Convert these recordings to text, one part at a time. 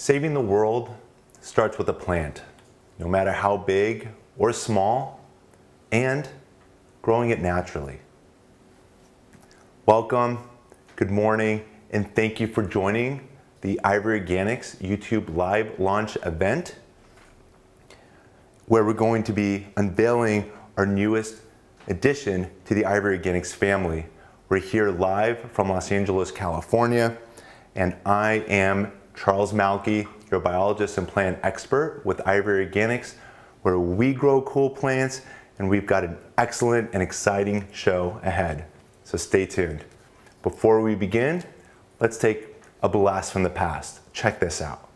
Saving the world starts with a plant, no matter how big or small, and growing it naturally. Welcome, good morning, and thank you for joining the Ivory Organics YouTube live launch event, where we're going to be unveiling our newest addition to the Ivory Organics family. We're here live from Los Angeles, California, and I am Charles Malky, your biologist and plant expert with Ivory Organics, where we grow cool plants, and we've got an excellent and exciting show ahead. So stay tuned. Before we begin, let's take a blast from the past. Check this out.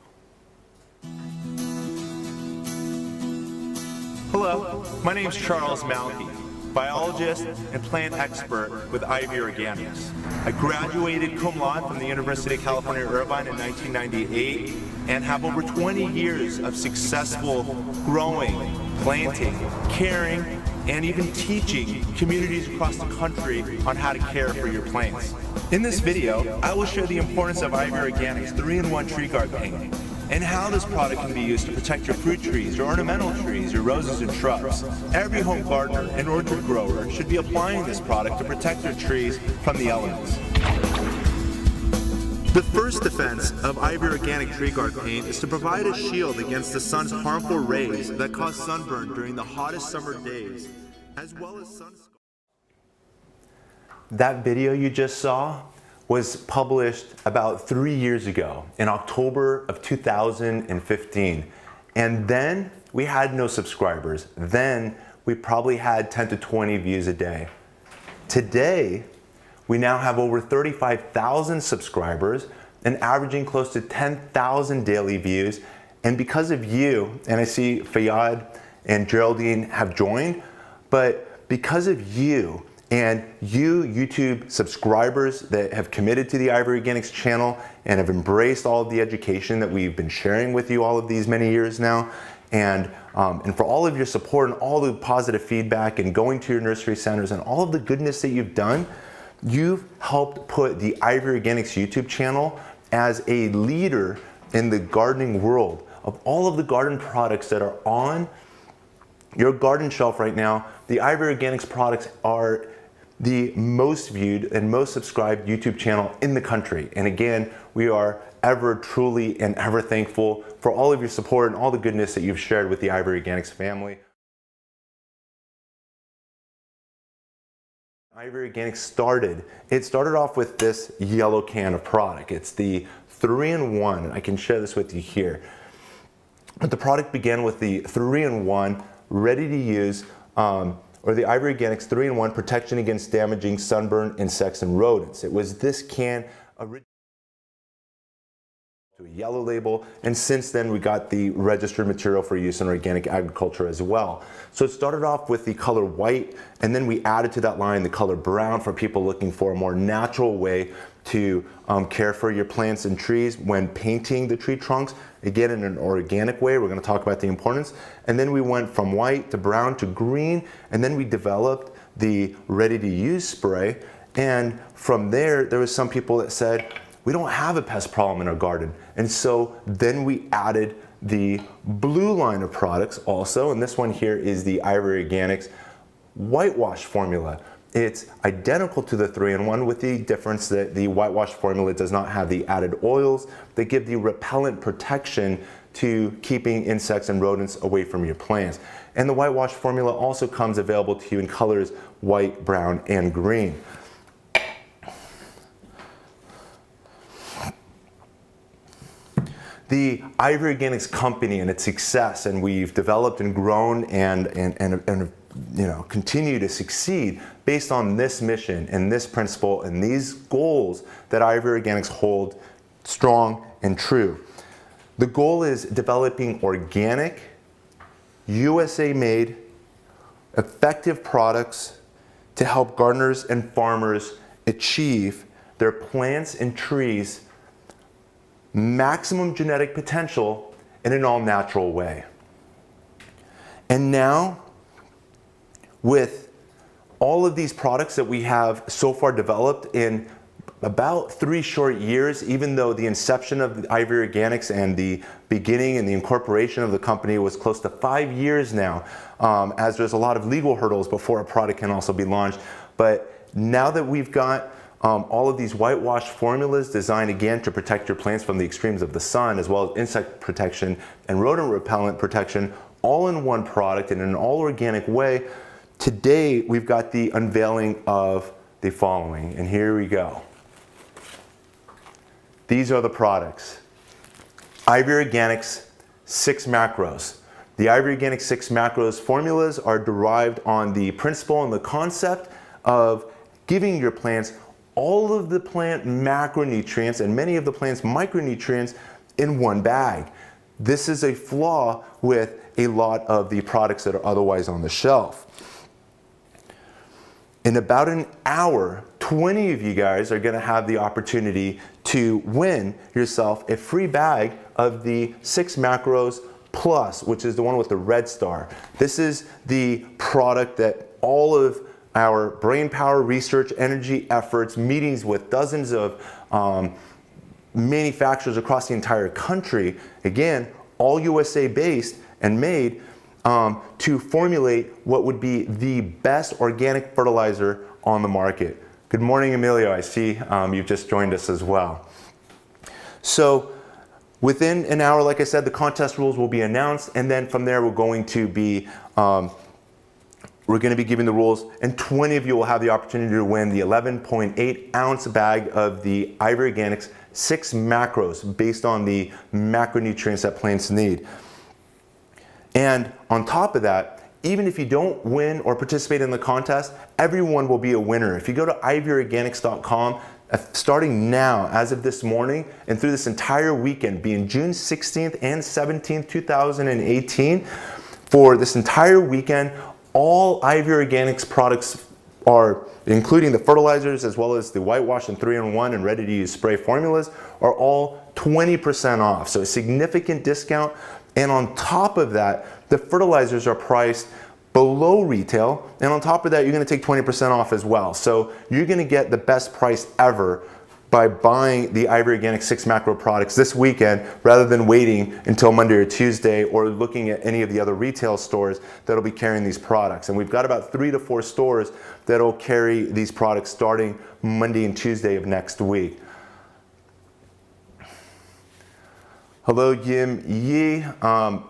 Hello, my name is Charles Malky, biologist and plant expert with Ivory Organics. I graduated cum laude from the University of California, Irvine in 1998 and have over 20 years of successful growing, planting, caring, and even teaching communities across the country on how to care for your plants. In this video, I will share the importance of Ivory Organics 3-in-1 tree guard paint and how this product can be used to protect your fruit trees, your ornamental trees, your roses and shrubs. Every home gardener and orchard grower should be applying this product to protect their trees from the elements. The first defense of Ivory Organic Tree Guard paint is to provide a shield against the sun's harmful rays that cause sunburn during the hottest summer days, as well as sun. That video you just saw was published about 3 years ago in October of 2015. And then we had no subscribers. Then we probably had 10 to 20 views a day. Today, we now have over 35,000 subscribers and averaging close to 10,000 daily views. And because of you, and I see Fayad and Geraldine have joined, but because of you and you YouTube subscribers that have committed to the Ivory Organics channel and have embraced all of the education that we've been sharing with you all of these many years now, and for all of your support and all the positive feedback and going to your nursery centers and all of the goodness that you've done, you've helped put the Ivory Organics YouTube channel as a leader in the gardening world. Of all of the garden products that are on your garden shelf right now, the Ivory Organics products are the most viewed and most subscribed YouTube channel in the country. And again, we are ever truly and ever thankful for all of your support and all the goodness that you've shared with the Ivory Organics family. Ivory Organics started off with this yellow can of product. It's the 3-in-1, and I can share this with you here. But the product began with the 3-in-1 ready to use, or the Ivory Organics 3-in-1 protection against damaging sunburn, insects, and rodents. It was this can originally to a yellow label, and since then we got the registered material for use in organic agriculture as well. So it started off with the color white, and then we added to that line the color brown for people looking for a more natural way to care for your plants and trees when painting the tree trunks, again in an organic way. We're going to talk about the importance. And then we went from white to brown to green, and then we developed the ready-to-use spray. And from there was some people that said, we don't have a pest problem in our garden. And so then we added the blue line of products also, and this one here is the Ivory Organics Whitewash formula. It's identical to the 3-in-1 with the difference that the Whitewash formula does not have the added oils that give the repellent protection to keeping insects and rodents away from your plants. And the Whitewash formula also comes available to you in colors white, brown, and green. The Ivory Organics company and its success, and we've developed and grown and continue to succeed based on this mission and this principle and these goals that Ivory Organics hold strong and true. The goal is developing organic, USA-made, effective products to help gardeners and farmers achieve their plants and trees maximum genetic potential in an all-natural way. And now, with all of these products that we have so far developed in about 3 short years, even though the inception of the Ivory Organics and the beginning and the incorporation of the company was close to 5 years now, as there's a lot of legal hurdles before a product can also be launched. But now that we've got all of these whitewash formulas designed again to protect your plants from the extremes of the sun, as well as insect protection and rodent repellent protection, all in one product in an all organic way, today we've got the unveiling of the following, and here we go. These are the products. Ivory Organics 6 macros. The Ivory Organics 6 macros formulas are derived on the principle and the concept of giving your plants all of the plant macronutrients and many of the plant's micronutrients in one bag. This is a flaw with a lot of the products that are otherwise on the shelf. In about an hour, 20 of you guys are gonna have the opportunity to win yourself a free bag of the 6 macros plus, which is the one with the red star. This is the product that all of our brain power, research, energy efforts, meetings with dozens of manufacturers across the entire country, again, all USA based and made to formulate what would be the best organic fertilizer on the market. Good morning, Emilio. I see you've just joined us as well. So within an hour, like I said, the contest rules will be announced, and then from there we're going to be giving the rules, and 20 of you will have the opportunity to win the 11.8 ounce bag of the Ivory Organics 6 macros based on the macronutrients that plants need. And on top of that, even if you don't win or participate in the contest, everyone will be a winner. If you go to ivoryorganics.com, starting now, as of this morning, and through this entire weekend, being June 16th and 17th, 2018, for this entire weekend, all Ivory Organics products are, including the fertilizers as well as the whitewash and 3-in-1 and ready-to-use spray formulas, are all 20% off. So a significant discount. And on top of that, the fertilizers are priced below retail. And on top of that, you're gonna take 20% off as well. So you're gonna get the best price ever by buying the Ivory Organics 6 macro products this weekend rather than waiting until Monday or Tuesday or looking at any of the other retail stores that'll be carrying these products. And we've got about 3 to 4 stores that'll carry these products starting Monday and Tuesday of next week. Hello, Yim Yi.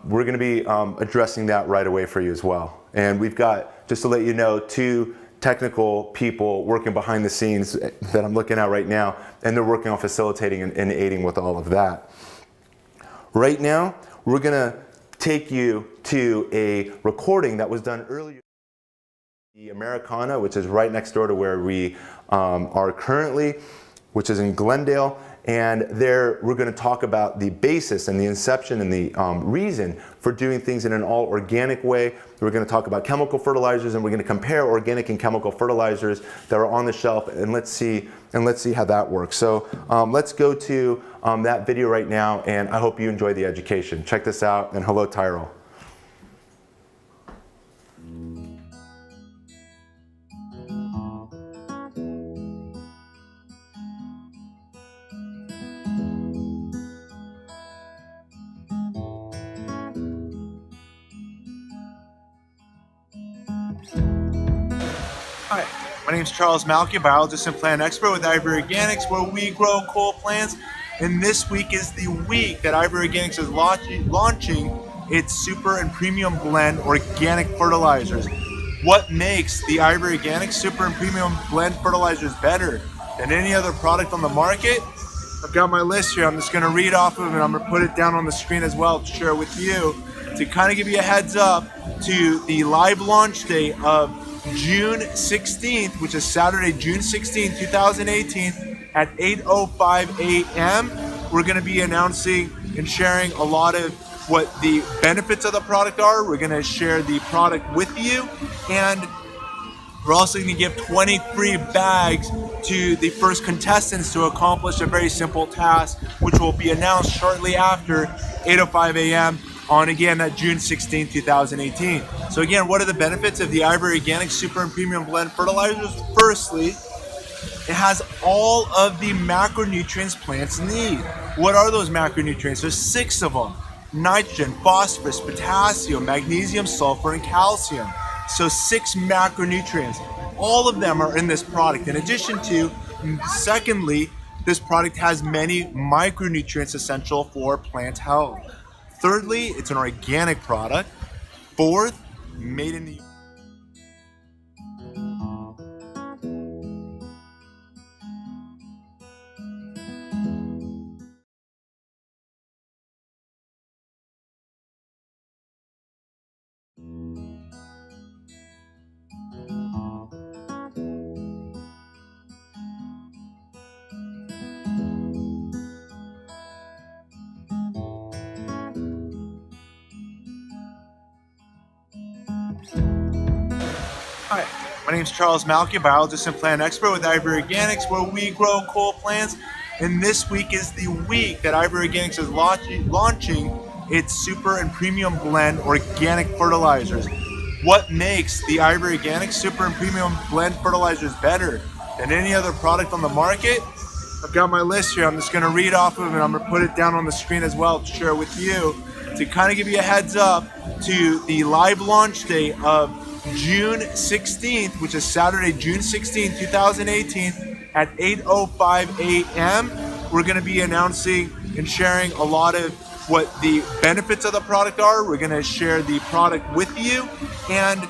We're going to be addressing that right away for you as well. And we've got, just to let you know, 2 technical people working behind the scenes that I'm looking at right now, and they're working on facilitating and aiding with all of that. Right now, we're going to take you to a recording that was done earlier. The Americana, which is right next door to where we are currently, which is in Glendale. And there we're going to talk about the basis and the inception and the reason for doing things in an all organic way. We're going to talk about chemical fertilizers, and we're going to compare organic and chemical fertilizers that are on the shelf, and let's see how that works. So let's go to that video right now, and I hope you enjoy the education. Check this out, and hello, Tyrell. Hi, my name is Charles Malky, biologist and plant expert with Ivory Organics, where we grow cool plants. And this week is the week that Ivory Organics is launching its super and premium blend organic fertilizers. What makes the Ivory Organics super and premium blend fertilizers better than any other product on the market? I've got my list here. I'm just going to read off of it. I'm going to put it down on the screen as well to share with you, to kind of give you a heads up to the live launch date of June 16th, which is Saturday, June 16th, 2018 at 8:05 a.m. We're going to be announcing and sharing a lot of what the benefits of the product are. We're going to share the product with you, and we're also going to give 20 free bags to the first contestants to accomplish a very simple task, which will be announced shortly after 8:05 a.m. on, again, June 16, 2018. So again, what are the benefits of the Ivory Organic Super and Premium Blend Fertilizers? Firstly, It has all of the macronutrients plants need. What are those macronutrients? There's 6 of them. Nitrogen, phosphorus, potassium, magnesium, sulfur, and calcium. So 6 macronutrients. All of them are in this product. In addition to, secondly, this product has many micronutrients essential for plant health. Thirdly, it's an organic product. Fourth, made in the Hi, my name is Charles Malky, biologist and plant expert with Ivory Organics, where we grow cool plants. And this week is the week that Ivory Organics is launching its super and premium blend organic fertilizers. What makes the Ivory Organics super and premium blend fertilizers better than any other product on the market? I've got my list here. I'm just going to read off of it. I'm going to put it down on the screen as well to share with you to kind of give you a heads up to the live launch date of June 16th, which is Saturday, June 16th, 2018 at 8:05 a.m. We're going to be announcing and sharing a lot of what the benefits of the product are. We're going to share the product with you, and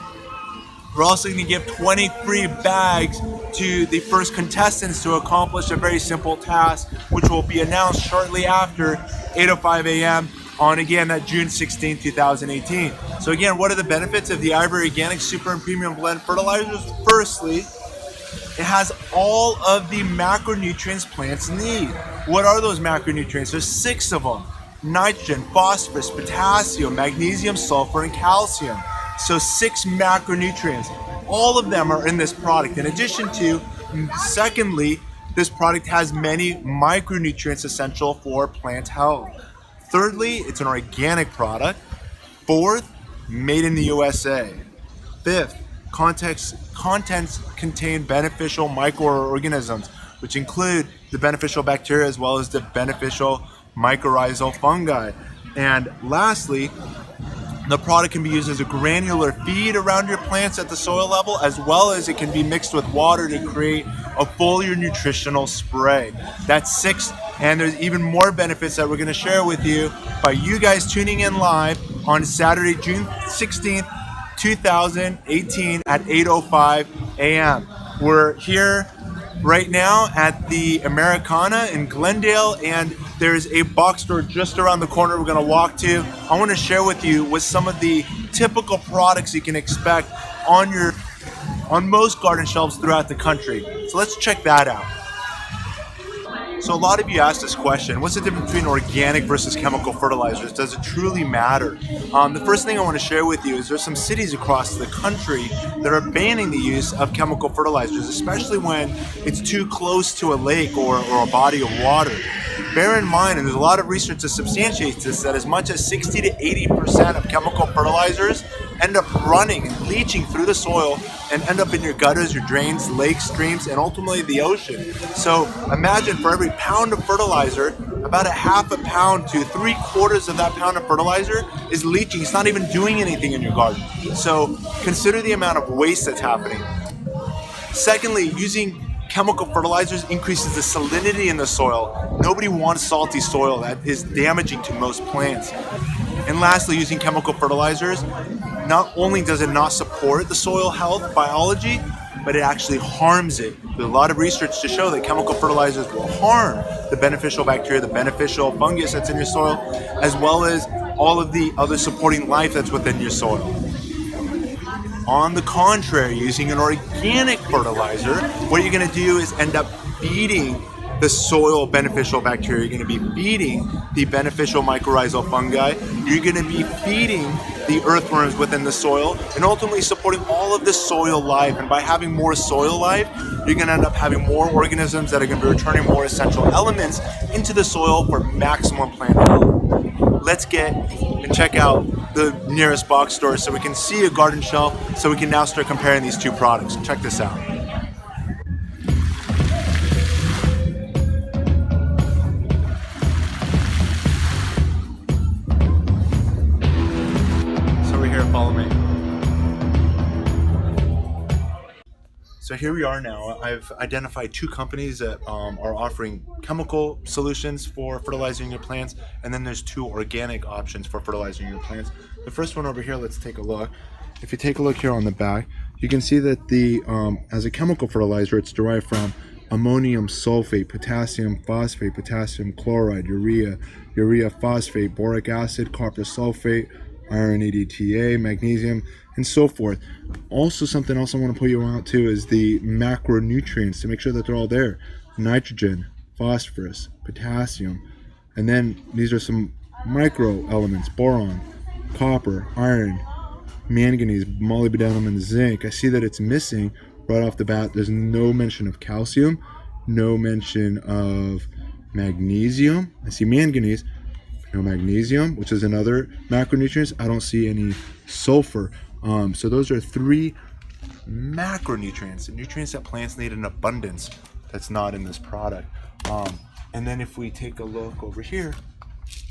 we're also going to give 20 free bags to the first contestants to accomplish a very simple task, which will be announced shortly after 8:05 a.m. on, again, that June 16, 2018. So again, what are the benefits of the Ivory Organic Super and Premium Blend Fertilizers? Firstly, it has all of the macronutrients plants need. What are those macronutrients? There's 6 of them. Nitrogen, phosphorus, potassium, magnesium, sulfur, and calcium. So 6 macronutrients. All of them are in this product. In addition to, secondly, this product has many micronutrients essential for plant health. Thirdly, it's an organic product. Fourth, made in the USA. Fifth, contents contain beneficial microorganisms, which include the beneficial bacteria as well as the beneficial mycorrhizal fungi. And lastly, the product can be used as a granular feed around your plants at the soil level, as well as it can be mixed with water to create a foliar nutritional spray. That's 6, and there's even more benefits that we're going to share with you by you guys tuning in live on Saturday, June 16th, 2018 at 8:05 a.m. We're here right now at the Americana in Glendale, and there's a box store just around the corner we're going to walk to. I want to share with you what some of the typical products you can expect on most garden shelves throughout the country. So let's check that out. So a lot of you asked this question: what's the difference between organic versus chemical fertilizers? Does it truly matter? The first thing I want to share with you is there's some cities across the country that are banning the use of chemical fertilizers, especially when it's too close to a lake or a body of water. Bear in mind, and there's a lot of research that substantiates this, that as much as 60 to 80% of chemical fertilizers end up running and leaching through the soil and end up in your gutters, your drains, lakes, streams, and ultimately the ocean. So imagine for every pound of fertilizer, about a half a pound to 3/4 of that pound of fertilizer is leaching. It's not even doing anything in your garden. So consider the amount of waste that's happening. Secondly, using chemical fertilizers increases the salinity in the soil. Nobody wants salty soil. That is damaging to most plants. And lastly, using chemical fertilizers, not only does it not support the soil health biology, but it actually harms it. There's a lot of research to show that chemical fertilizers will harm the beneficial bacteria, the beneficial fungus that's in your soil, as well as all of the other supporting life that's within your soil. On the contrary, using an organic fertilizer, what you're going to do is end up feeding the soil beneficial bacteria. You're going to be feeding the beneficial mycorrhizal fungi. You're going to be feeding the earthworms within the soil and ultimately supporting all of the soil life. And by having more soil life, you're going to end up having more organisms that are going to be returning more essential elements into the soil for maximum plant health. Let's get and check out the nearest box store so we can see a garden shelf, so we can now start comparing these two products. Check this out. So here we are now. I've identified two companies that are offering chemical solutions for fertilizing your plants, and then there's two organic options for fertilizing your plants. The first one over here, let's take a look. If you take a look here on the back, you can see that the as a chemical fertilizer, it's derived from ammonium sulfate, potassium phosphate, potassium chloride, urea phosphate, boric acid, copper sulfate, iron EDTA, magnesium, and so forth. Also, something else I want to put you on to is the macronutrients to make sure that they're all there. Nitrogen, phosphorus, potassium, and then these are some micro elements: boron, copper, iron, manganese, molybdenum, and zinc. I see that it's missing right off the bat. There's no mention of calcium, no mention of magnesium. I see manganese, no magnesium, which is another macronutrients. I don't see any sulfur. So those are three macronutrients, nutrients that plants need in abundance that's not in this product. And then if we take a look over here,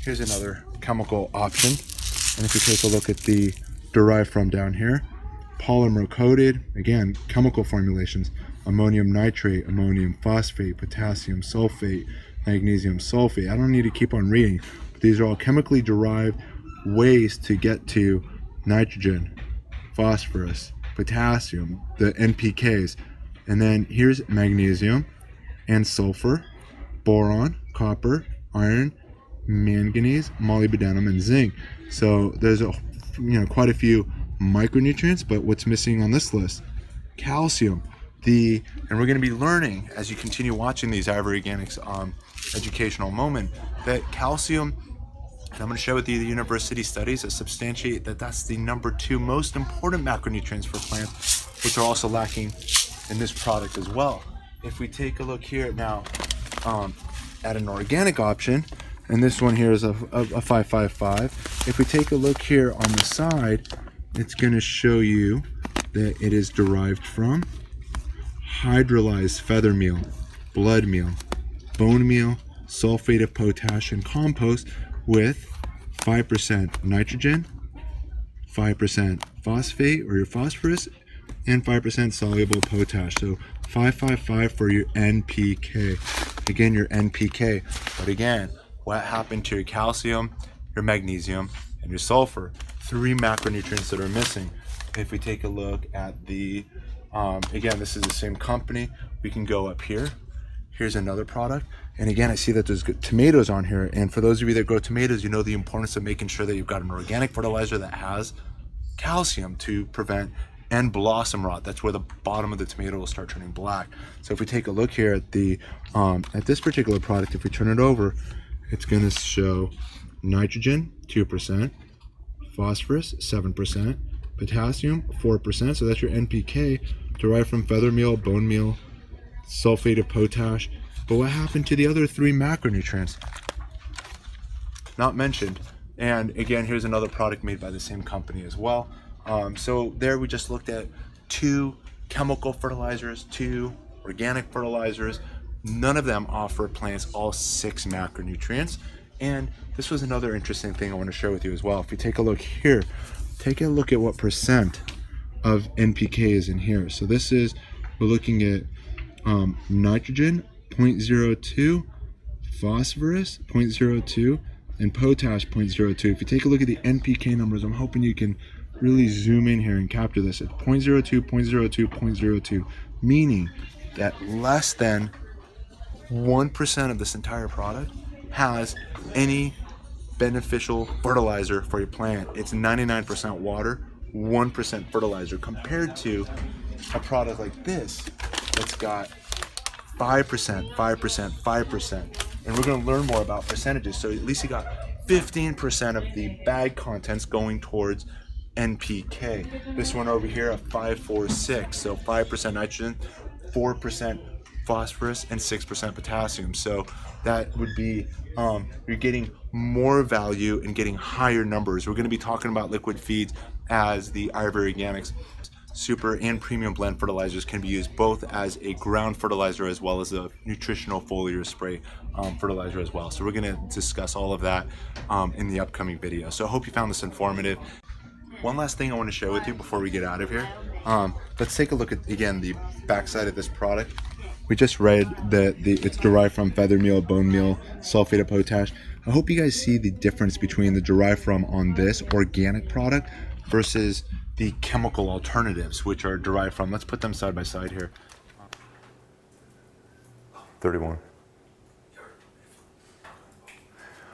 here's another chemical option. And if we take a look at the derived from down here, polymer coated, again, chemical formulations: ammonium nitrate, ammonium phosphate, potassium sulfate, magnesium sulfate. I don't need to keep on reading. These are all chemically derived ways to get to nitrogen, phosphorus, potassium, the NPKs. And then here's magnesium and sulfur, boron, copper, iron, manganese, molybdenum, and zinc. So there's quite a few micronutrients, but what's missing on this list? Calcium. And we're going to be learning as you continue watching these Ivory Organics educational moment that calcium, and I'm going to share with you the university studies that substantiate that that's the number 2 most important macronutrients for plants, which are also lacking in this product as well. If we take a look here now at an organic option, and this one here is a 555. If we take a look here on the side, it's going to show you that it is derived from hydrolyzed feather meal, blood meal, bone meal, sulfate of potash, and compost with 5% nitrogen, 5% phosphate or your phosphorus, and 5% soluble potash. So 555 for your NPK. Again, your NPK. But again, what happened to your calcium, your magnesium, and your sulfur? 3 macronutrients that are missing. If we take a look at the, again, this is the same company. We can go up here. Here's another product. And again, I see that there's good tomatoes on here. And for those of you that grow tomatoes, you know the importance of making sure that you've got an organic fertilizer that has calcium to prevent end blossom rot. That's where the bottom of the tomato will start turning black. So if we take a look here at the at this particular product, if we turn it over, it's going to show nitrogen 2%, phosphorus 7%, potassium 4%. So that's your NPK derived from feather meal, bone meal, sulfate of potash. But what happened to the other 3 macronutrients? Not mentioned. And again, here's another product made by the same company as well. So there we just looked at 2 chemical fertilizers, 2 organic fertilizers. None of them offer plants all 6 macronutrients. And this was another interesting thing I want to share with you as well. If you take a look here, take a look at what percent of NPK is in here. So this is, we're looking at nitrogen 0.02, phosphorus 0.02, and potash 0.02. If you take a look at the NPK numbers, I'm hoping you can really zoom in here and capture this at 0.02, 0.02, 0.02, meaning that less than 1% of this entire product has any beneficial fertilizer for your plant. It's 99% water, 1% fertilizer, compared to a product like this that's got 5%, 5%, 5%. And we're going to learn more about percentages. So at least you got 15% of the bag contents going towards NPK. This one over here, a 546. So 5% nitrogen, 4% phosphorus, and 6% potassium. So that would be, you're getting more value and getting higher numbers. We're going to be talking about liquid feeds as the Ivory Organics super and premium blend fertilizers can be used both as a ground fertilizer as well as a nutritional foliar spray fertilizer as well. So we're going to discuss all of that in the upcoming video. So I hope you found this informative. one last thing I want to share with you before we get out of here. Let's take a look at, again, the backside of this product. We just read that it's derived from feather meal, bone meal, sulfate of potash. I hope you guys see the difference between the derived from on this organic product versus the chemical alternatives, which are derived from. Let's put them side by side here. 31.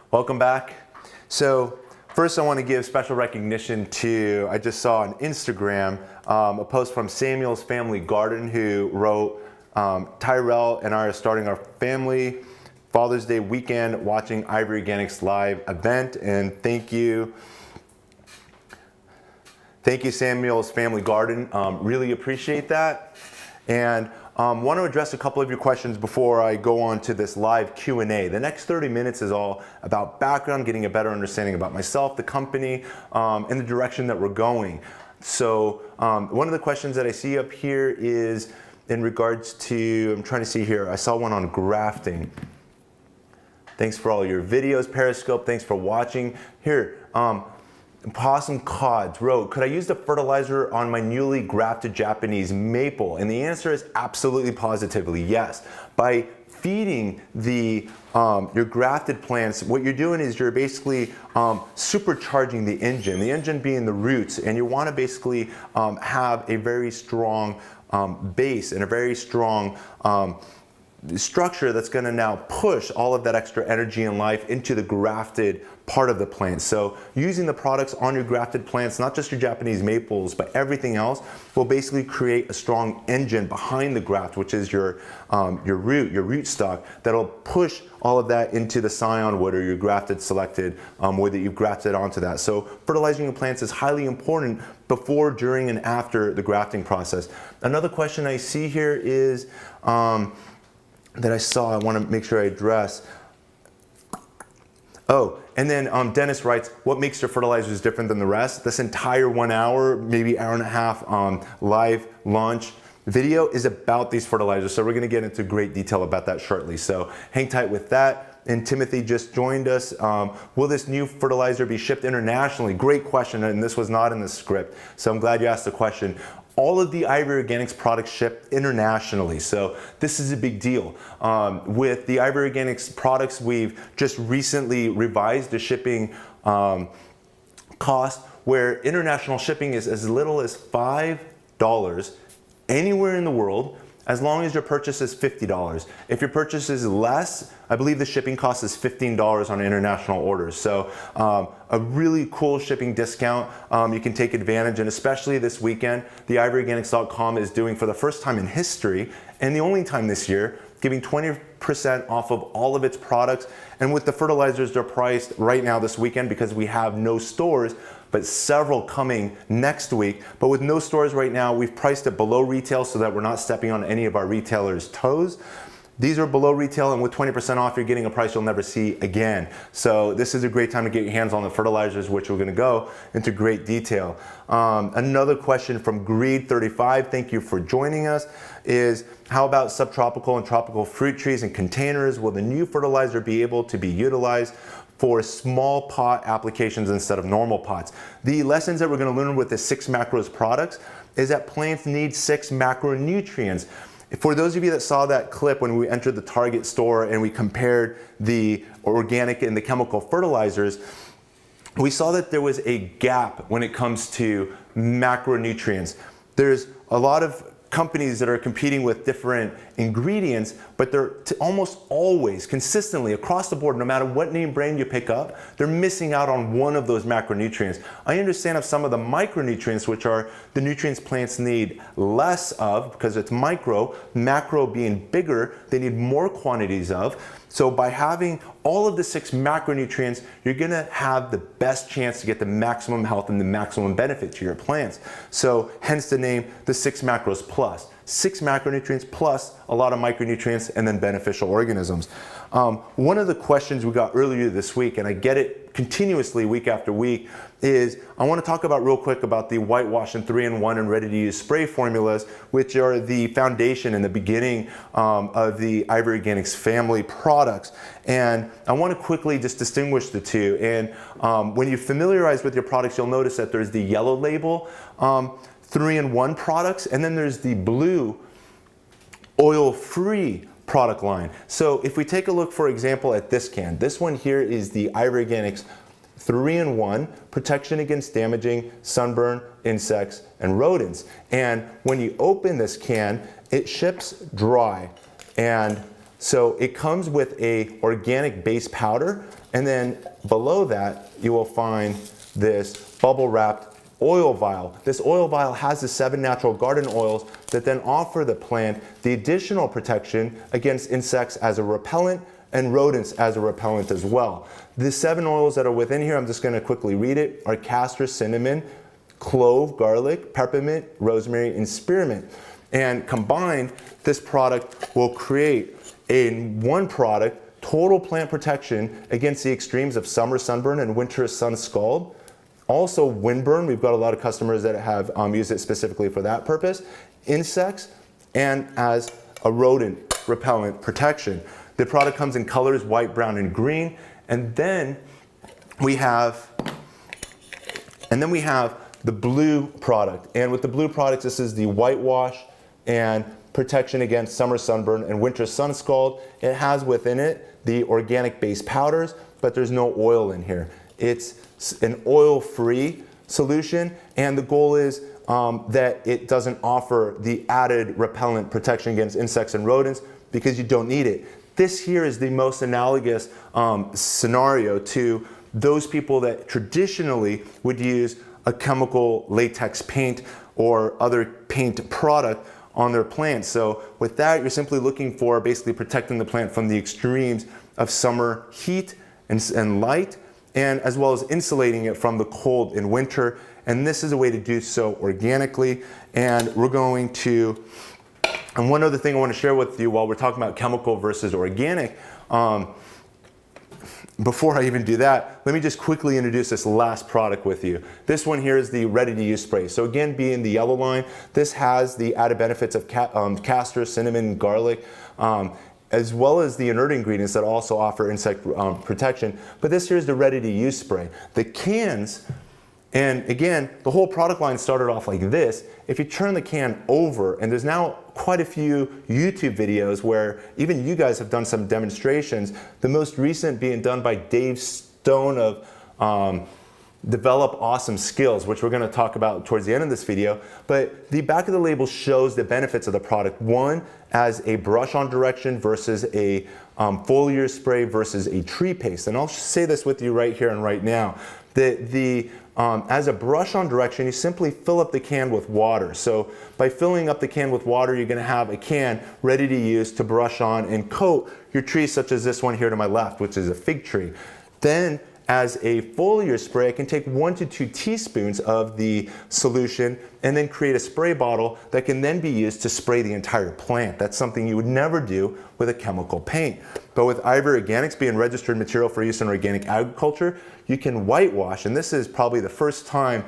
Welcome back. So first I want to give special recognition to, I just saw on Instagram, a post from Samuel's Family Garden who wrote, Tyrell and I are starting our family Father's Day weekend watching Ivory Organics live event, and thank you. Thank you, Samuel's Family Garden. Really appreciate that. And want to address a couple of your questions before I go on to this live Q&A. The next 30 minutes is all about background, getting a better understanding about myself, the company, and the direction that we're going. So one of the questions that I see up here is in regards to, I'm trying to see here, I saw one on grafting. Thanks for all your videos, Periscope, thanks for watching. Here, Possum Cods wrote, could I use the fertilizer on my newly grafted Japanese maple? And the answer is absolutely positively yes. By feeding the your grafted plants, what you're doing is you're basically supercharging the engine being the roots, and you want to basically have a very strong base and a very strong structure that's going to now push all of that extra energy and life into the grafted part of the plant. So using the products on your grafted plants, not just your Japanese maples, but everything else, will basically create a strong engine behind the graft, which is your root stock, that'll push all of that into the scion wood or your grafted selected wood that you've grafted onto that. So fertilizing your plants is highly important before, during, and after the grafting process. Another question I see here is that I saw, I want to make sure I address. Oh, and then Dennis writes, what makes your fertilizers different than the rest? This entire 1 hour, maybe hour and a half live launch video is about these fertilizers. So we're going to get into great detail about that shortly. So hang tight with that. And Timothy just joined us. Will this new fertilizer be shipped internationally? Great question, and this was not in the script. So I'm glad you asked the question. All of the Ivory Organics products ship internationally, so this is a big deal. With the Ivory Organics products, we've just recently revised the shipping cost, where international shipping is as little as $5 anywhere in the world, as long as your purchase is $50. If your purchase is less, I believe the shipping cost is $15 on international orders. So a really cool shipping discount you can take advantage, and especially this weekend, the ivoryorganics.com is doing, for the first time in history, and the only time this year, giving 20% off of all of its products. And with the fertilizers, they're priced right now this weekend because we have no stores, but several coming next week. But with no stores right now, we've priced it below retail so that we're not stepping on any of our retailers' toes. These are below retail, and with 20% off, you're getting a price you'll never see again. So this is a great time to get your hands on the fertilizers, which we're gonna go into great detail. Another question from Greed35, thank you for joining us, is how about subtropical and tropical fruit trees and containers? Will the new fertilizer be able to be utilized for small pot applications instead of normal pots? The lessons that we're gonna learn with the 6 macros products is that plants need 6 macronutrients. For those of you that saw that clip when we entered the Target store and we compared the organic and the chemical fertilizers, we saw that there was a gap when it comes to macronutrients. There's a lot of companies that are competing with different ingredients, but they're almost always, consistently, across the board, no matter what name brand you pick up, they're missing out on one of those macronutrients. I understand of some of the micronutrients, which are the nutrients plants need less of, because it's macro being bigger, they need more quantities of. So by having all of the 6 macronutrients, you're gonna have the best chance to get the maximum health and the maximum benefit to your plants. So hence the name, the 6 macros plus. 6 macronutrients plus a lot of micronutrients and then beneficial organisms. One of the questions we got earlier this week, and I get it continuously week after week, is I want to talk about real quick about the Whitewash and 3-in-1 and ready-to-use spray formulas, which are the foundation and the beginning of the Ivory Organics family products. And I want to quickly just distinguish the two. And when you familiarize with your products, you'll notice that there's the yellow label 3-in-1 products, and then there's the blue oil-free product line. So if we take a look, for example, at this can, this one here is the Ivory Organics 3-in-1 protection against damaging sunburn, insects, and rodents. And when you open this can, it ships dry. And so it comes with a organic base powder, and then below that you will find this bubble wrapped oil vial. This oil vial has the 7 natural garden oils that then offer the plant the additional protection against insects as a repellent and rodents as a repellent as well. The 7 oils that are within here, I'm just going to quickly read it, are castor, cinnamon, clove, garlic, peppermint, rosemary, and spearmint. And combined, this product will create in one product total plant protection against the extremes of summer sunburn and winter sun scald. Also windburn, we've got a lot of customers that have used it specifically for that purpose. Insects, and as a rodent repellent protection. The product comes in colors white, brown, and green. And then we have the blue product. And with the blue products, this is the Whitewash and protection against summer sunburn and winter sun scald. It has within it the organic base powders, but there's no oil in here. It's an oil-free solution, and the goal is that it doesn't offer the added repellent protection against insects and rodents because you don't need it. This here is the most analogous scenario to those people that traditionally would use a chemical latex paint or other paint product on their plants. So with that, you're simply looking for basically protecting the plant from the extremes of summer heat and light, and as well as insulating it from the cold in winter. And this is a way to do so organically. And we're going to, and one other thing I want to share with you while we're talking about chemical versus organic, before I even do that, let me just quickly introduce this last product with you. This one here is the ready-to-use spray. So again, being the yellow line, this has the added benefits of castor, cinnamon, garlic, as well as the inert ingredients that also offer insect protection. But this here is the ready-to-use spray. The cans, and again, the whole product line started off like this. If you turn the can over, and there's now quite a few YouTube videos where even you guys have done some demonstrations, the most recent being done by Dave Stone of Develop Awesome Skills, which we're going to talk about towards the end of this video. But the back of the label shows the benefits of the product. One, as a brush-on direction versus a foliar spray versus a tree paste. And I'll say this with you right here and right now. As a brush-on direction, you simply fill up the can with water. So by filling up the can with water, you're going to have a can ready to use to brush on and coat your trees, such as this one here to my left, which is a fig tree. Then, as a foliar spray, I can take 1 to 2 teaspoons of the solution and then create a spray bottle that can then be used to spray the entire plant. That's something you would never do with a chemical paint. But with Ivory Organics being registered material for use in organic agriculture, you can whitewash, and this is probably the first time,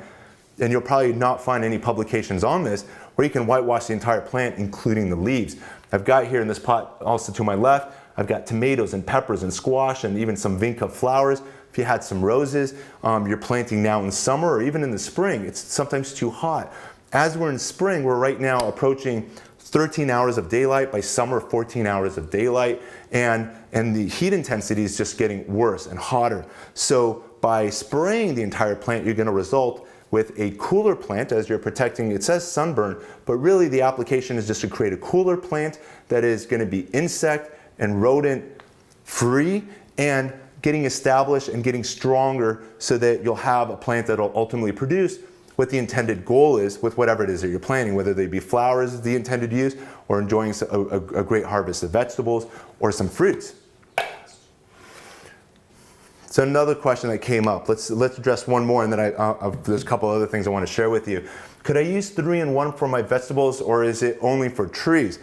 and you'll probably not find any publications on this, where you can whitewash the entire plant, including the leaves. I've got here in this pot, also to my left, I've got tomatoes and peppers and squash and even some vinca flowers. If you had some roses, you're planting now in summer or even in the spring, it's sometimes too hot. As we're in spring, we're right now approaching 13 hours of daylight, by summer 14 hours of daylight, and the heat intensity is just getting worse and hotter. So by spraying the entire plant, you're going to result with a cooler plant as you're protecting, it says sunburn, but really the application is just to create a cooler plant that is going to be insect and rodent free and getting established and getting stronger so that you'll have a plant that will ultimately produce what the intended goal is with whatever it is that you're planting, whether they be flowers is the intended use, or enjoying a great harvest of vegetables or some fruits. So another question that came up, let's address one more, and then there's a couple other things I want to share with you. Could I use 3-in-1 for my vegetables, or is it only for trees?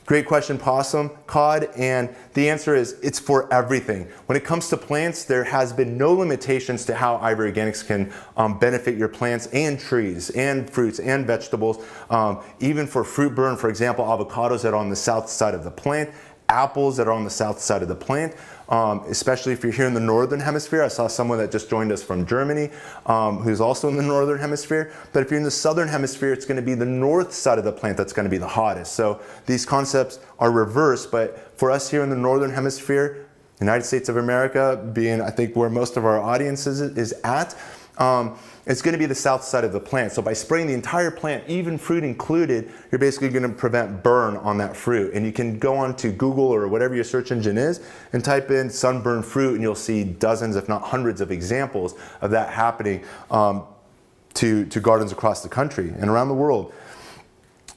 Great question, Possum Cod, and the answer is it's for everything. When it comes to plants, there has been no limitations to how Ivory Organics can benefit your plants and trees and fruits and vegetables. Even for fruit burn, for example, avocados that are on the south side of the plant, apples that are on the south side of the plant, especially if you're here in the northern hemisphere. I saw someone that just joined us from Germany who's also in the northern hemisphere. But if you're in the southern hemisphere, it's going to be the north side of the plant that's going to be the hottest. So these concepts are reversed, but for us here in the northern hemisphere, United States of America being I think where most of our audience is at, it's going to be the south side of the plant. So by spraying the entire plant, even fruit included, you're basically going to prevent burn on that fruit. And you can go on to Google or whatever your search engine is and type in sunburned fruit, and you'll see dozens, if not hundreds, of examples of that happening to gardens across the country and around the world.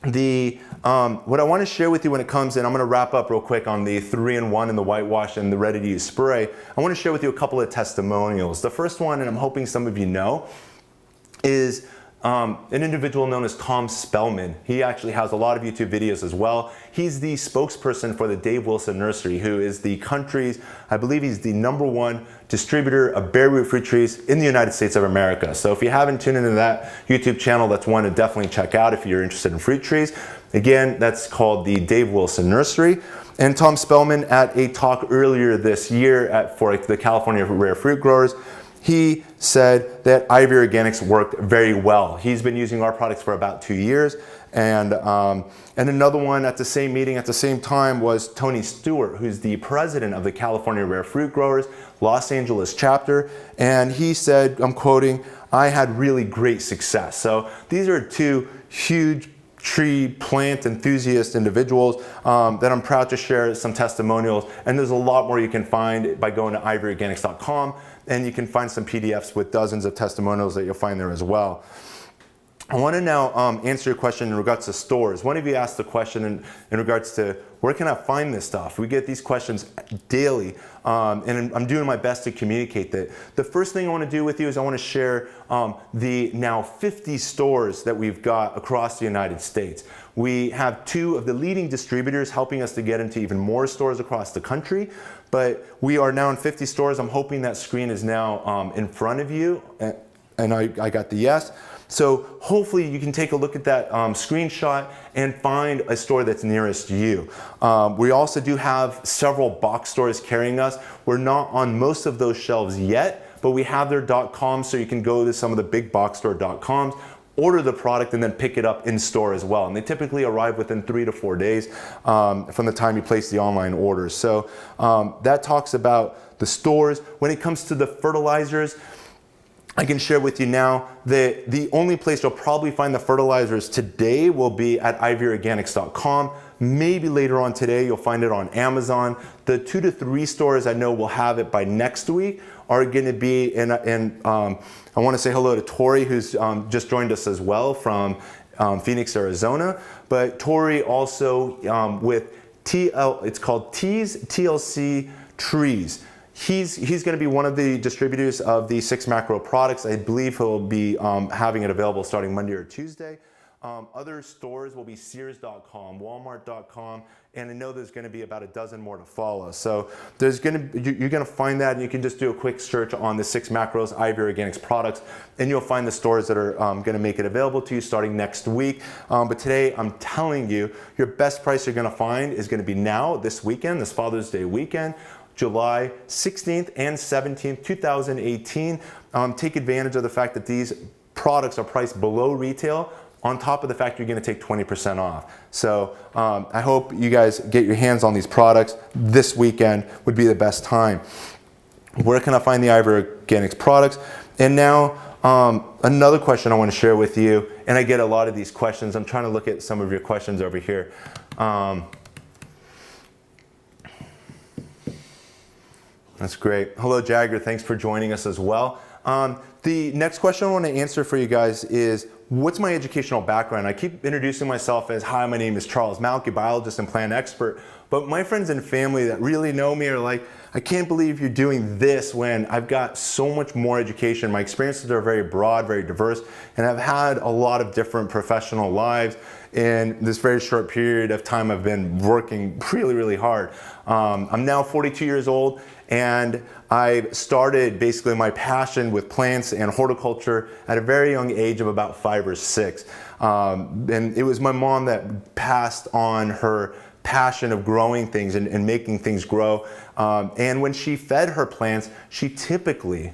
What I want to share with you when it comes in, I'm going to wrap up real quick on the 3-in-1 and the whitewash and the ready-to-use spray. I want to share with you a couple of testimonials. The first one, and I'm hoping some of you know, is an individual known as Tom Spellman. He actually has a lot of YouTube videos as well. He's the spokesperson for the Dave Wilson Nursery, who is the country's, I believe he's the #1 distributor of BareRoot fruit trees in the United States of America. So if you haven't tuned into that YouTube channel, that's one to definitely check out if you're interested in fruit trees. Again, that's called the Dave Wilson Nursery. And Tom Spellman, at a talk earlier this year for the California Rare Fruit Growers, he said that Ivory Organics worked very well. He's been using our products for about 2 years. And another one at the same meeting at the same time was Tony Stewart, who's the president of the California Rare Fruit Growers Los Angeles chapter. And he said, I'm quoting, "I had really great success." So these are two huge tree plant enthusiast individuals that I'm proud to share some testimonials. And there's a lot more you can find by going to ivoryorganics.com, and you can find some PDFs with dozens of testimonials that you'll find there as well. I want to now answer your question in regards to stores. One of you asked the question in regards to where can I find this stuff? We get these questions daily, and I'm doing my best to communicate that. The first thing I want to do with you is I want to share the now 50 stores that we've got across the United States. We have 2 of the leading distributors helping us to get into even more stores across the country, but we are now in 50 stores. I'm hoping that screen is now in front of you, and I got the yes. So hopefully you can take a look at that screenshot and find a store that's nearest you. We also do have several box stores carrying us. We're not on most of those shelves yet, but we have their .com, so you can go to some of the big box store .coms, order the product, and then pick it up in store as well. And they typically arrive within 3 to 4 days from the time you place the online orders. So that talks about the stores. When it comes to the fertilizers, I can share with you now that the only place you'll probably find the fertilizers today will be at ivoryorganics.com. Maybe later on today you'll find it on Amazon. The 2 to 3 stores I know will have it by next week are going to be in I want to say hello to Torrey, who's just joined us as well from Phoenix, Arizona. But Torrey also with it's called TLC Trees. He's going to be one of the distributors of the 6 macro products. I believe he'll be having it available starting Monday or Tuesday. Other stores will be Sears.com, Walmart.com, and I know there's going to be about a dozen more to follow. So you're going to find that, and you can just do a quick search on the 6 macros Ivory Organics products, and you'll find the stores that are going to make it available to you starting next week. But today, I'm telling you, your best price you're going to find is going to be now, this weekend, this Father's Day weekend, July 16th and 17th, 2018. Take advantage of the fact that these products are priced below retail, on top of the fact you're going to take 20% off. So I hope you guys get your hands on these products. This weekend would be the best time. Where can I find the Ivory Organics products? And now another question I want to share with you, and I get a lot of these questions. I'm trying to look at some of your questions over here. That's great. Hello, Jagger. Thanks for joining us as well. The next question I want to answer for you guys is, what's my educational background? I keep introducing myself as, hi, my name is Charles Malky, biologist and plant expert. But my friends and family that really know me are like, I can't believe you're doing this when I've got so much more education. My experiences are very broad, very diverse, and I've had a lot of different professional lives. in this very short period of time I've been working really, really hard. I'm now 42 years old, and I started basically my passion with plants and horticulture at a very young age of about 5 or 6. And it was my mom that passed on her passion of growing things and making things grow. And when she fed her plants, she typically,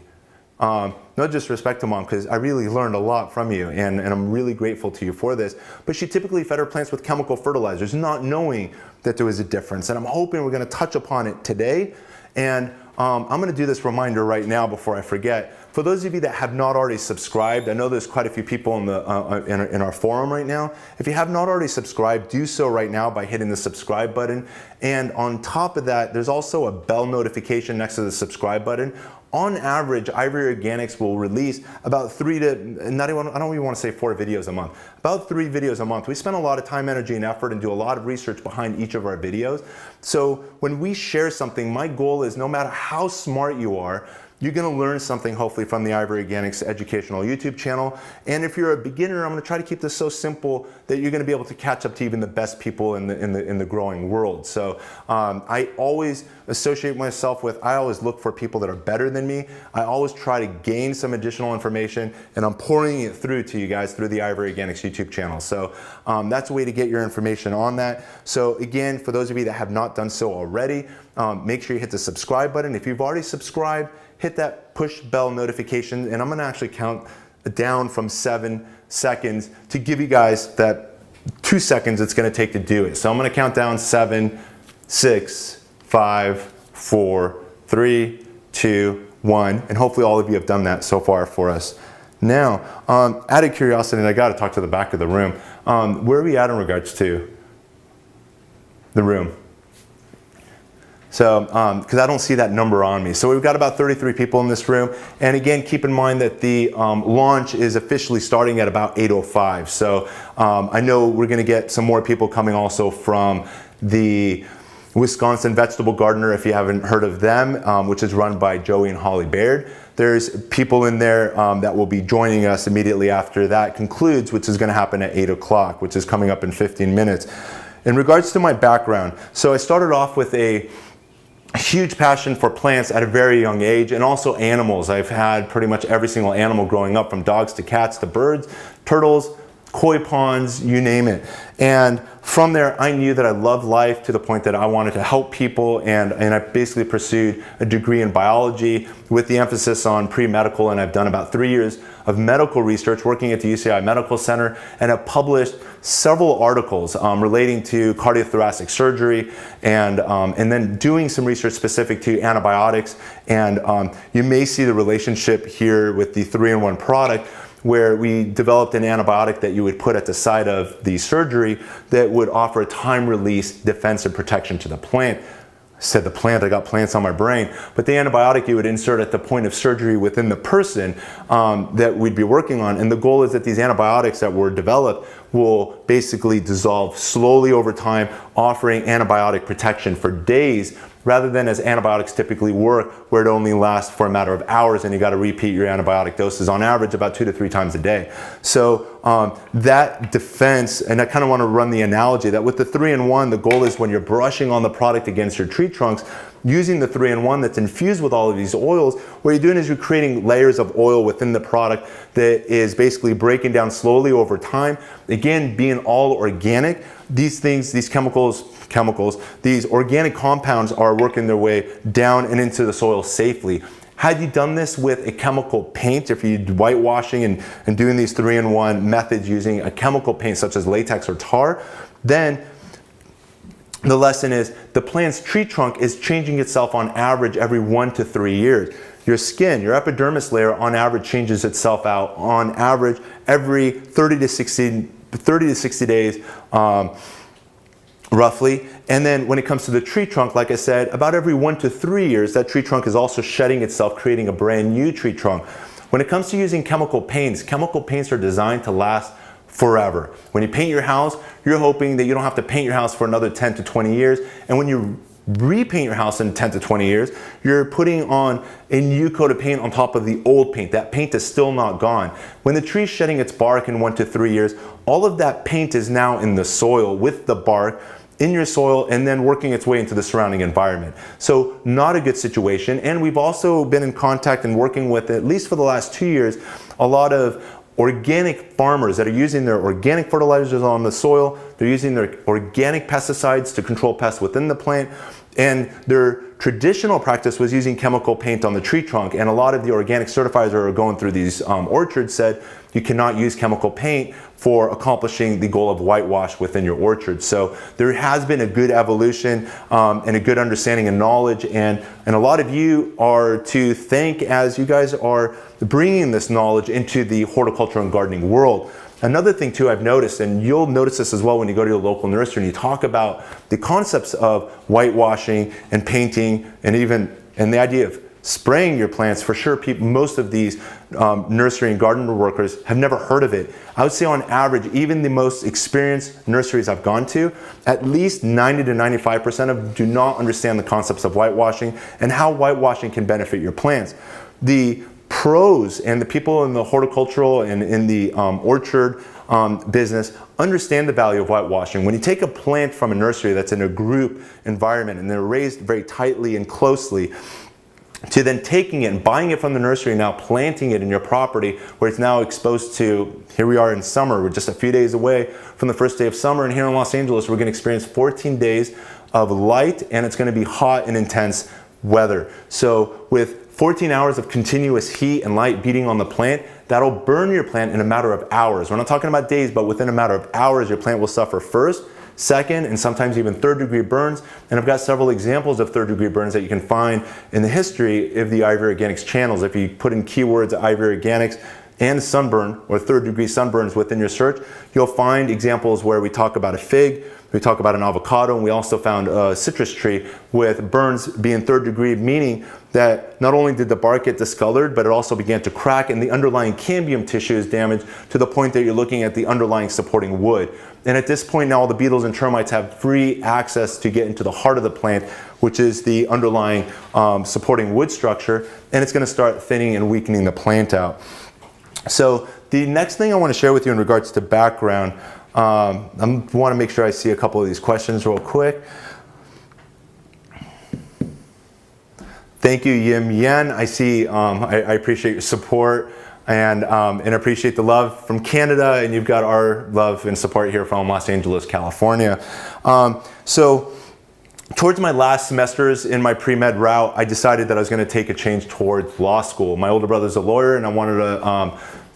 no disrespect to Mom, because I really learned a lot from you, and I'm really grateful to you for this, but she typically fed her plants with chemical fertilizers, not knowing that there was a difference. And I'm hoping we're going to touch upon it today. And I'm going to do this reminder right now before I forget. For those of you that have not already subscribed, I know there's quite a few people in our forum right now. If you have not already subscribed, do so right now by hitting the subscribe button. And on top of that, there's also a bell notification next to the subscribe button. On average, Ivory Organics will release about 3 to, I don't even want to say 4 videos a month, about 3 videos a month. We spend a lot of time, energy, and effort and do a lot of research behind each of our videos. So when we share something, my goal is no matter how smart you are, you're going to learn something hopefully from the Ivory Organics educational YouTube channel. And if you're a beginner, I'm going to try to keep this so simple that you're going to be able to catch up to even the best people in the growing world. So I always associate myself with, I always look for people that are better than me. I always try to gain some additional information, and I'm pouring it through to you guys through the Ivory Organics YouTube channel. So that's a way to get your information on that. So again, for those of you that have not done so already, make sure you hit the subscribe button. If you've already subscribed, hit that push bell notification, and I'm going to actually count down from 7 seconds to give you guys that 2 seconds it's going to take to do it. So I'm going to count down 7, 6, 5, 4, 3, 2, 1, and hopefully all of you have done that so far for us. Now, out of curiosity, and I got to talk to the back of the room, where are we at in regards to the room? So, because I don't see that number on me. So we've got about 33 people in this room. And again, keep in mind that the launch is officially starting at about 8:05. So I know we're going to get some more people coming also from the Wisconsin Vegetable Gardener, if you haven't heard of them, which is run by Joey and Holly Baird. There's people in there that will be joining us immediately after that concludes, which is going to happen at 8 o'clock, which is coming up in 15 minutes. In regards to my background, so I started off with a huge passion for plants at a very young age, and also animals. I've had pretty much every single animal growing up, from dogs to cats to birds, turtles, koi ponds, you name it. And from there, I knew that I loved life to the point that I wanted to help people, and I basically pursued a degree in biology with the emphasis on pre-medical, and I've done about 3 years of medical research working at the UCI Medical Center, and have published several articles relating to cardiothoracic surgery, and then doing some research specific to antibiotics. And you may see the relationship here with the 3-in-1 product, where we developed an antibiotic that you would put at the site of the surgery that would offer a time-release defense and protection to the plant. I said the plant, I got plants on my brain, but the antibiotic you would insert at the point of surgery within the person that we'd be working on. And the goal is that these antibiotics that were developed will basically dissolve slowly over time, offering antibiotic protection for days, rather than as antibiotics typically work, where it only lasts for a matter of hours and you got to repeat your antibiotic doses on average about 2 to 3 times a day. So that defense, and I kind of want to run the analogy that with the 3-in-1, the goal is when you're brushing on the product against your tree trunks, using the 3-in-1 that's infused with all of these oils, what you're doing is you're creating layers of oil within the product that is basically breaking down slowly over time. Again, being all organic, these things, these chemicals, these organic compounds are working their way down and into the soil safely. Had you done this with a chemical paint, if you're whitewashing and doing these 3-in-1 methods using a chemical paint such as latex or tar, then the lesson is the plant's tree trunk is changing itself on average every 1 to 3 years. Your skin, your epidermis layer on average changes itself out on average every 30 to 60 days, roughly. And then when it comes to the tree trunk, like I said, about every 1 to 3 years, that tree trunk is also shedding itself, creating a brand new tree trunk. When it comes to using chemical paints are designed to last forever. When you paint your house, you're hoping that you don't have to paint your house for another 10 to 20 years. And when you repaint your house in 10 to 20 years, you're putting on a new coat of paint on top of the old paint. That paint is still not gone. When the tree's shedding its bark in 1 to 3 years, all of that paint is now in the soil with the bark in your soil and then working its way into the surrounding environment. So not a good situation. And we've also been in contact and working with, at least for the last 2 years, a lot of organic farmers that are using their organic fertilizers on the soil. They're using their organic pesticides to control pests within the plant. And their traditional practice was using chemical paint on the tree trunk. And a lot of the organic certifiers that are going through these orchards said you cannot use chemical paint for accomplishing the goal of whitewash within your orchard. So there has been a good evolution and a good understanding and knowledge. And a lot of you are to thank as you guys are bringing this knowledge into the horticulture and gardening world. Another thing too I've noticed, and you'll notice this as well when you go to your local nursery and you talk about the concepts of whitewashing and painting and the idea of spraying your plants. For sure, most of these nursery and gardener workers have never heard of it. I would say on average, even the most experienced nurseries I've gone to, at least 90 to 95% of them do not understand the concepts of whitewashing and how whitewashing can benefit your plants. The pros and the people in the horticultural and in the orchard business understand the value of whitewashing. When you take a plant from a nursery that's in a group environment and they're raised very tightly and closely, to then taking it and buying it from the nursery and now planting it in your property where it's now exposed to, here we are in summer, we're just a few days away from the first day of summer, and here in Los Angeles we're going to experience 14 days of light and it's going to be hot and intense weather. So with 14 hours of continuous heat and light beating on the plant, that'll burn your plant in a matter of hours. We're not talking about days, but within a matter of hours your plant will suffer first, second, and sometimes even third-degree burns. And I've got several examples of third-degree burns that you can find in the history of the Ivory Organics channels. If you put in keywords Ivory Organics and sunburn or third-degree sunburns within your search, you'll find examples where we talk about a fig, we talk about an avocado, and we also found a citrus tree with burns being third degree, meaning that not only did the bark get discolored, but it also began to crack and the underlying cambium tissue is damaged to the point that you're looking at the underlying supporting wood. And at this point now all the beetles and termites have free access to get into the heart of the plant, which is the underlying supporting wood structure, and it's going to start thinning and weakening the plant out. So the next thing I want to share with you in regards to background, I want to make sure I see a couple of these questions real quick. Thank you, Yim Yen. I see, I appreciate your support and appreciate the love from Canada, and you've got our love and support here from Los Angeles, California. So towards my last semesters in my pre-med route, I decided that I was going to take a change towards law school. My older brother's a lawyer and I wanted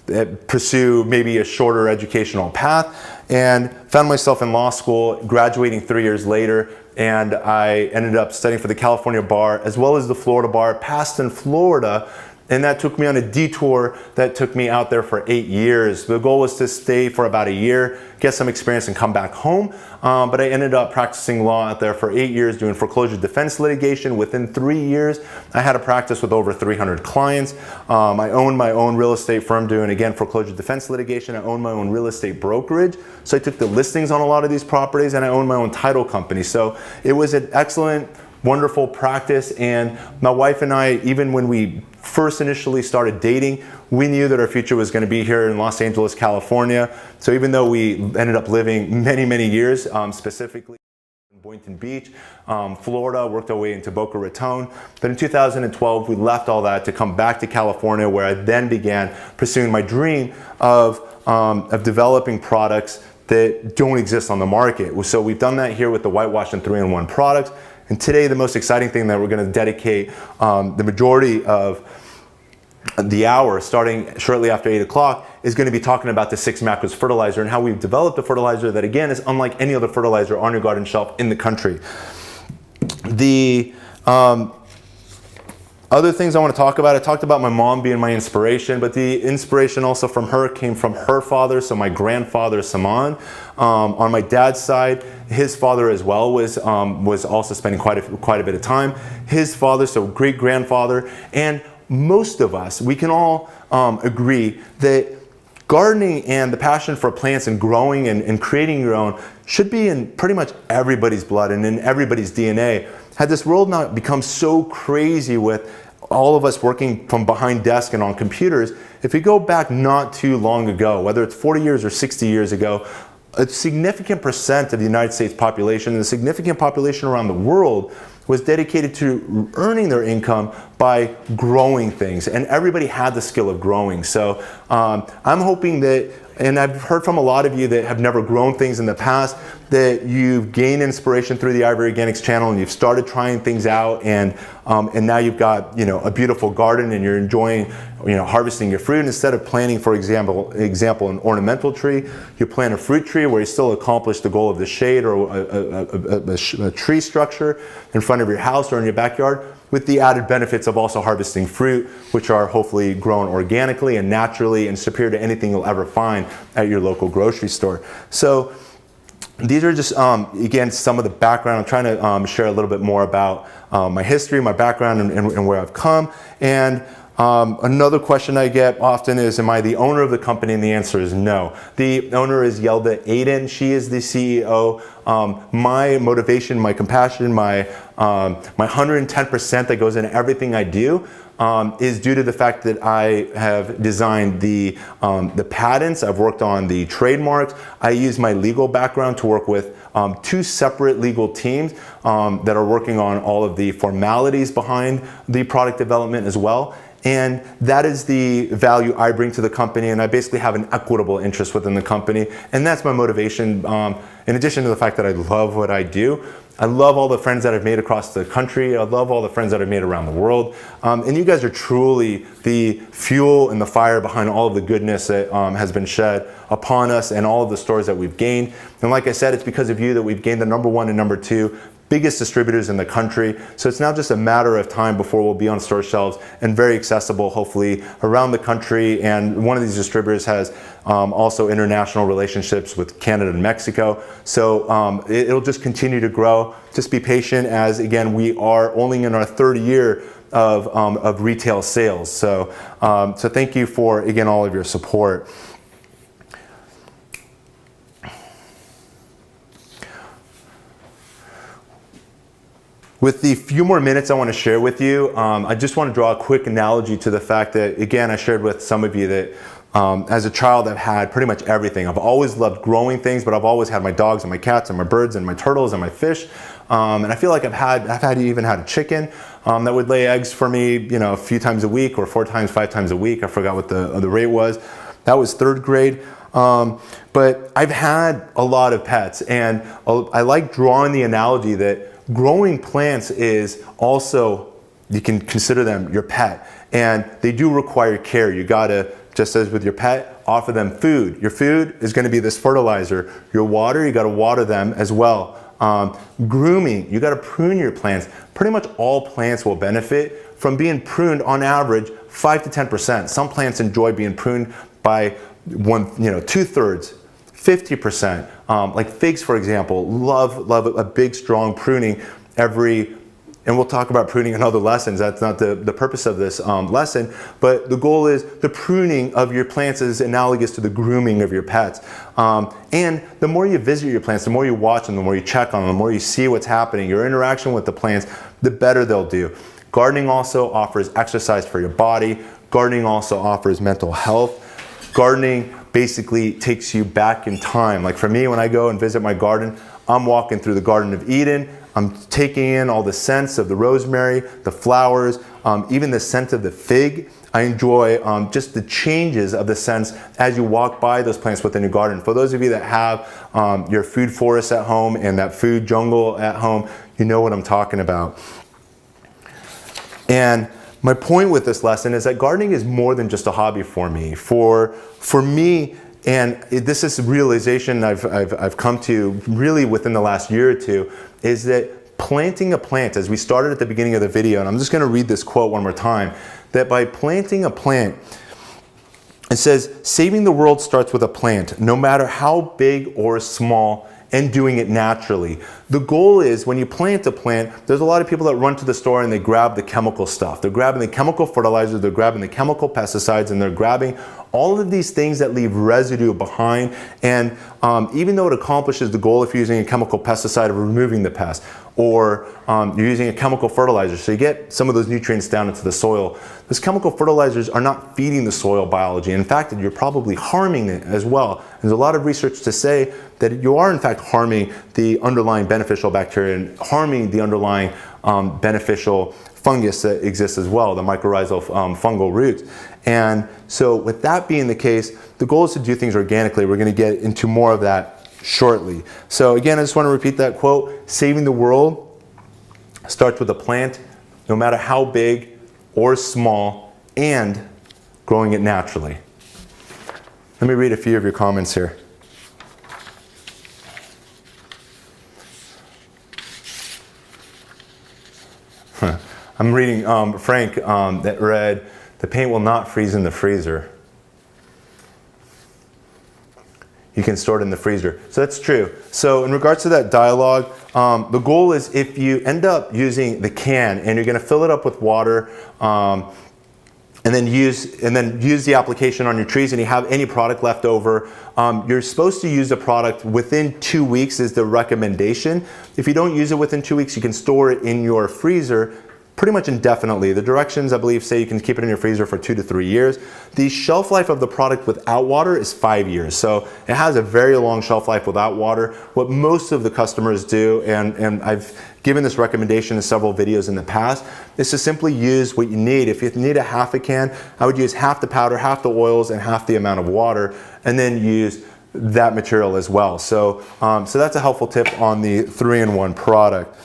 to pursue maybe a shorter educational path, and found myself in law school, graduating 3 years later, and I ended up studying for the California bar as well as the Florida bar, passed in Florida, and that took me on a detour that took me out there for 8 years. The goal was to stay for about a year, get some experience and come back home, but I ended up practicing law out there for 8 years doing foreclosure defense litigation. Within 3 years, I had a practice with over 300 clients. I owned my own real estate firm doing, again, foreclosure defense litigation. I owned my own real estate brokerage, so I took the listings on a lot of these properties, and I owned my own title company. So it was an excellent, wonderful practice, and my wife and I, even when we first initially started dating, we knew that our future was going to be here in Los Angeles, California. So even though we ended up living many, many years, specifically in Boynton Beach, Florida, worked our way into Boca Raton. But in 2012, we left all that to come back to California, where I then began pursuing my dream of developing products that don't exist on the market. So we've done that here with the Whitewash and 3-in-1 products. And today, the most exciting thing that we're going to dedicate the majority of the hour, starting shortly after 8 o'clock, is going to be talking about the 6 Macros fertilizer and how we've developed a fertilizer that, again, is unlike any other fertilizer on your garden shelf in the country. The other things I want to talk about, I talked about my mom being my inspiration, but the inspiration also from her came from her father, so my grandfather, Saman. On my dad's side, his father as well was also spending quite a bit of time. His father, so great-grandfather, and most of us, we can all agree that gardening and the passion for plants and growing and creating your own should be in pretty much everybody's blood and in everybody's DNA. Had this world not become so crazy with all of us working from behind desks and on computers, if we go back not too long ago, whether it's 40 years or 60 years ago, a significant percent of the United States population and a significant population around the world was dedicated to earning their income by growing things, and everybody had the skill of growing. So I'm hoping that, and I've heard from a lot of you that have never grown things in the past, that you've gained inspiration through the Ivory Organics channel and you've started trying things out, and now you've got, you know, a beautiful garden and you're enjoying, you know, harvesting your fruit. Instead of planting, for example, an ornamental tree, you plant a fruit tree where you still accomplish the goal of the shade or a tree structure in front of your house or in your backyard, with the added benefits of also harvesting fruit, which are hopefully grown organically and naturally and superior to anything you'll ever find at your local grocery store. So these are just, again, some of the background. I'm trying to share a little bit more about my history, my background, and where I've come. And another question I get often is, am I the owner of the company? And the answer is no. The owner is Yelda Aiden. She is the CEO. My motivation, my compassion, my 110% that goes into everything I do is due to the fact that I have designed the patents. I've worked on the trademarks. I use my legal background to work with two separate legal teams that are working on all of the formalities behind the product development as well. And that is the value I bring to the company, and I basically have an equitable interest within the company, and that's my motivation. In addition to the fact that I love what I do, I love all the friends that I've made across the country. I love all the friends that I've made around the world. And you guys are truly the fuel and the fire behind all of the goodness that has been shed upon us and all of the stores that we've gained. And like I said, it's because of you that we've gained the #1 and #2 biggest distributors in the country. So it's now just a matter of time before we'll be on store shelves and very accessible, hopefully, around the country. And one of these distributors has also international relationships with Canada and Mexico. So it'll just continue to grow. Just be patient, as again, we are only in our 3rd year of retail sales. So, so thank you for, again, all of your support. With the few more minutes I want to share with you, I just want to draw a quick analogy to the fact that, again, I shared with some of you that as a child I've had pretty much everything. I've always loved growing things, but I've always had my dogs and my cats and my birds and my turtles and my fish. And I feel like I've even had a chicken that would lay eggs for me, you know, a few times a week, or 4 times, 5 times a week. I forgot what the rate was. That was 3rd grade. But I've had a lot of pets, and I like drawing the analogy that growing plants is also, you can consider them your pet, and they do require care. You gotta, just as with your pet, offer them food. Your food is gonna be this fertilizer. Your water, you gotta water them as well. Grooming, you gotta prune your plants. Pretty much all plants will benefit from being pruned on average 5 to 10%. Some plants enjoy being pruned by 2/3. 50%, like figs, for example, love a big, strong pruning and we'll talk about pruning in other lessons. That's not the purpose of this lesson, but the goal is the pruning of your plants is analogous to the grooming of your pets. And the more you visit your plants, the more you watch them, the more you check on them, the more you see what's happening, your interaction with the plants, the better they'll do. Gardening also offers exercise for your body. Gardening also offers mental health. Gardening basically takes you back in time. Like for me, when I go and visit my garden, I'm walking through the Garden of Eden. I'm taking in all the scents of the rosemary, the flowers, even the scent of the fig. I enjoy just the changes of the scents as you walk by those plants within your garden. For those of you that have your food forest at home and that food jungle at home, you know what I'm talking about. And my point with this lesson is that gardening is more than just a hobby for me. For me, and this is a realization I've come to really within the last year or two, is that planting a plant, as we started at the beginning of the video, and I'm just going to read this quote one more time, that by planting a plant, it says, saving the world starts with a plant, no matter how big or small, and doing it naturally. the goal is when you plant a plant, there's a lot of people that run to the store and they grab the chemical stuff. They're grabbing the chemical fertilizers, they're grabbing the chemical pesticides, and they're grabbing all of these things that leave residue behind. And even though it accomplishes the goal, if you're using a chemical pesticide of removing the pest, or you're using a chemical fertilizer, so you get some of those nutrients down into the soil, those chemical fertilizers are not feeding the soil biology. In fact, you're probably harming it as well. There's a lot of research to say that you are in fact harming the underlying beneficial bacteria and harming the underlying beneficial fungus that exists as well, the mycorrhizal fungal roots. And so with that being the case, the goal is to do things organically. We're going to get into more of that shortly. So again, I just want to repeat that quote: saving the world starts with a plant, no matter how big or small, and growing it naturally. Let me read a few of your comments here. I'm reading Frank that read, "The paint will not freeze in the freezer. You can store it in the freezer." So that's true. So in regards to that dialogue, the goal is if you end up using the can and you're going to fill it up with water, and then use the application on your trees, and you have any product left over, you're supposed to use the product within 2 weeks is the recommendation. If you don't use it within 2 weeks, you can store it in your freezer pretty much indefinitely. The directions, I believe, say you can keep it in your freezer for 2 to 3 years. The shelf life of the product without water is 5 years. So it has a very long shelf life without water. What most of the customers do, and I've given this recommendation in several videos in the past, is to simply use what you need. If you need a half a can, I would use half the powder, half the oils, and half the amount of water, and then use that material as well. So, so that's a helpful tip on the 3-in-1 product.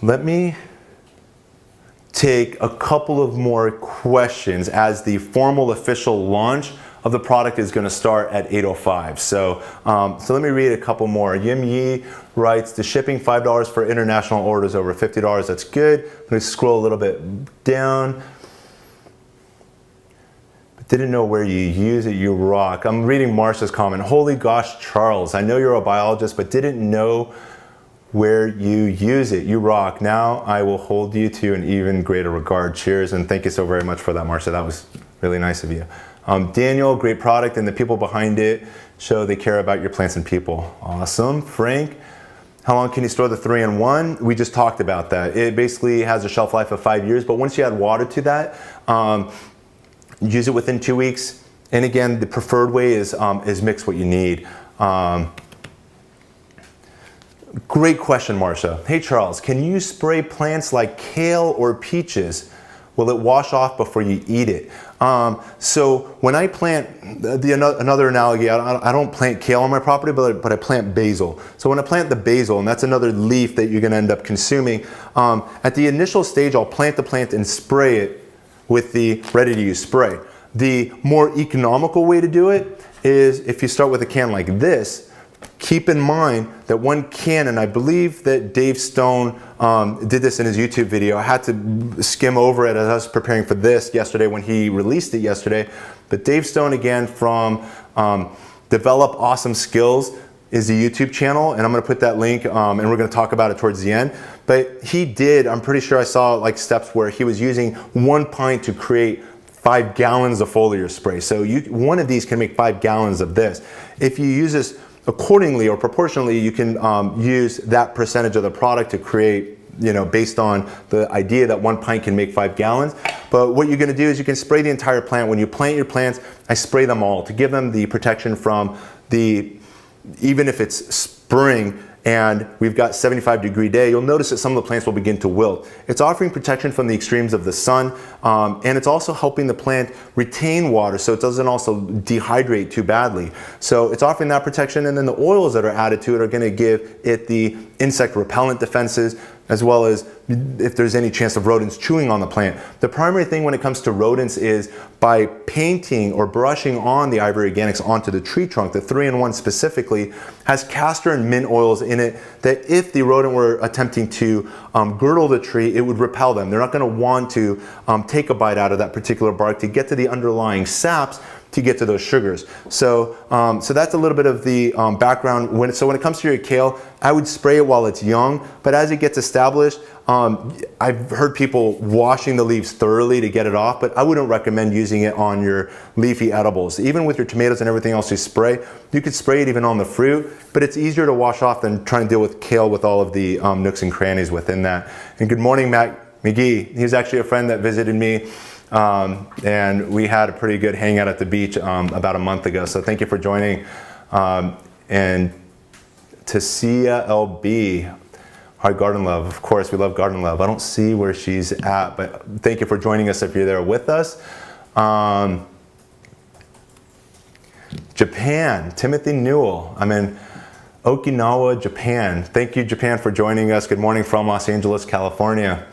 Let me take a couple of more questions as the formal official launch of the product is going to start at 8:05. So let me read a couple more. Yim Yi writes, "The shipping $5 for international orders over $50. That's good." I'm going to scroll a little bit down. But didn't know where you use it. You rock. I'm reading Marsha's comment. "Holy gosh, Charles, I know you're a biologist, but didn't know where you use it. You rock. Now I will hold you to an even greater regard." Cheers, and thank you so very much for that, Marsha. That was really nice of you. Daniel, great product, and the people behind it show they care about your plants and people. Awesome. Frank, how long can you store the 3-in-1? We just talked about that. It basically has a shelf life of 5 years, but once you add water to that, use it within 2 weeks. And again, the preferred way is mix what you need. Great question, Marsha. "Hey Charles, can you spray plants like kale or peaches? Will it wash off before you eat it?" So when I plant, another analogy, I don't plant kale on my property, but I plant basil. So when I plant the basil, and that's another leaf that you're going to end up consuming, at the initial stage, I'll plant the plant and spray it with the ready-to-use spray. The more economical way to do it is if you start with a can like this. Keep in mind that one can, and I believe that Dave Stone did this in his YouTube video. I had to skim over it as I was preparing for this yesterday when he released it yesterday. But Dave Stone, again, from Develop Awesome Skills is the YouTube channel, and I'm going to put that link, and we're going to talk about it towards the end. But he did, I'm pretty sure I saw like steps where he was using 1 pint to create 5 gallons of foliar spray. So one of these can make 5 gallons of this. If you use this accordingly or proportionally, you can use that percentage of the product to create, based on the idea that 1 pint can make 5 gallons. But what you're going to do is you can spray the entire plant. When you plant your plants, I spray them all to give them the protection from even if it's spring and we've got 75-degree day, you'll notice that some of the plants will begin to wilt. It's offering protection from the extremes of the sun, and it's also helping the plant retain water so it doesn't also dehydrate too badly. So it's offering that protection, and then the oils that are added to it are going to give it the insect repellent defenses, as well as if there's any chance of rodents chewing on the plant. The primary thing when it comes to rodents is by painting or brushing on the Ivory Organics onto the tree trunk, the 3-in-1 specifically has castor and mint oils in it that if the rodent were attempting to girdle the tree, it would repel them. They're not going to want to take a bite out of that particular bark to get to the underlying saps to get to those sugars. So, so that's a little bit of the background. So when it comes to your kale, I would spray it while it's young, but as it gets established, I've heard people washing the leaves thoroughly to get it off, but I wouldn't recommend using it on your leafy edibles. Even with your tomatoes and everything else you spray, you could spray it even on the fruit, but it's easier to wash off than trying to deal with kale with all of the nooks and crannies within that. And good morning, Matt McGee. He's actually a friend that visited me, and we had a pretty good hangout at the beach about a month ago, so thank you for joining. And Tasia LB, hi, Garden Love. Of course, we love Garden Love. I don't see where she's at, but thank you for joining us if you're there with us. Japan, Timothy Newell. I'm in Okinawa, Japan. Thank you, Japan, for joining us. Good morning from Los Angeles, California.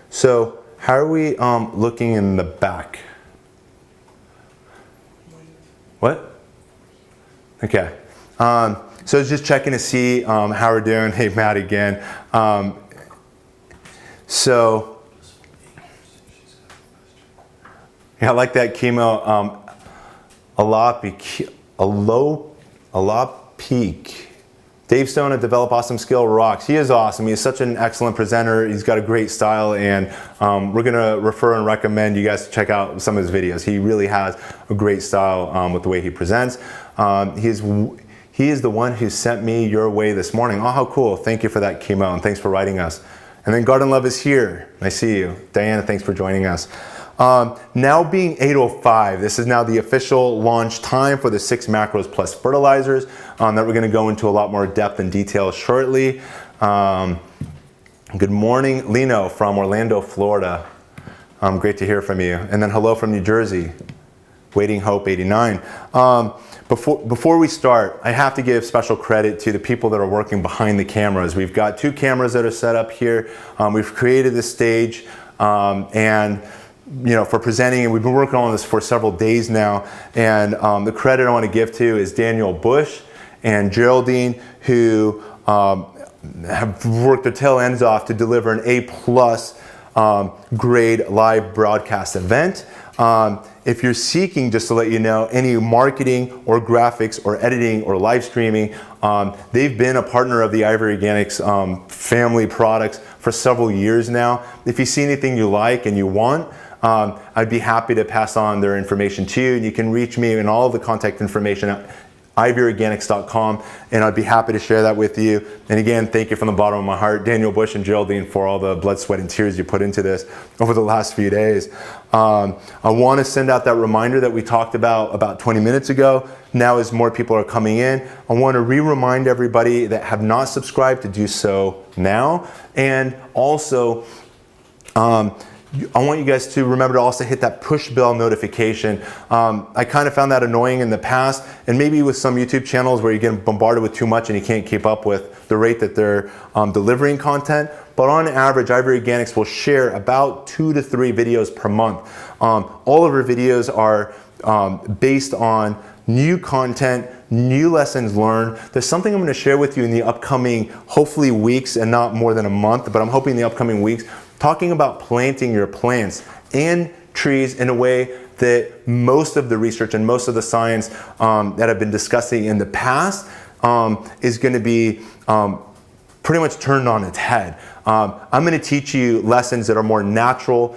So, how are we looking in the back? What? Okay. So just checking to see how we're doing. Hey, Matt again. So, yeah, I like that chemo. Alapeak. Dave Stone at Develop Awesome Skill rocks. He is awesome. He's such an excellent presenter. He's got a great style, and we're gonna refer and recommend you guys to check out some of his videos. He really has a great style with the way he presents. He is the one who sent me your way this morning. Oh, how cool. Thank you for that, chemo, and thanks for writing us. And then Garden Love is here. I see you. Diana, thanks for joining us. Now being 8:05, this is now the official launch time for the 6 macros plus fertilizers that we're going to go into a lot more depth and detail shortly. Good morning, Lino from Orlando, Florida. Great to hear from you. And then hello from New Jersey, Waiting Hope 89. Before we start, I have to give special credit to the people that are working behind the cameras. We've got 2 cameras that are set up here. We've created this stage, and for presenting, and we've been working on this for several days now. And the credit I want to give to is Daniel Bush and Geraldine, who have worked their tail ends off to deliver an A+ grade live broadcast event. If you're seeking, just to let you know, any marketing or graphics or editing or live streaming, they've been a partner of the Ivory Organics family products for several years now. If you see anything you like and you want, I'd be happy to pass on their information to you. You can reach me and all of the contact information at ivoryorganics.com, and I'd be happy to share that with you. And again, thank you from the bottom of my heart, Daniel Bush and Geraldine, for all the blood, sweat, and tears you put into this over the last few days. I want to send out that reminder that we talked about 20 minutes ago. Now as more people are coming in, I want to remind everybody that have not subscribed to do so now. And also, I want you guys to remember to also hit that push bell notification. I kind of found that annoying in the past, and maybe with some YouTube channels where you get bombarded with too much and you can't keep up with the rate that they're delivering content. But on average, Ivory Organics will share about 2 to 3 videos per month. All of our videos are based on new content, new lessons learned. There's something I'm going to share with you in the upcoming, hopefully weeks, and not more than a month, but I'm hoping in the upcoming weeks, talking about planting your plants and trees in a way that most of the research and most of the science that I've been discussing in the past is going to be pretty much turned on its head. I'm going to teach you lessons that are more natural,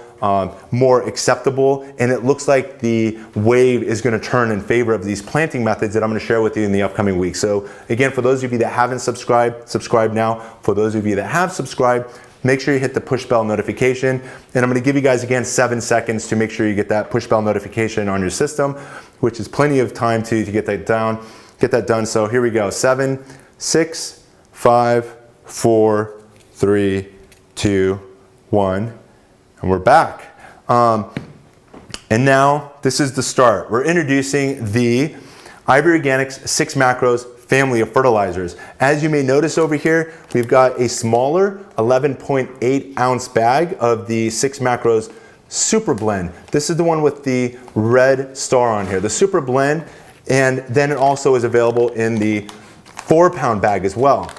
more acceptable, and it looks like the wave is going to turn in favor of these planting methods that I'm going to share with you in the upcoming week. So again, for those of you that haven't subscribed, subscribe now. For those of you that have subscribed, make sure you hit the push bell notification. And I'm going to give you guys again 7 seconds to make sure you get that push bell notification on your system, which is plenty of time to get that down, get that done. So here we go. 7, 6, 5, 4, 3, 2, 1, and we're back. And now this is the start. We're introducing the Ivory Organics 6 Macros family of fertilizers. As you may notice over here, we've got a smaller 11.8 ounce bag of the 6 Macros Super Blend. This is the one with the red star on here, the Super Blend, and then it also is available in the 4-pound bag as well.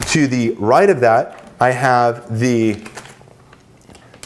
To the right of that, I have the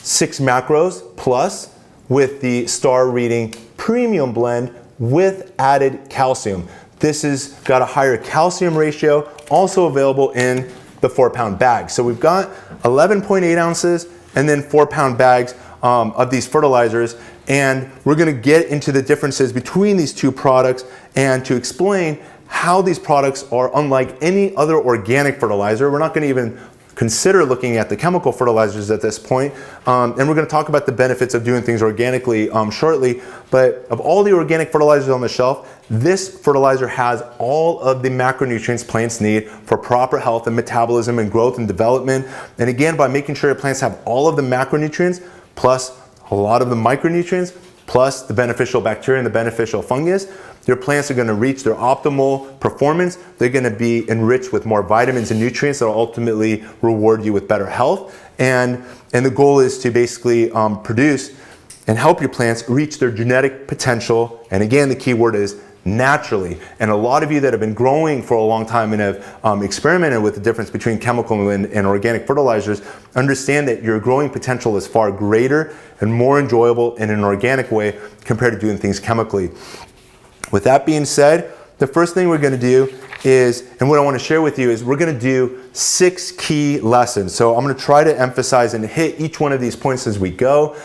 6 Macros Plus with the star reading premium blend with added calcium. This has got a higher calcium ratio, also available in the 4-pound bag. So we've got 11.8 ounces and then 4-pound bags of these fertilizers, and we're going to get into the differences between these two products and to explain how these products are unlike any other organic fertilizer. We're not going to even consider looking at the chemical fertilizers at this point, and we're going to talk about the benefits of doing things organically shortly. But of all the organic fertilizers on the shelf, this fertilizer has all of the macronutrients plants need for proper health and metabolism and growth and development. And again, by making sure your plants have all of the macronutrients plus a lot of the micronutrients plus the beneficial bacteria and the beneficial fungus, your plants are going to reach their optimal performance. They're going to be enriched with more vitamins and nutrients that will ultimately reward you with better health. And the goal is to basically produce and help your plants reach their genetic potential. And again, the key word is naturally. And a lot of you that have been growing for a long time and have experimented with the difference between chemical and organic fertilizers understand that your growing potential is far greater and more enjoyable in an organic way compared to doing things chemically. With that being said, the first thing we're going to do is, and what I want to share with you is, we're going to do 6 key lessons. So I'm going to try to emphasize and hit each one of these points as we go.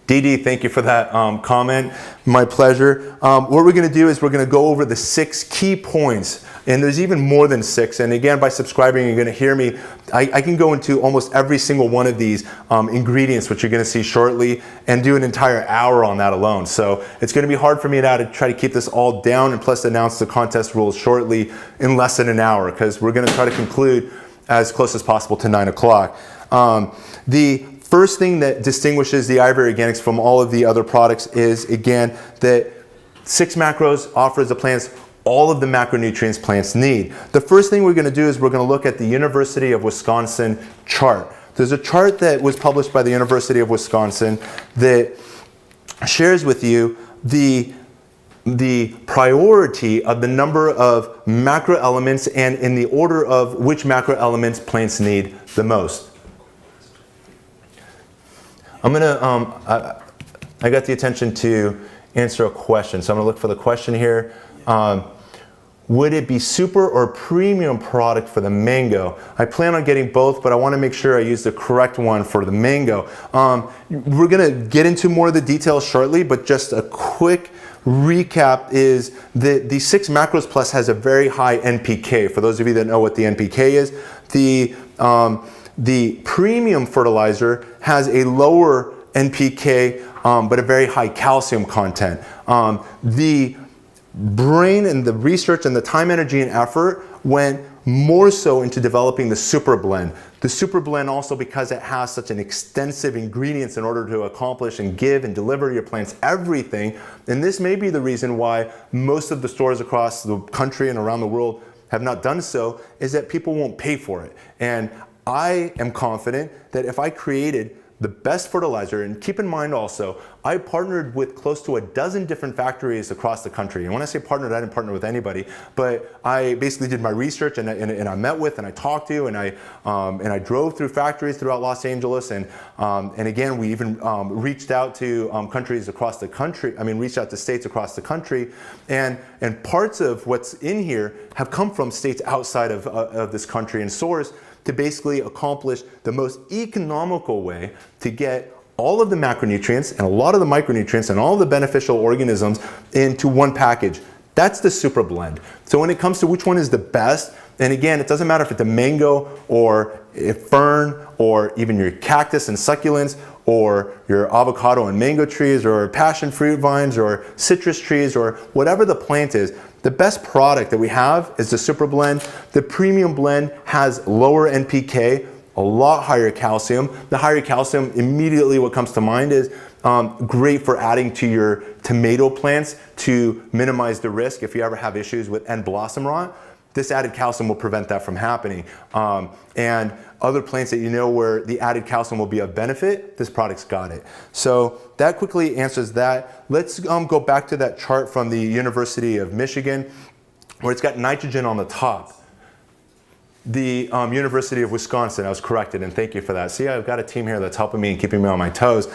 DD, thank you for that comment. My pleasure. What we're going to do is we're going to go over the 6 key points, and there's even more than 6. And again, by subscribing, you're going to hear me. I can go into almost every single one of these ingredients, which you're going to see shortly, and do an entire hour on that alone. So it's going to be hard for me now to try to keep this all down and plus announce the contest rules shortly in less than an hour, because we're going to try to conclude as close as possible to 9 o'clock. The first thing that distinguishes the Ivory Organics from all of the other products is, again, that 6 macros offers the plants all of the macronutrients plants need. The first thing we're going to do is we're going to look at the University of Wisconsin chart. There's a chart that was published by the University of Wisconsin that shares with you the priority of the number of macro elements and in the order of which macro elements plants need the most. I'm gonna, I got the attention to answer a question, so I'm gonna look for the question here. Would it be super or premium product for the mango? I plan on getting both, but I wanna make sure I use the correct one for the mango. We're gonna get into more of the details shortly, but just a quick recap is that the 6 Macros Plus has a very high NPK. For those of you that know what the NPK is, the premium fertilizer has a lower NPK, but a very high calcium content. The brain and the research and the time, energy, and effort went more so into developing the super blend. The super blend also, because it has such an extensive ingredients in order to accomplish and give and deliver your plants everything. And this may be the reason why most of the stores across the country and around the world have not done so, is that people won't pay for it. And I am confident that if I created the best fertilizer, and keep in mind also, I partnered with close to a dozen different factories across the country. And when I say partnered, I didn't partner with anybody, but I basically did my research and I met with and I talked to and I drove through factories throughout Los Angeles. And again, we even reached out to countries across the country. I mean, reached out to states across the country. And parts of what's in here have come from states outside of this country and source to basically accomplish the most economical way to get all of the macronutrients and a lot of the micronutrients and all of the beneficial organisms into one package. That's the super blend. So when it comes to which one is the best, and again, it doesn't matter if it's a mango or a fern or even your cactus and succulents or your avocado and mango trees or passion fruit vines or citrus trees or whatever the plant is, the best product that we have is the super blend. The premium blend has lower NPK, a lot higher calcium. The higher calcium, immediately what comes to mind is great for adding to your tomato plants to minimize the risk if you ever have issues with end blossom rot. This added calcium will prevent that from happening. And other plants that you know where the added calcium will be of benefit, this product's got it. So that quickly answers that. Let's go back to that chart from the University of Michigan where it's got nitrogen on the top. the University of Wisconsin. I was corrected, and thank you for that. See, I've got a team here that's helping me and keeping me on my toes.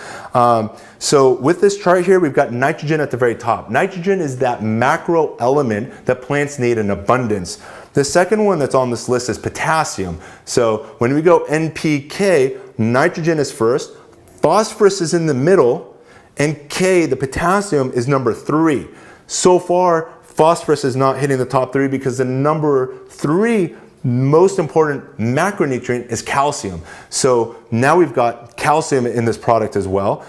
So with this chart here, we've got nitrogen at the very top. Nitrogen is that macro element that plants need in abundance. The second one that's on this list is potassium. So when we go NPK, nitrogen is first, phosphorus is in the middle, and K, the potassium, is number 3. So far, phosphorus is not hitting the top 3 because the number 3 most important macronutrient is calcium. So now we've got calcium in this product as well.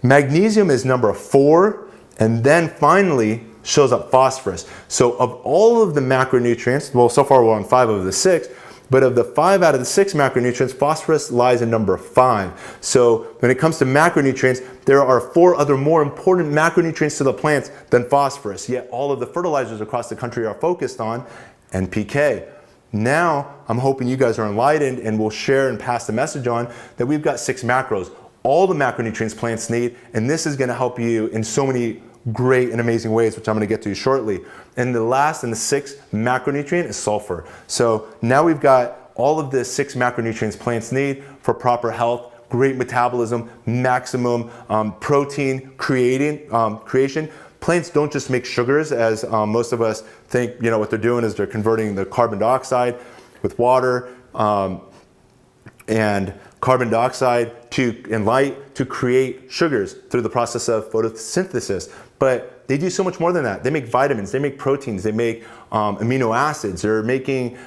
Magnesium is number 4, and then finally shows up phosphorus. So of all of the macronutrients, well, so far we're on 5 of the 6, but of the 5 out of the 6 macronutrients, phosphorus lies in number 5. So when it comes to macronutrients, there are 4 other more important macronutrients to the plants than phosphorus, yet all of the fertilizers across the country are focused on NPK. Now, I'm hoping you guys are enlightened and will share and pass the message on that we've got 6 macros, all the macronutrients plants need, and this is going to help you in so many great and amazing ways, which I'm going to get to shortly. And the last and the 6th macronutrient is sulfur. So now we've got all of the 6 macronutrients plants need for proper health, great metabolism, maximum protein creation. Plants don't just make sugars, as most of us think. You know what they're doing is they're converting the carbon dioxide with water and carbon dioxide and light to create sugars through the process of photosynthesis. But they do so much more than that. They make vitamins, they make proteins, they make amino acids, they're making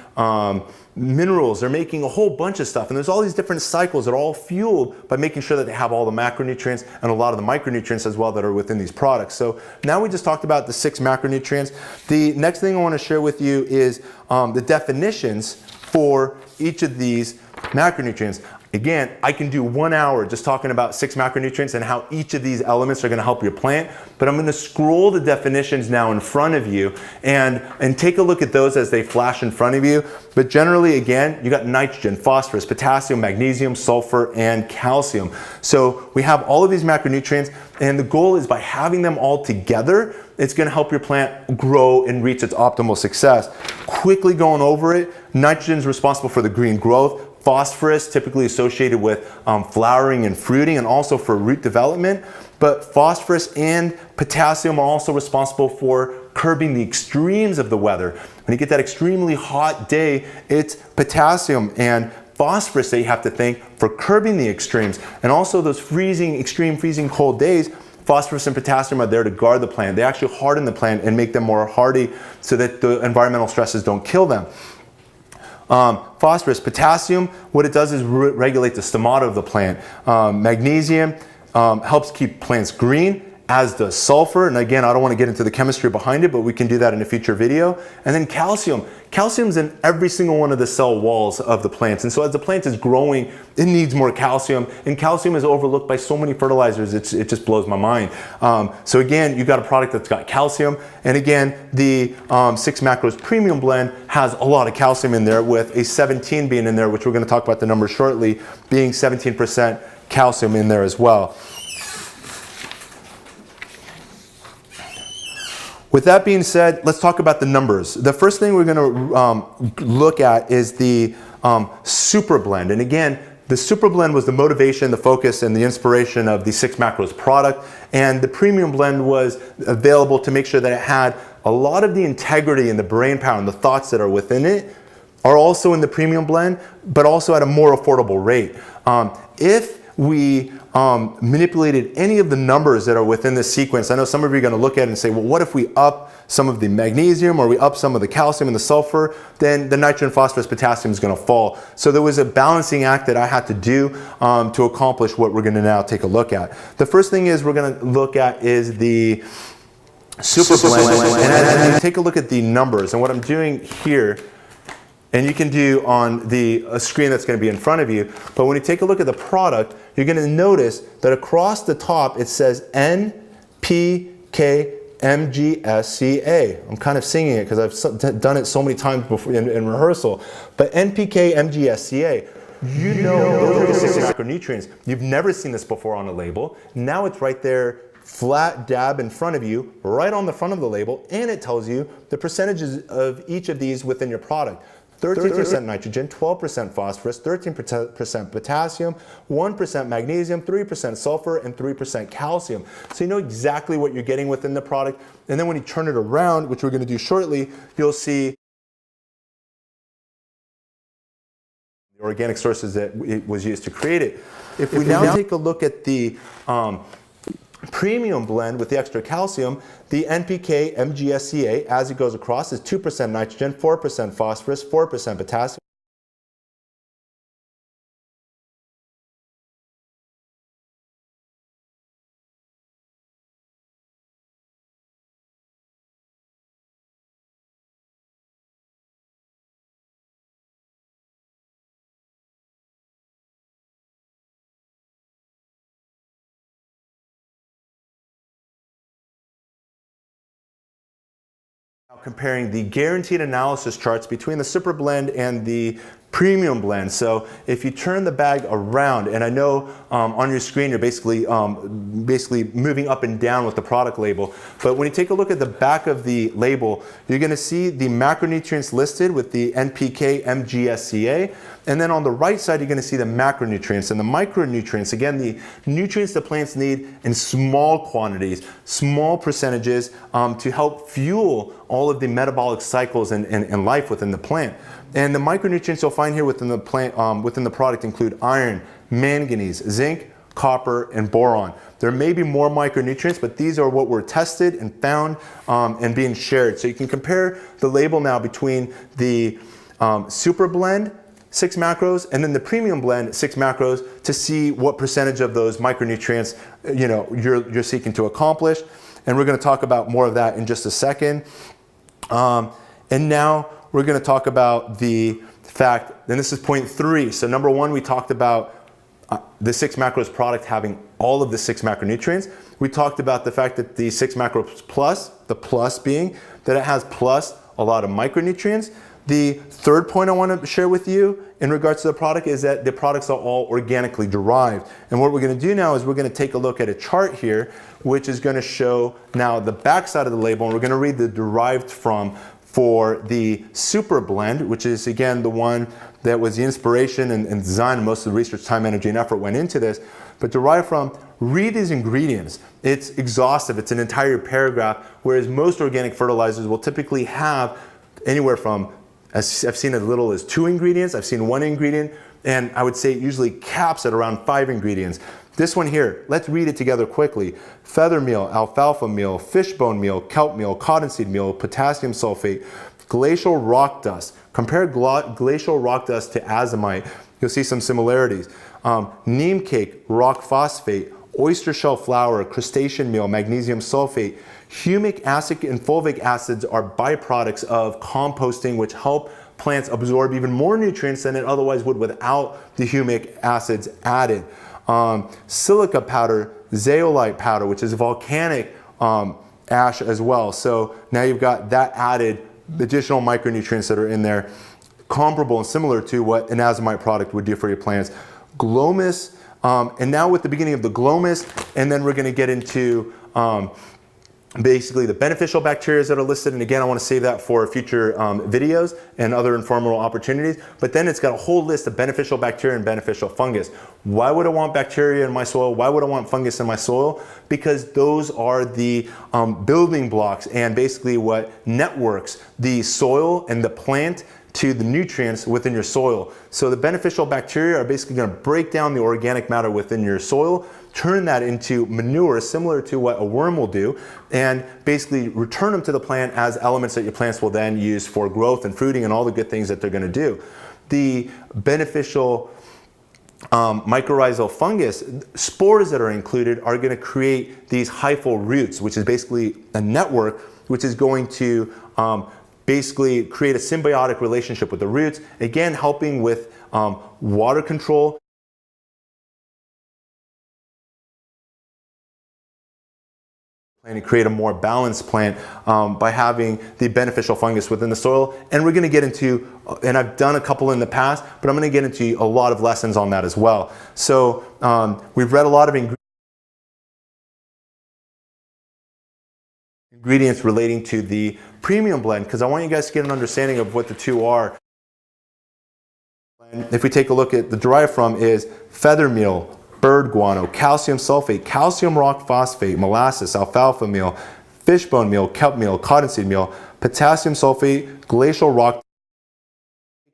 minerals, they're making a whole bunch of stuff. And there's all these different cycles that are all fueled by making sure that they have all the macronutrients and a lot of the micronutrients as well that are within these products. So now we just talked about the 6 macronutrients. The next thing I want to share with you is the definitions for each of these macronutrients. Again, I can do 1 hour just talking about 6 macronutrients and how each of these elements are going to help your plant, but I'm going to scroll the definitions now in front of you and take a look at those as they flash in front of you. But generally, again, you got nitrogen, phosphorus, potassium, magnesium, sulfur, and calcium. So we have all of these macronutrients, and the goal is by having them all together, it's going to help your plant grow and reach its optimal success. Quickly going over it, nitrogen is responsible for the green growth. Phosphorus, typically associated with flowering and fruiting, and also for root development. But phosphorus and potassium are also responsible for curbing the extremes of the weather. When you get that extremely hot day, it's potassium and phosphorus that you have to thank for curbing the extremes. And also those extreme freezing cold days, phosphorus and potassium are there to guard the plant. They actually harden the plant and make them more hardy so that the environmental stresses don't kill them. Phosphorus, potassium, what it does is regulate the stomata of the plant. Magnesium helps keep plants green, as does sulfur. And again, I don't want to get into the chemistry behind it, but we can do that in a future video. And then calcium. Calcium's in every single one of the cell walls of the plants. And so as the plant is growing, it needs more calcium. And calcium is overlooked by so many fertilizers, it just blows my mind. So again, you've got a product that's got calcium. And again, the 6 Macros Premium Blend has a lot of calcium in there, with a 17 being in there, which we're going to talk about the numbers shortly, being 17% calcium in there as well. With that being said, let's talk about the numbers. The first thing we're going to look at is the Super Blend. And again, the Super Blend was the motivation, the focus, and the inspiration of the 6 Macros product. And the Premium Blend was available to make sure that it had a lot of the integrity and the brain power and the thoughts that are within it are also in the Premium Blend, but also at a more affordable rate. If we manipulated any of the numbers that are within this sequence, I know some of you are going to look at it and say, well, what if we up some of the magnesium, or we up some of the calcium and the sulfur? Then the nitrogen, phosphorus, potassium is going to fall. So there was a balancing act that I had to do to accomplish what we're going to now take a look at. The first thing is we're going to look at is the Super Blend. And as you take a look at the numbers, and what I'm doing here, and you can do on the screen that's going to be in front of you, but when you take a look at the product, you're going to notice that across the top it says NPK-MGSCA. I'm kind of singing it because I've done it so many times before in rehearsal. But NPK-MGSCA, you know those are the 6 macronutrients. You've never seen this before on a label. Now it's right there, flat dab in front of you, right on the front of the label, and it tells you the percentages of each of these within your product. 13% nitrogen, 12% phosphorus, 13% potassium, 1% magnesium, 3% sulfur, and 3% calcium. So you know exactly what you're getting within the product. And then when you turn it around, which we're going to do shortly, you'll see the organic sources that it was used to create it. If we now take a look at the premium blend with the extra calcium, the NPK MGSCA, as it goes across, is 2% nitrogen, 4% phosphorus, 4% potassium. Comparing the guaranteed analysis charts between the super blend and the premium blend. So if you turn the bag around, and I know on your screen you're basically moving up and down with the product label, but when you take a look at the back of the label, you're going to see the macronutrients listed with the NPK MGSCA, and then on the right side you're going to see the macronutrients and the micronutrients. Again, the nutrients the plants need in small quantities, small percentages to help fuel all of the metabolic cycles and life within the plant. And the micronutrients you'll find here within the plant, within the product include iron, manganese, zinc, copper, and boron. There may be more micronutrients, but these are what were tested and found and being shared. So you can compare the label now between the super blend, 6 macros, and then the premium blend, 6 macros, to see what percentage of those micronutrients you're seeking to accomplish. And we're going to talk about more of that in just a second. And now we're going to talk about the fact, and this is point 3. So number 1, we talked about the 6 macros product having all of the 6 macronutrients. We talked about the fact that the 6 macros plus, the plus being that it has plus a lot of micronutrients. The third point I want to share with you in regards to the product is that the products are all organically derived. And what we're going to do now is we're going to take a look at a chart here, which is going to show now the back side of the label, and we're going to read the derived from for the super blend, which is again the one that was the inspiration and design, and most of the research, time, energy, and effort went into this. But derived from, read these ingredients. It's exhaustive, it's an entire paragraph, whereas most organic fertilizers will typically have anywhere from, as I've seen as little as 2 ingredients, I've seen 1 ingredient, and I would say it usually caps at around 5 ingredients. This one here, let's read it together quickly. Feather meal, alfalfa meal, fishbone meal, kelp meal, cottonseed meal, potassium sulfate, glacial rock dust. Compare glacial rock dust to azomite. You'll see some similarities. Neem cake, rock phosphate, oyster shell flour, crustacean meal, magnesium sulfate. Humic acid and fulvic acids are byproducts of composting, which help plants absorb even more nutrients than it otherwise would without the humic acids added. Silica powder, zeolite powder, which is volcanic ash as well. So now you've got that added additional micronutrients that are in there, comparable and similar to what an azomite product would do for your plants. Glomus, and now with the beginning of the glomus, and then we're going to get into basically the beneficial bacteria that are listed, and again I want to save that for future videos and other informal opportunities. But then it's got a whole list of beneficial bacteria and beneficial fungus. Why would I want bacteria in my soil? Why would I want fungus in my soil? Because those are the building blocks and basically what networks the soil and the plant to the nutrients within your soil. So the beneficial bacteria are basically going to break down the organic matter within your soil, turn that into manure similar to what a worm will do, and basically return them to the plant as elements that your plants will then use for growth and fruiting and all the good things that they're going to do. The beneficial mycorrhizal fungus spores that are included are going to create these hyphal roots, which is basically a network which is going to basically create a symbiotic relationship with the roots, again helping with water control. And to create a more balanced plant by having the beneficial fungus within the soil. And we're going to get into, and I've done a couple in the past, but I'm going to get into a lot of lessons on that as well. So we've read a lot of ingredients relating to the premium blend, because I want you guys to get an understanding of what the two are. if we take a look at the derived from is feather meal, bird guano, calcium sulfate, calcium rock phosphate, molasses, alfalfa meal, fishbone meal, kelp meal, cottonseed meal, potassium sulfate, glacial rock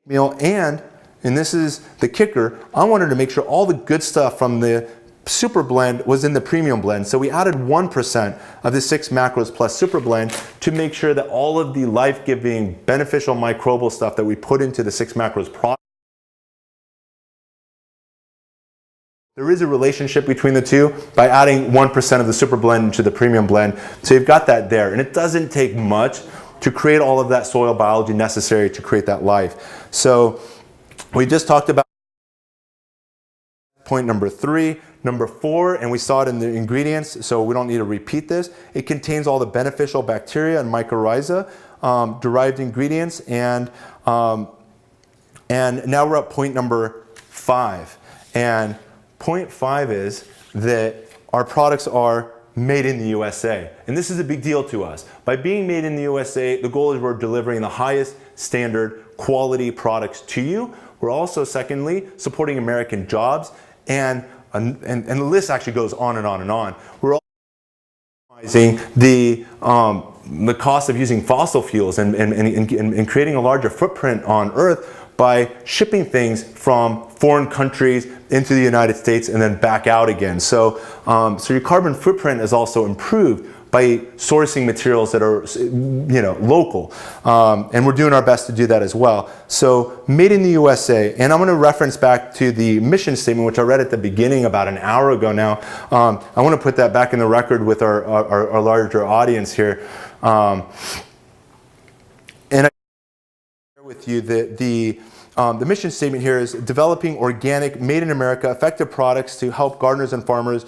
meal, and this is the kicker, I wanted to make sure all the good stuff from the super blend was in the premium blend. So we added 1% of the 6 macros plus super blend to make sure that all of the life-giving, beneficial microbial stuff that we put into the 6 macros product, there is a relationship between the two by adding 1% of the super blend into the premium blend. So you've got that there. And it doesn't take much to create all of that soil biology necessary to create that life. So we just talked about point number 3. Number 4, and we saw it in the ingredients, so we don't need to repeat this. It contains all the beneficial bacteria and mycorrhiza derived ingredients, and now we're at point number 5. And point 5 is that our products are made in the USA. And this is a big deal to us. By being made in the USA, the goal is we're delivering the highest standard quality products to you. We're also, secondly, supporting American jobs, and the list actually goes on and on and on. We're also minimizing the cost of using fossil fuels and creating a larger footprint on Earth by shipping things from foreign countries into the United States and then back out again. So, so your carbon footprint is also improved by sourcing materials that are, local, and we're doing our best to do that as well. So, made in the USA, and I'm going to reference back to the mission statement, which I read at the beginning about an hour ago now. I want to put that back in the record with our larger audience here, and I share with you that the mission statement here is developing organic, made in America, effective products to help gardeners and farmers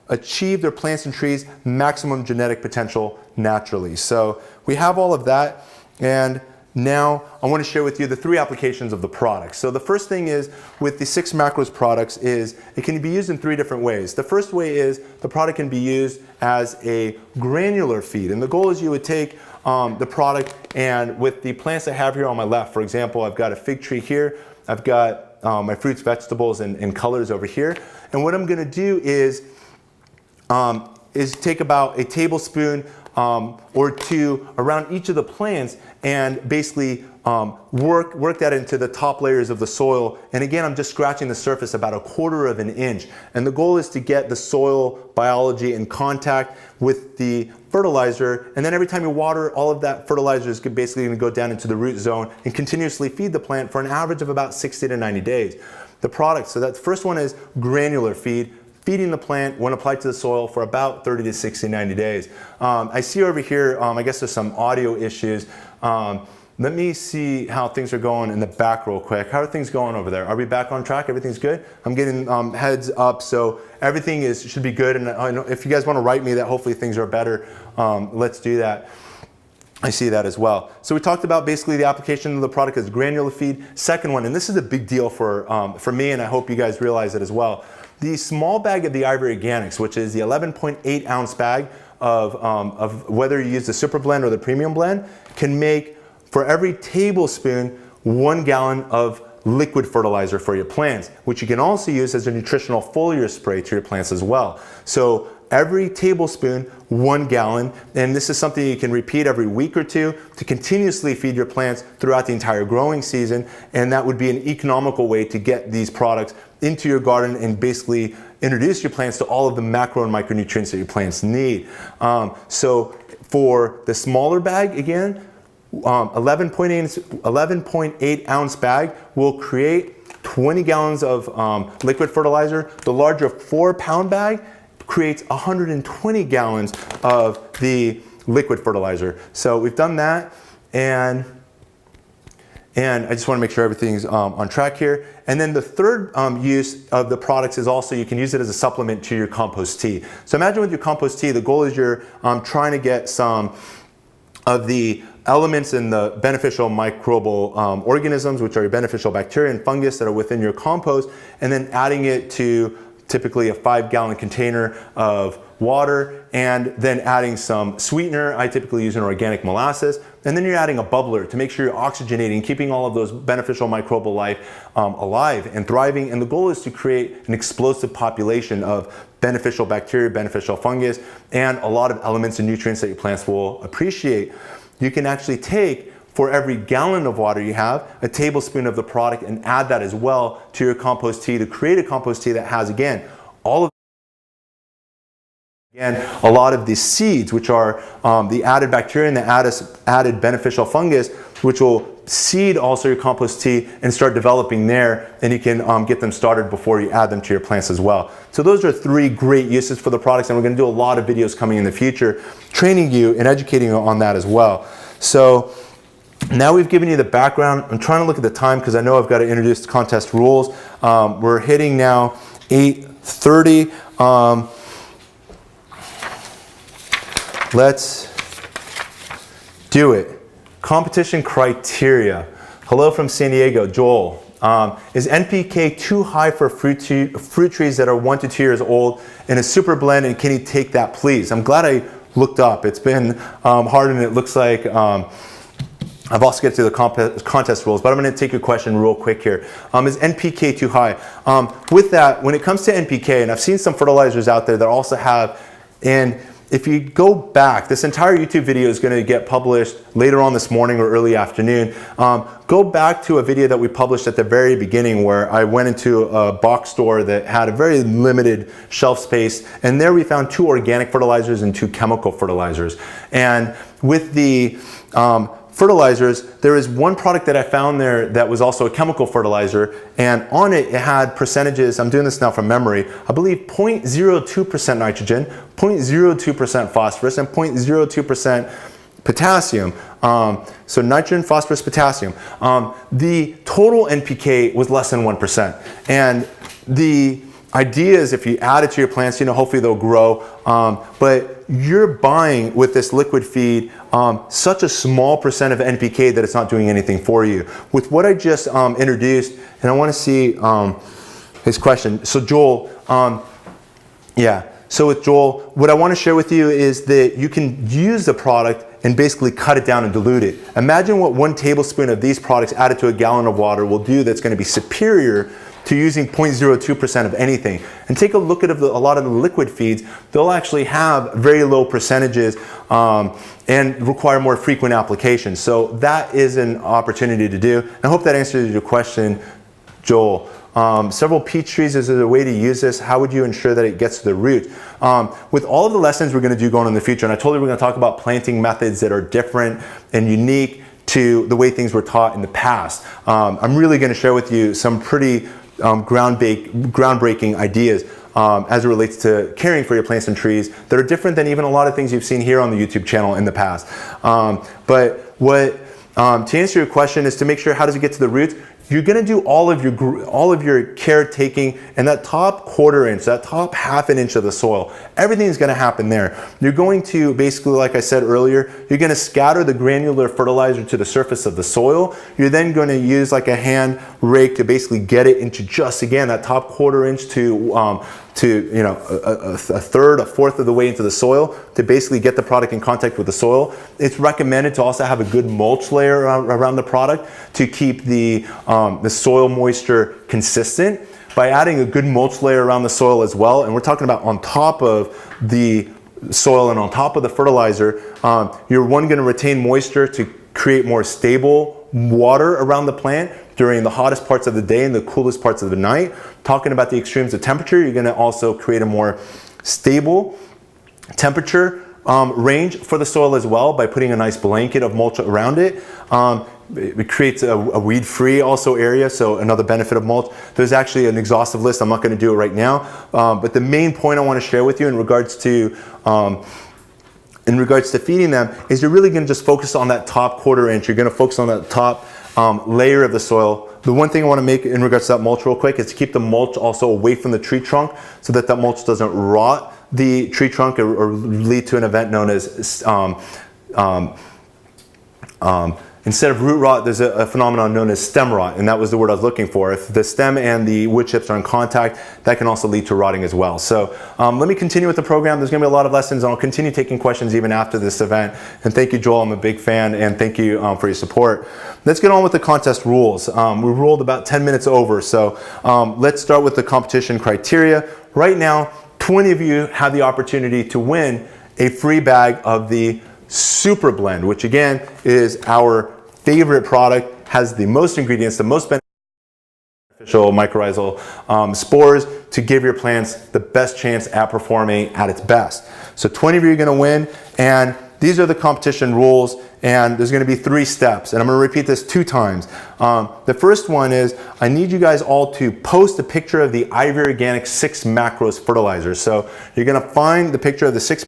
achieve their plants and trees maximum genetic potential naturally. So we have all of that, and now I want to share with you the 3 applications of the products. So the first thing is with the 6 macros products is it can be used in 3 different ways. The first way is the product can be used as a granular feed, and the goal is you would take the product, and with the plants I have here on my left, for example, I've got a fig tree here, I've got my fruits, vegetables, and colors over here, and what I'm going to do is take about a tablespoon or 2 around each of the plants and basically work that into the top layers of the soil. And again, I'm just scratching the surface about 1/4 of an inch. And the goal is to get the soil biology in contact with the fertilizer. And then every time you water, all of that fertilizer is basically going to go down into the root zone and continuously feed the plant for an average of about 60 to 90 days. The product, so that first one is granular feed, feeding the plant when applied to the soil for about 30 to 60, 90 days. I see over here, I guess there's some audio issues. Let me see how things are going in the back real quick. How are things going over there? Are we back on track? Everything's good? I'm getting heads up, so everything should be good. And I know if you guys want to write me that hopefully things are better, let's do that. I see that as well. So we talked about basically the application of the product as granular feed. Second one, and this is a big deal for me, and I hope you guys realize it as well. The small bag of the Ivory Organics, which is the 11.8 ounce bag of whether you use the super blend or the premium blend, can make for every tablespoon 1 gallon of liquid fertilizer for your plants, which you can also use as a nutritional foliar spray to your plants as well. So every tablespoon, 1 gallon, and this is something you can repeat every week or 2 to continuously feed your plants throughout the entire growing season, and that would be an economical way to get these products into your garden and basically introduce your plants to all of the macro and micronutrients that your plants need. So for the smaller bag, again, 11.8 ounce bag will create 20 gallons of liquid fertilizer. The larger 4-pound bag creates 120 gallons of the liquid fertilizer. So we've done that, and I just want to make sure everything's on track here. And then the third use of the products is also you can use it as a supplement to your compost tea. So imagine with your compost tea, the goal is you're trying to get some of the elements in the beneficial microbial organisms, which are your beneficial bacteria and fungus that are within your compost, and then adding it to typically a 5-gallon container of water, and then adding some sweetener. I typically use an organic molasses, and then you're adding a bubbler to make sure you're oxygenating, keeping all of those beneficial microbial life alive and thriving. And the goal is to create an explosive population of beneficial bacteria, beneficial fungus, and a lot of elements and nutrients that your plants will appreciate. You can actually take, for every gallon of water you have, a tablespoon of the product and add that as well to your compost tea to create a compost tea that has, again, all of a lot of these seeds, which are the added bacteria and the added beneficial fungus, which will seed also your compost tea and start developing there, and you can get them started before you add them to your plants as well. So those are 3 great uses for the products, and we're going to do a lot of videos coming in the future training you and educating you on that as well. So now we've given you the background. I'm trying to look at the time because I know I've got to introduce the contest rules. We're hitting now 8:30. Let's do it. Competition criteria. Hello from San Diego, Joel. Is NPK too high for fruit trees that are 1 to 2 years old in a super blend, and can you take that, please? I'm glad I looked up. It's been hard, and it looks like I've also get to the contest rules, but I'm going to take your question real quick here. Is NPK too high? With that, when it comes to NPK, and I've seen some fertilizers out there that also have, and if you go back, this entire YouTube video is going to get published later on this morning or early afternoon. Go back to a video that we published at the very beginning where I went into a box store that had a very limited shelf space, and there we found 2 organic fertilizers and 2 chemical fertilizers. And with the fertilizers, there is one product that I found there that was also a chemical fertilizer, and on it, it had percentages, I'm doing this now from memory, I believe 0.02% nitrogen, 0.02% phosphorus, and 0.02% potassium. So nitrogen, phosphorus, potassium. The total NPK was less than 1%. And the idea is if you add it to your plants, hopefully they'll grow. But you're buying with this liquid feed such a small percent of NPK that it's not doing anything for you. With what I just introduced, and I want to see his question. So Joel, so with Joel, what I want to share with you is that you can use the product and basically cut it down and dilute it. Imagine what 1 tablespoon of these products added to a gallon of water will do that's going to be superior to using 0.02% of anything. And take a look at a lot of the liquid feeds. They'll actually have very low percentages and require more frequent application. So that is an opportunity to do. I hope that answers your question, Joel. Several peach trees, is there a way to use this? How would you ensure that it gets to the root? With all of the lessons we're going to do going in the future, and I told you we're going to talk about planting methods that are different and unique to the way things were taught in the past. I'm really going to share with you some pretty groundbreaking ideas as it relates to caring for your plants and trees that are different than even a lot of things you've seen here on the YouTube channel in the past. But what to answer your question is to make sure, how does it get to the roots? You're going to do all of your caretaking in that top 1/4 inch, that top 1/2 inch of the soil. Everything's going to happen there. You're going to basically, like I said earlier, you're going to scatter the granular fertilizer to the surface of the soil. You're then going to use like a hand rake to basically get it into just, again, that top 1/4 inch to a third, a fourth of the way into the soil to basically get the product in contact with the soil. It's recommended to also have a good mulch layer around the product to keep the soil moisture consistent by adding a good mulch layer around the soil as well. And we're talking about on top of the soil and on top of the fertilizer. You're going to retain moisture to create more stable water around the plant during the hottest parts of the day and the coolest parts of the night. Talking about the extremes of temperature, you're going to also create a more stable temperature range for the soil as well by putting a nice blanket of mulch around it. It creates a weed-free also area, so another benefit of mulch. There's actually an exhaustive list. I'm not going to do it right now, but the main point I want to share with you in regards to feeding them is you're really going to just focus on that top 1/4 inch. You're going to focus on that top layer of the soil. The one thing I want to make in regards to that mulch real quick is to keep the mulch also away from the tree trunk so that mulch doesn't rot the tree trunk or lead to an event known as Instead of root rot, there's a phenomenon known as stem rot, and that was the word I was looking for. If the stem and the wood chips are in contact, that can also lead to rotting as well. So let me continue with the program. There's gonna be a lot of lessons, and I'll continue taking questions even after this event. And thank you, Joel, I'm a big fan, and thank you for your support. Let's get on with the contest rules. We rolled about 10 minutes over, so let's start with the competition criteria. Right now, 20 of you have the opportunity to win a free bag of the Super Blend, which again is our favorite product, has the most ingredients, the most beneficial mycorrhizal spores to give your plants the best chance at performing at its best. So 20 of you are going to win, and these are the competition rules, and there's going to be 3 steps, and I'm going to repeat this 2 times. The first one is I need you guys all to post a picture of the Ivory Organic 6 macros fertilizer. So you're going to find the picture of the 6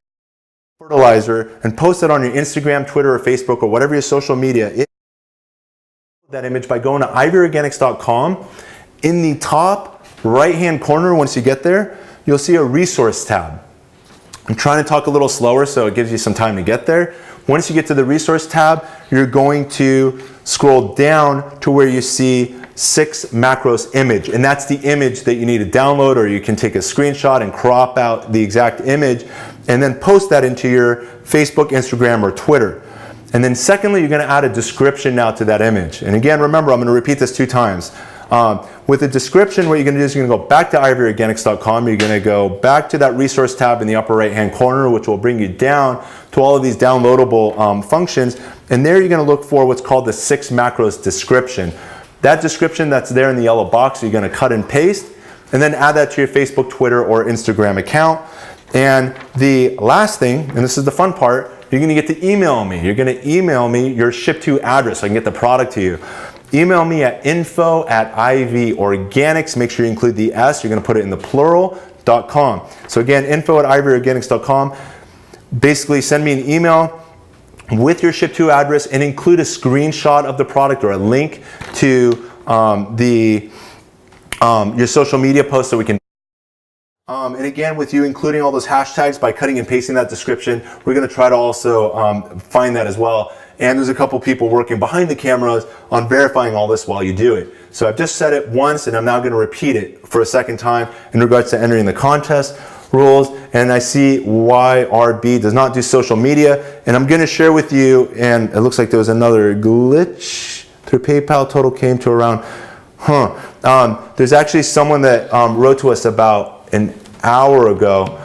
fertilizer and post it on your Instagram, Twitter, or Facebook, or whatever your social media is. That image by going to ivorganics.com. In the top right hand corner, once you get there, you'll see a resource tab. I'm trying to talk a little slower so it gives you some time to get there. Once you get to the resource tab, you're going to scroll down to where you see 6 macros image, and that's the image that you need to download, or you can take a screenshot and crop out the exact image and then post that into your Facebook, Instagram, or Twitter. And then secondly, you're going to add a description now to that image. And again, remember, I'm going to repeat this 2 times. With the description, what you're going to do is you're going to go back to ivoryorganics.com. You're going to go back to that resource tab in the upper right hand corner, which will bring you down to all of these downloadable functions. And there you're going to look for what's called the 6 macros description. That description that's there in the yellow box, you're going to cut and paste, and then add that to your Facebook, Twitter, or Instagram account. And the last thing, and this is the fun part, you're going to get to email me. You're going to email me your ship to address so I can get the product to you. Email me at info@ivorganics. Make sure you include the S. You're going to put it in the plural.com. So again, info@ivorganics.com. Basically, send me an email with your ship to address and include a screenshot of the product or a link to your social media post so we can. And again, with you including all those hashtags by cutting and pasting that description, we're going to try to also find that as well. And there's a couple people working behind the cameras on verifying all this while you do it. So I've just said it once, and I'm now going to repeat it for a second time in regards to entering the contest rules. And I see YRB does not do social media. And I'm going to share with you, and it looks like there was another glitch through PayPal. Total came to around, there's actually someone that wrote to us about an hour ago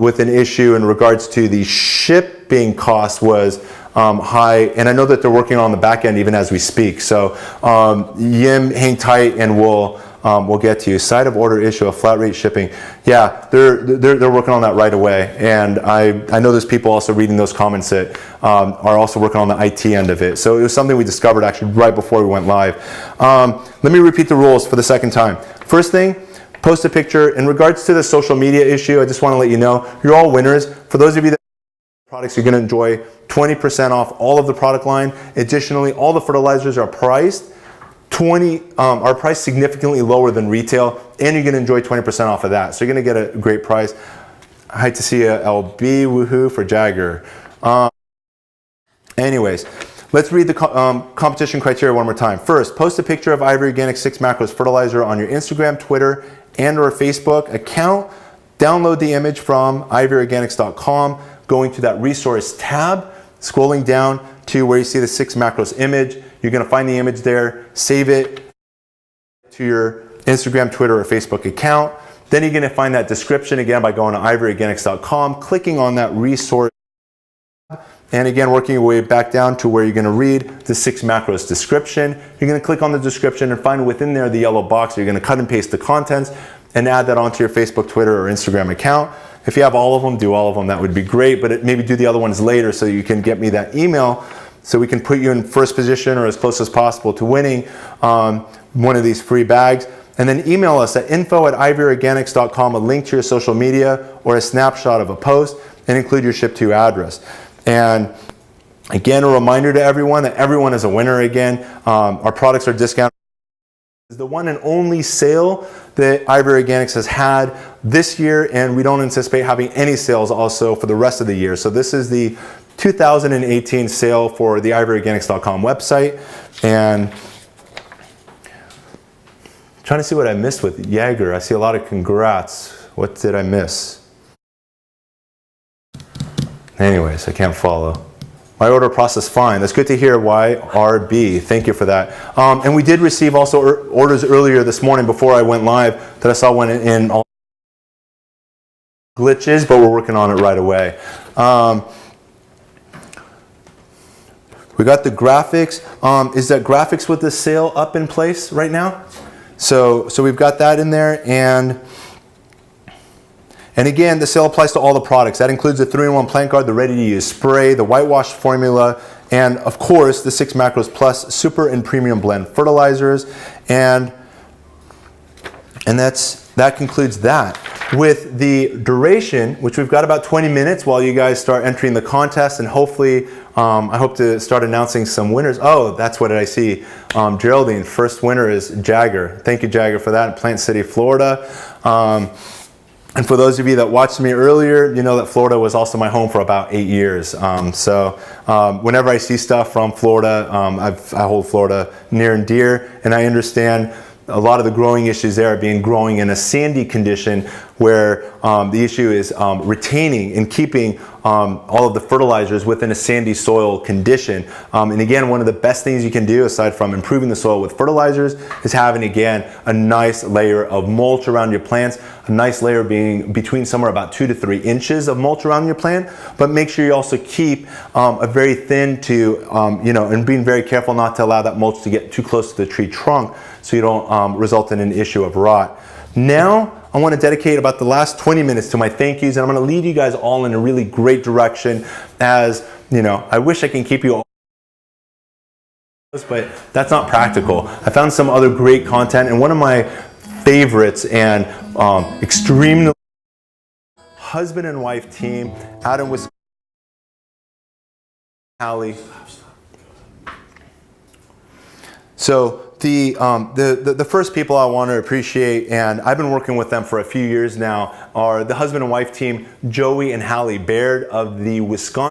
with an issue in regards to the shipping cost was high, and I know that they're working on the back end even as we speak. So Yim, hang tight, and we'll get to you. Side of order issue of flat rate shipping. Yeah, they're working on that right away, and I know there's people also reading those comments that are also working on the IT end of it. So it was something we discovered actually right before we went live. Let me repeat the rules for the second time. First thing, post a picture. In regards to the social media issue, I just want to let you know, you're all winners. For those of you that products, you're going to enjoy 20% off all of the product line. Additionally, all the fertilizers are priced significantly lower than retail, and you're going to enjoy 20% off of that. So you're going to get a great price. I hate to see a LB woohoo for Jagger. Anyways, let's read the competition criteria one more time. First, post a picture of Ivory Organic 6 macros fertilizer on your Instagram, Twitter, and or Facebook account. Download the image from ivorganics.com, going to that resource tab, scrolling down to where you see the 6 macros image. You're going to find the image there, save it to your Instagram, Twitter, or Facebook account. Then you're going to find that description again by going to ivorganics.com, clicking on that resource, and again working your way back down to where you're going to read the 6 macros description. You're going to click on the description and find within there the yellow box. You're going to cut and paste the contents and add that onto your Facebook, Twitter, or Instagram account. If you have all of them, do all of them. That would be great, but maybe do the other ones later so you can get me that email so we can put you in first position or as close as possible to winning one of these free bags. And then email us at info@ivorganics.com, a link to your social media or a snapshot of a post, and include your ship to address. And again, a reminder to everyone that everyone is a winner again. Our products are discounted. The one and only sale that Ivory Organics has had this year, and we don't anticipate having any sales also for the rest of the year. So this is the 2018 sale for the ivoryorganics.com website. And trying to see what I missed with Jaeger. I see a lot of congrats. What did I miss? Anyways, I can't follow. My order process fine. That's good to hear, YRB. Thank you for that. And we did receive also orders earlier this morning before I went live that I saw went in all glitches, but we're working on it right away. We got the graphics. Is that graphics with the sale up in place right now? So we've got that in there, and again, the sale applies to all the products. That includes the 3-in-1 plant guard, the ready-to-use spray, the whitewash formula, and of course the 6 Macros Plus super and premium blend fertilizers, and that concludes that. With the duration, which we've got about 20 minutes while you guys start entering the contest, and hopefully I hope to start announcing some winners. Oh, that's what I see. Geraldine, first winner is Jagger. Thank you, Jagger, for that in Plant City, Florida. And for those of you that watched me earlier, you know that Florida was also my home for about 8 years. So whenever I see stuff from Florida, I hold Florida near and dear, and I understand a lot of the growing issues there being growing in a sandy condition where the issue is retaining and keeping all of the fertilizers within a sandy soil condition. And again, one of the best things you can do aside from improving the soil with fertilizers is having, again, a nice layer of mulch around your plants, a nice layer being between somewhere about 2 to 3 inches of mulch around your plant, but make sure you also keep a very thin to, and being very careful not to allow that mulch to get too close to the tree trunk so you don't result in an issue of rot. Now, I want to dedicate about the last 20 minutes to my thank yous, and I'm going to lead you guys all in a really great direction. As you know, I wish I can keep you all, but that's not practical. I found some other great content, and one of my favorites and extremely husband and wife team out in Wisconsin, Hallie. So the first people I want to appreciate, and I've been working with them for a few years now, are the husband and wife team, Joey and Hallie Baird of the Wisconsin.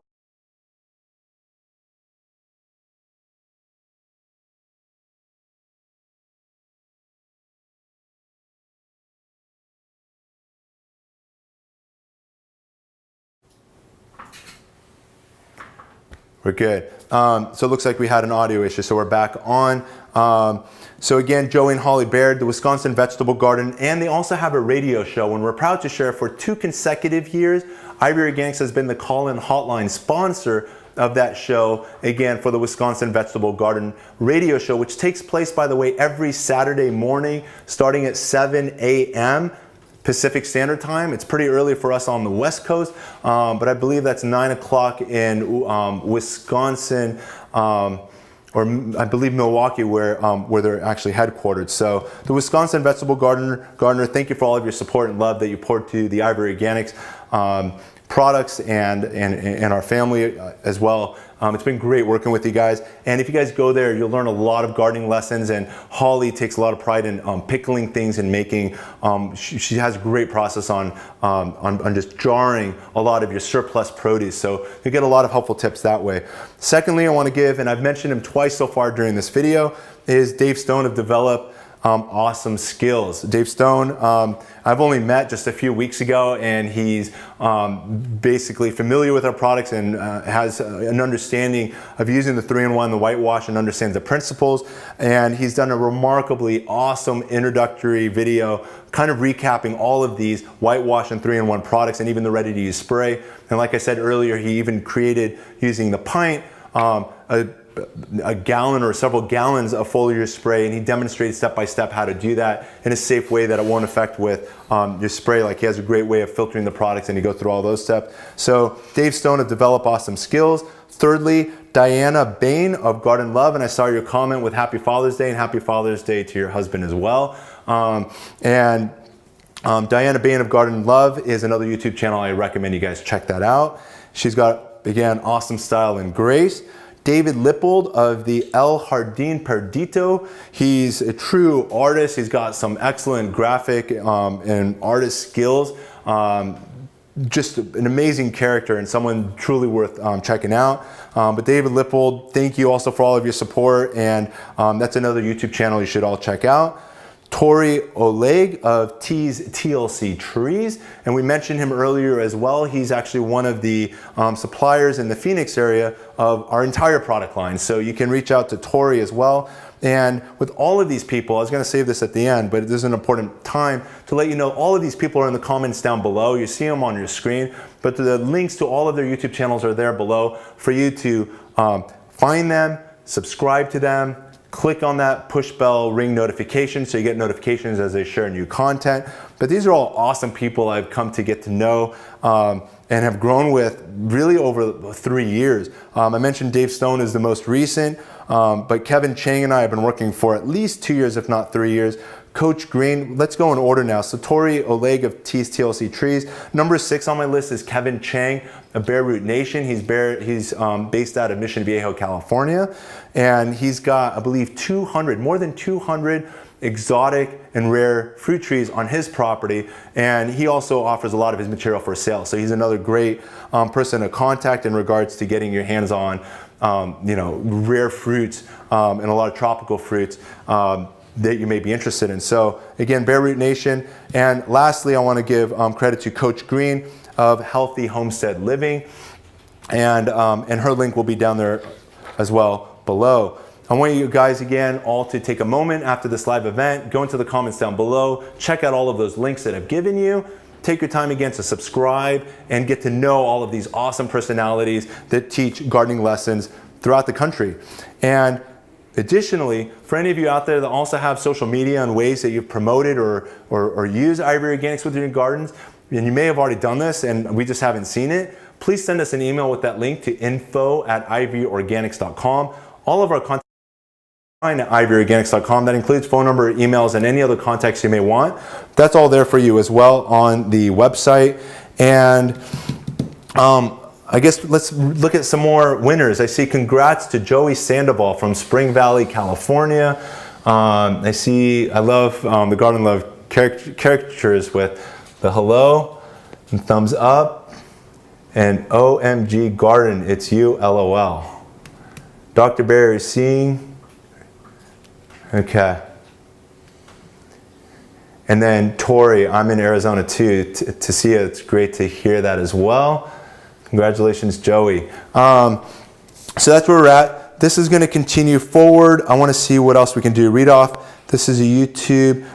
We're good. So it looks like we had an audio issue, so we're back on. So again, Joey and Holly Baird, the Wisconsin Vegetable Garden, and they also have a radio show, and we're proud to share for 2 consecutive years, Ivory Organics has been the call-in hotline sponsor of that show, again, for the Wisconsin Vegetable Garden radio show, which takes place, by the way, every Saturday morning, starting at 7 a.m. Pacific Standard Time. It's pretty early for us on the West Coast, but I believe that's 9 o'clock in Wisconsin, or I believe Milwaukee, where they're actually headquartered. So the Wisconsin Vegetable Gardener, thank you for all of your support and love that you poured to the Ivory Organics products and our family as well. It's been great working with you guys. And if you guys go there, you'll learn a lot of gardening lessons. And Holly takes a lot of pride in pickling things and making. She has a great process on just jarring a lot of your surplus produce. So you get a lot of helpful tips that way. Secondly, I want to give, and I've mentioned him twice so far during this video, is Dave Stone of Develop Awesome Skills. Dave Stone, I've only met just a few weeks ago, and he's basically familiar with our products and has an understanding of using the 3-in-1, the whitewash, and understands the principles. And he's done a remarkably awesome introductory video kind of recapping all of these whitewash and 3-in-1 products and even the ready-to-use spray. And like I said earlier, he even created, using the pint, a gallon or several gallons of foliar spray, and he demonstrated step by step how to do that in a safe way that it won't affect with your spray. Like, he has a great way of filtering the products, and he goes through all those steps. So Dave Stone of Develop Awesome Skills. Thirdly, Diana Bain of Garden Love, and I saw your comment with Happy Father's Day, and Happy Father's Day to your husband as well. Diana Bain of Garden Love is another YouTube channel. I recommend you guys check that out. She's got, again, awesome style and grace. David Lippold of the El Jardin Perdido. He's a true artist. He's got some excellent graphic and artist skills. just an amazing character and someone truly worth checking out. But David Lippold, thank you also for all of your support, and that's another YouTube channel you should all check out. Torrey Olague of T's TLC Trees, and we mentioned him earlier as well. He's actually one of the suppliers in the Phoenix area of our entire product line, so you can reach out to Torrey as well. And with all of these people, I was going to save this at the end, but this is an important time to let you know all of these people are in the comments down below. You see them on your screen, but the links to all of their YouTube channels are there below for you to find them, subscribe to them, click on that push bell ring notification so you get notifications as they share new content. But these are all awesome people I've come to get to know and have grown with really over 3 years. I mentioned Dave Stone is the most recent, but Kevin Chang and I have been working for at least 2 years, if not 3 years. Coach Green, let's go in order now. So Torrey Olague of T's TLC Trees. Number 6 on my list is Kevin Chang of BareRoot Nation. He's based out of Mission Viejo, California. And he's got, I believe, more than 200 exotic and rare fruit trees on his property. And he also offers a lot of his material for sale. So he's another great person to contact in regards to getting your hands on rare fruits and a lot of tropical fruits that you may be interested in. So again, BareRoot Nation. And lastly, I want to give credit to Coach Green of Healthy Homestead Living, and her link will be down there as well below. I want you guys again all to take a moment after this live event, go into the comments down below, check out all of those links that I've given you. Take your time again to subscribe and get to know all of these awesome personalities that teach gardening lessons throughout the country. And additionally, for any of you out there that also have social media and ways that you've promoted or use Ivory Organics with your gardens, and you may have already done this and we just haven't seen it, please send us an email with that link to info@ivorganics.com. All of our content at ivorganics.com. That includes phone number, emails, and any other contacts you may want. That's all there for you as well on the website. And I guess let's look at some more winners. I see congrats to Joey Sandoval from Spring Valley, California. I love the Garden Love caricatures with the hello and thumbs up and OMG Garden, it's you, LOL. Dr. Barry is seeing. Okay. And then Torrey, I'm in Arizona too, to see it. It's great to hear that as well. Congratulations, Joey. So that's where we're at. This is going to continue forward. I want to see what else we can do. Read off. This is a YouTube.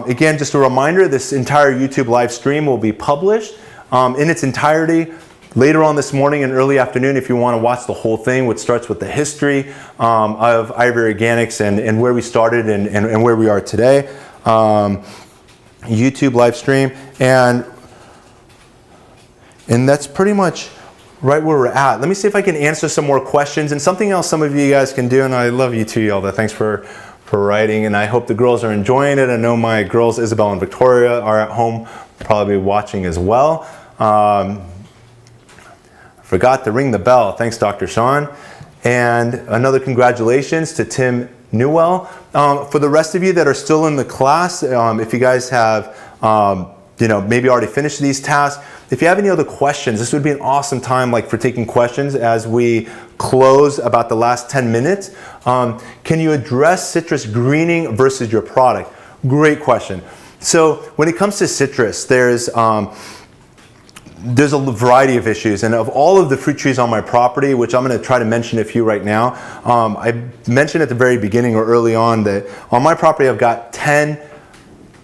Again, just a reminder, this entire YouTube live stream will be published in its entirety later on this morning and early afternoon if you want to watch the whole thing, which starts with the history of Ivory Organics and where we started and where we are today. YouTube live stream. And that's pretty much right where we're at. Let me see if I can answer some more questions, and something else some of you guys can do, and I love you too, Yelda. Thanks for writing, and I hope the girls are enjoying it. I know my girls Isabel and Victoria are at home probably watching as well. Forgot to ring the bell. Thanks, Dr. Sean. And another congratulations to Tim Newell. For the rest of you that are still in the class, if you guys have maybe already finished these tasks, if you have any other questions, this would be an awesome time for taking questions as we close about the last 10 minutes. Can you address citrus greening versus your product? Great question. So when it comes to citrus, there's a variety of issues, and of all of the fruit trees on my property, which I'm going to try to mention a few right now, I mentioned at the very beginning or early on that on my property I've got 10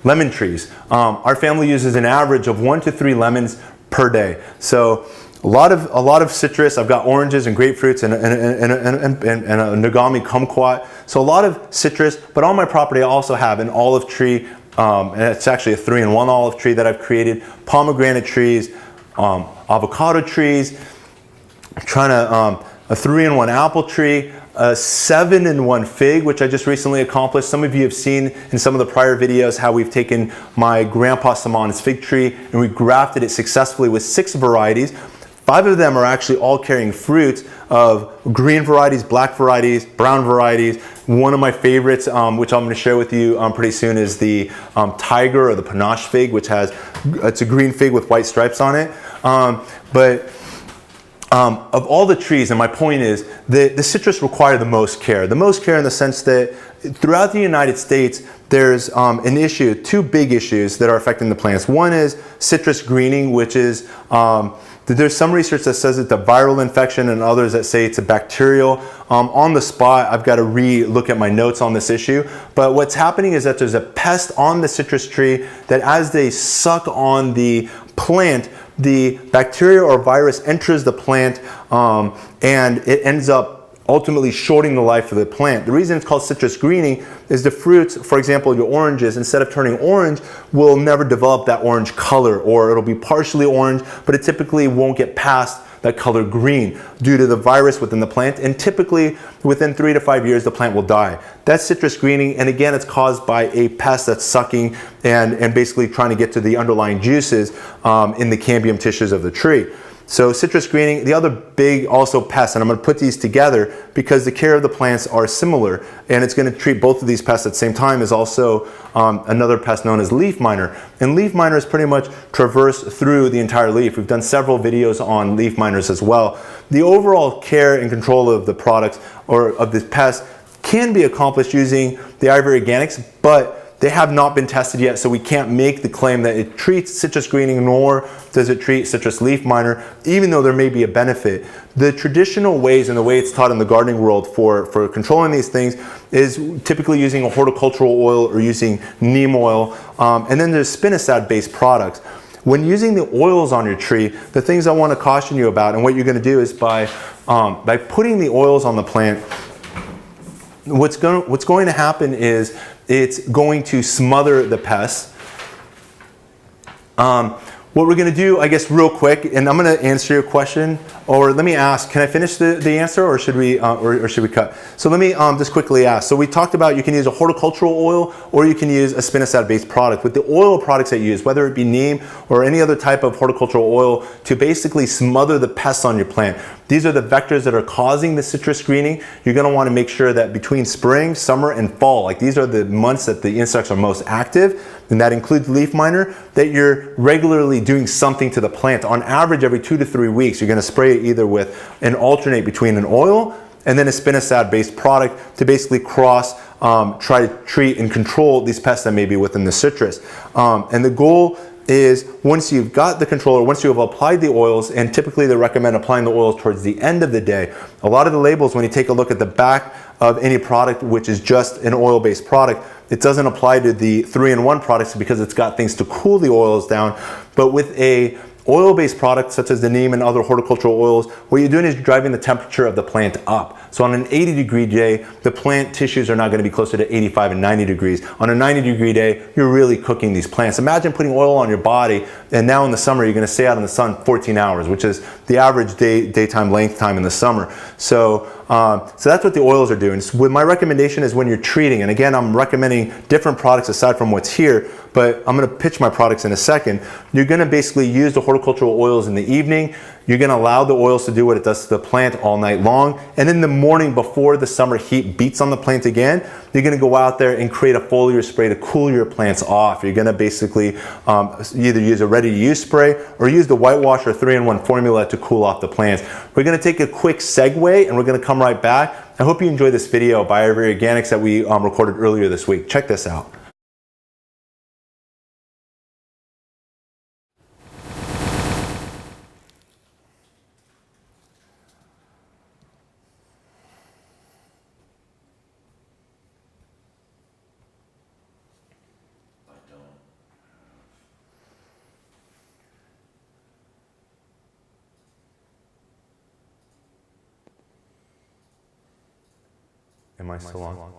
lemon trees. Our family uses an average of 1 to 3 lemons per day. So a lot of citrus. I've got oranges and grapefruits and a Nagami kumquat. So a lot of citrus, but on my property I also have an olive tree, and it's actually a 3-in-1 olive tree that I've created, pomegranate trees, avocado trees, I'm trying to a 3-in-1 apple tree, a 7-in-1 fig, which I just recently accomplished. Some of you have seen in some of the prior videos how we've taken my grandpa Saman's fig tree and we grafted it successfully with 6 varieties. 5 of them are actually all carrying fruits of green varieties, black varieties, brown varieties. One of my favorites, which I'm going to share with you pretty soon, is the Tiger or the Panache fig, which it's a green fig with white stripes on it. Of all the trees, and my point is, the citrus require the most care. The most care in the sense that throughout the United States, there's an issue, two big issues that are affecting the plants. One is citrus greening, which is, there's some research that says it's a viral infection and others that say it's a bacterial. On the spot, I've got to re-look at my notes on this issue. But what's happening is that there's a pest on the citrus tree that as they suck on the plant, the bacteria or virus enters the plant and it ends up ultimately shorting the life of the plant. The reason it's called citrus greening is the fruits, for example, your oranges, instead of turning orange, will never develop that orange color, or it'll be partially orange, but it typically won't get past that color green due to the virus within the plant, and typically within 3 to 5 years the plant will die. That's citrus greening, and again it's caused by a pest that's sucking and basically trying to get to the underlying juices in the cambium tissues of the tree. So citrus greening, the other big also pests, and I'm going to put these together because the care of the plants are similar, and it's going to treat both of these pests at the same time, is also another pest known as leaf miner. And leaf miners pretty much traverse through the entire leaf. We've done several videos on leaf miners as well. The overall care and control of the products or of this pest can be accomplished using the Ivory Organics, but they have not been tested yet, so we can't make the claim that it treats citrus greening, nor does it treat citrus leaf miner, even though there may be a benefit. The traditional ways and the way it's taught in the gardening world for controlling these things is typically using a horticultural oil or using neem oil, and then there's spinosad-based products. When using the oils on your tree, the things I want to caution you about, and what you're going to do is by putting the oils on the plant, what's going to happen is it's going to smother the pests. What we're going to do, I guess, real quick, and I'm going to answer your question, or let me ask, can I finish the answer, or should we cut? So let me just quickly ask. So we talked about you can use a horticultural oil, or you can use a spinosad-based product. With the oil products that you use, whether it be neem or any other type of horticultural oil, to basically smother the pests on your plant. These are the vectors that are causing the citrus greening. You're going to want to make sure that between spring, summer, and fall, like these are the months that the insects are most active, and that includes leaf miner, that you're regularly doing something to the plant. On average, every 2 to 3 weeks, you're going to spray it either with an alternate between an oil and then a spinosad-based product to basically try to treat and control these pests that may be within the citrus. And the goal is once you've got the controller, once you have applied the oils, and typically they recommend applying the oils towards the end of the day. A lot of the labels, when you take a look at the back of any product which is just an oil-based product, it doesn't apply to the 3-in-1 products because it's got things to cool the oils down. But with a oil-based product such as the neem and other horticultural oils, what you're doing is driving the temperature of the plant up. So on an 80-degree day, the plant tissues are now going to be closer to 85 and 90 degrees. On a 90-degree day, you're really cooking these plants. Imagine putting oil on your body, and now in the summer, you're going to stay out in the sun 14 hours, which is the average daytime length time in the summer. So that's what the oils are doing. So my recommendation is when you're treating, and again, I'm recommending different products aside from what's here, but I'm going to pitch my products in a second. You're going to basically use the horticultural oils in the evening. You're going to allow the oils to do what it does to the plant all night long. And in the morning before the summer heat beats on the plant again, you're going to go out there and create a foliar spray to cool your plants off. You're going to basically either use a ready-to-use spray or use the Whitewash or 3-in-1 formula to cool off the plants. We're going to take a quick segue and we're going to come right back. I hope you enjoy this video by Ivory Organics that we recorded earlier this week. Check this out. Am I still on?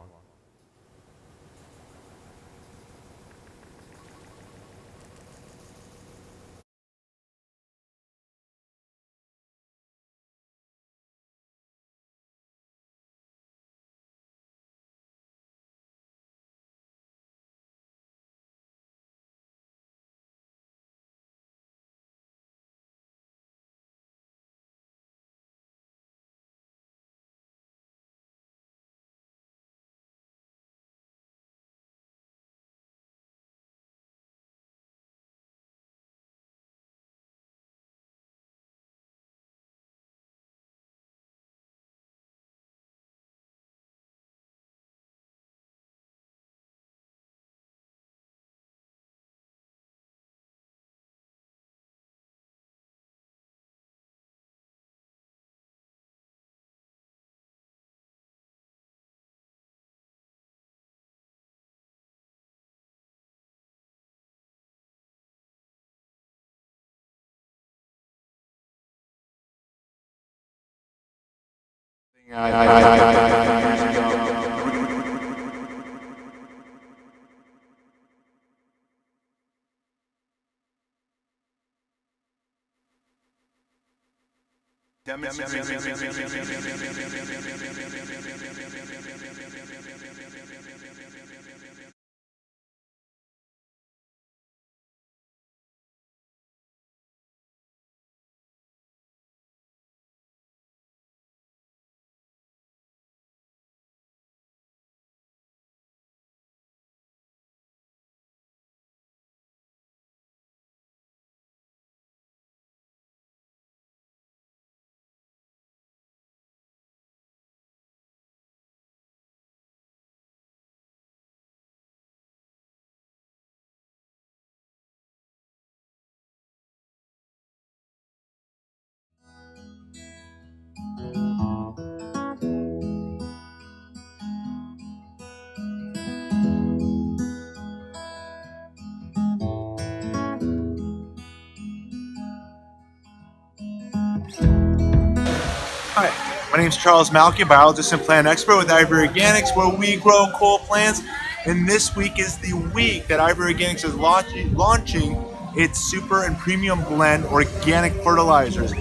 Hi, my name is Charles Malky, biologist and plant expert with Ivory Organics, where we grow cool plants. And this week is the week that Ivory Organics is launching its super and premium blend organic fertilizers.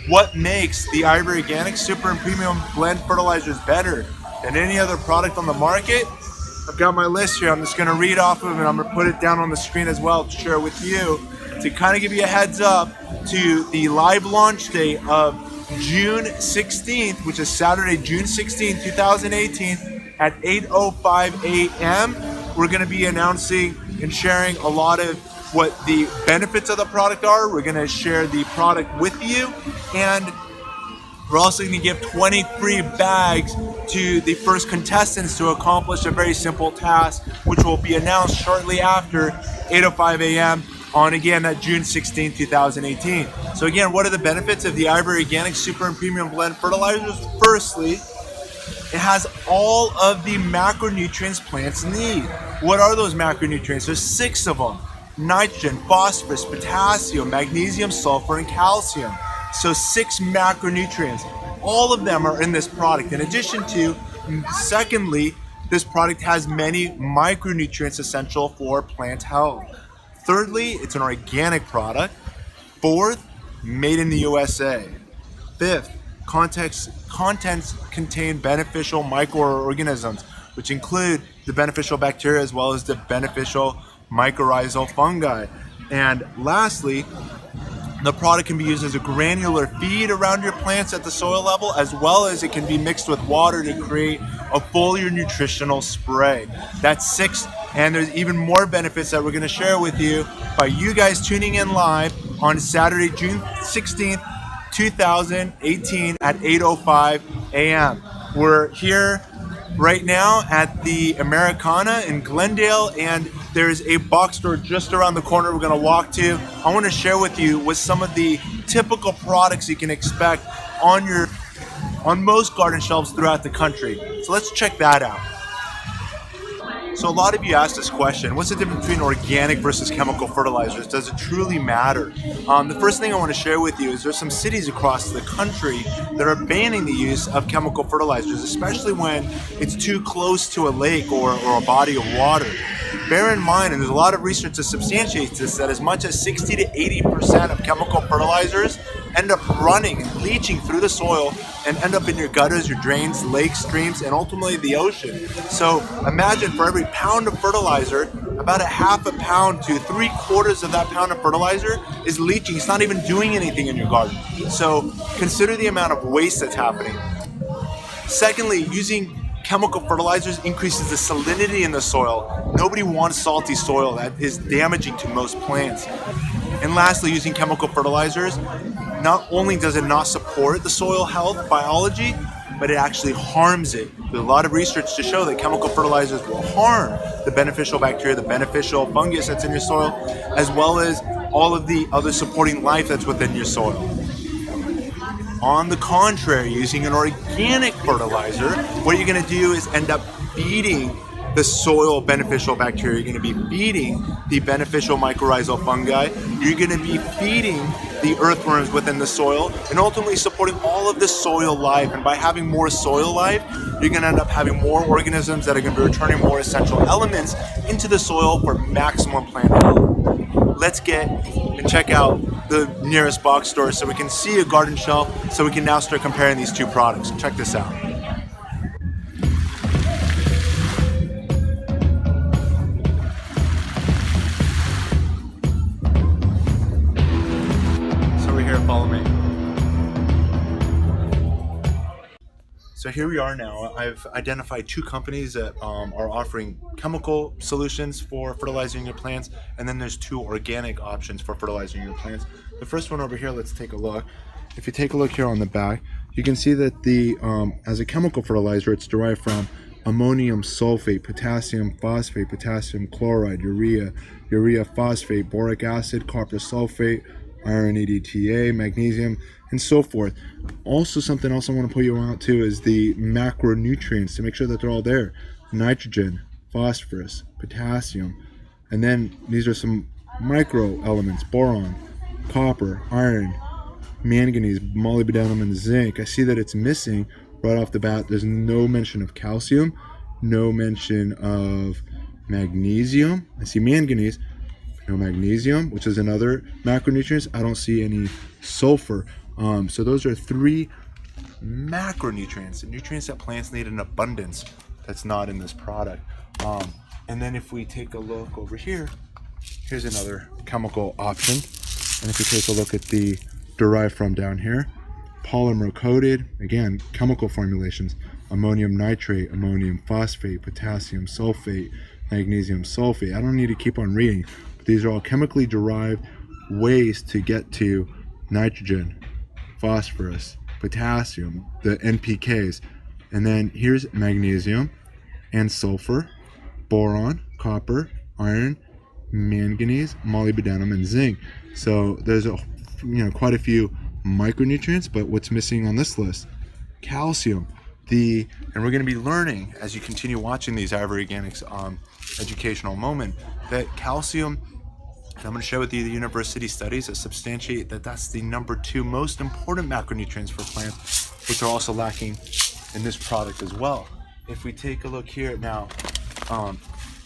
What makes the Ivory Organics super and premium blend fertilizers better than any other product on the market? I've got my list here. I'm just going to read off of it, and I'm going to put it down on the screen as well to share with you to kind of give you a heads up to the live launch date of June 16th, which is Saturday, June 16th, 2018 at 8:05 a.m. We're going to be announcing and sharing a lot of what the benefits of the product are. We're going to share the product with you, and we're also going to give 20 free bags to the first contestants to accomplish a very simple task, which will be announced shortly after 8:05 a.m. on, again, that June 16, 2018. So again, what are the benefits of the Ivory Organic Super and Premium Blend Fertilizers? Firstly, it has all of the macronutrients plants need. What are those macronutrients? There's 6 of them: nitrogen, phosphorus, potassium, magnesium, sulfur, and calcium. So 6 macronutrients. All of them are in this product. In addition to, secondly, this product has many micronutrients essential for plant health. Thirdly, it's an organic product. Fourth, made in the USA. Fifth, contents contain beneficial microorganisms, which include the beneficial bacteria as well as the beneficial mycorrhizal fungi. And lastly, the product can be used as a granular feed around your plants at the soil level, as well as it can be mixed with water to create a foliar nutritional spray. That's 6, and there's even more benefits that we're going to share with you by you guys tuning in live on Saturday, June 16th, 2018 at 8:05 a.m. We're here right now at the Americana in Glendale, and there's a box store just around the corner we're going to walk to. I want to share with you what some of the typical products you can expect on most garden shelves throughout the country. So let's check that out. So a lot of you asked this question: what's the difference between organic versus chemical fertilizers? Does it truly matter? The first thing I want to share with you is there's some cities across the country that are banning the use of chemical fertilizers, especially when it's too close to a lake or a body of water. Bear in mind, and there's a lot of research that substantiates this, that as much as 60 to 80% of chemical fertilizers end up running and leaching through the soil and end up in your gutters, your drains, lakes, streams, and ultimately the ocean. So imagine for every pound of fertilizer, about a half a pound to 3/4 of that pound of fertilizer is leaching. It's not even doing anything in your garden. So consider the amount of waste that's happening. Secondly, using chemical fertilizers increases the salinity in the soil. Nobody wants salty soil. That is damaging to most plants. And lastly, using chemical fertilizers, not only does it not support the soil health biology, but it actually harms it. There's a lot of research to show that chemical fertilizers will harm the beneficial bacteria, the beneficial fungus that's in your soil, as well as all of the other supporting life that's within your soil. On the contrary, using an organic fertilizer, what you're going to do is end up feeding the soil beneficial bacteria. You're going to be feeding the beneficial mycorrhizal fungi. You're going to be feeding the earthworms within the soil, and ultimately supporting all of the soil life. And by having more soil life, you're going to end up having more organisms that are going to be returning more essential elements into the soil for maximum plant health. Let's get and check out the nearest box store so we can see a garden shelf, so we can now start comparing these two products. Check this out. Follow me. So here we are now. I've identified two companies that are offering chemical solutions for fertilizing your plants, and then there's two organic options for fertilizing your plants. The first one over here, let's take a look. If you take a look here on the back, you can see that the as a chemical fertilizer, it's derived from ammonium sulfate, potassium phosphate, potassium chloride, urea phosphate, boric acid, copper sulfate, iron EDTA, magnesium, and so forth. Also, something else I want to put you on to is the macronutrients to make sure that they're all there. Nitrogen, phosphorus, potassium, and then these are some micro elements: boron, copper, iron, manganese, molybdenum, and zinc. I see that it's missing right off the bat. There's no mention of calcium, no mention of magnesium. I see manganese, no magnesium, which is another macronutrients. I don't see any sulfur. So those are three macronutrients, the nutrients that plants need in abundance that's not in this product. And then if we take a look over here, here's another chemical option. And if you take a look at the derived from down here, polymer coated, again, chemical formulations: ammonium nitrate, ammonium phosphate, potassium sulfate, magnesium sulfate. I don't need to keep on reading. These are all chemically derived ways to get to nitrogen, phosphorus, potassium, the NPKs. And then here's magnesium and sulfur, boron, copper, iron, manganese, molybdenum, and zinc. So there's quite a few micronutrients, but what's missing on this list? Calcium. And we're going to be learning as you continue watching these Ivory Organics educational moment that calcium, and I'm going to share with you the university studies that substantiate that that's the number 2 most important macronutrients for plants, which are also lacking in this product as well. If we take a look here now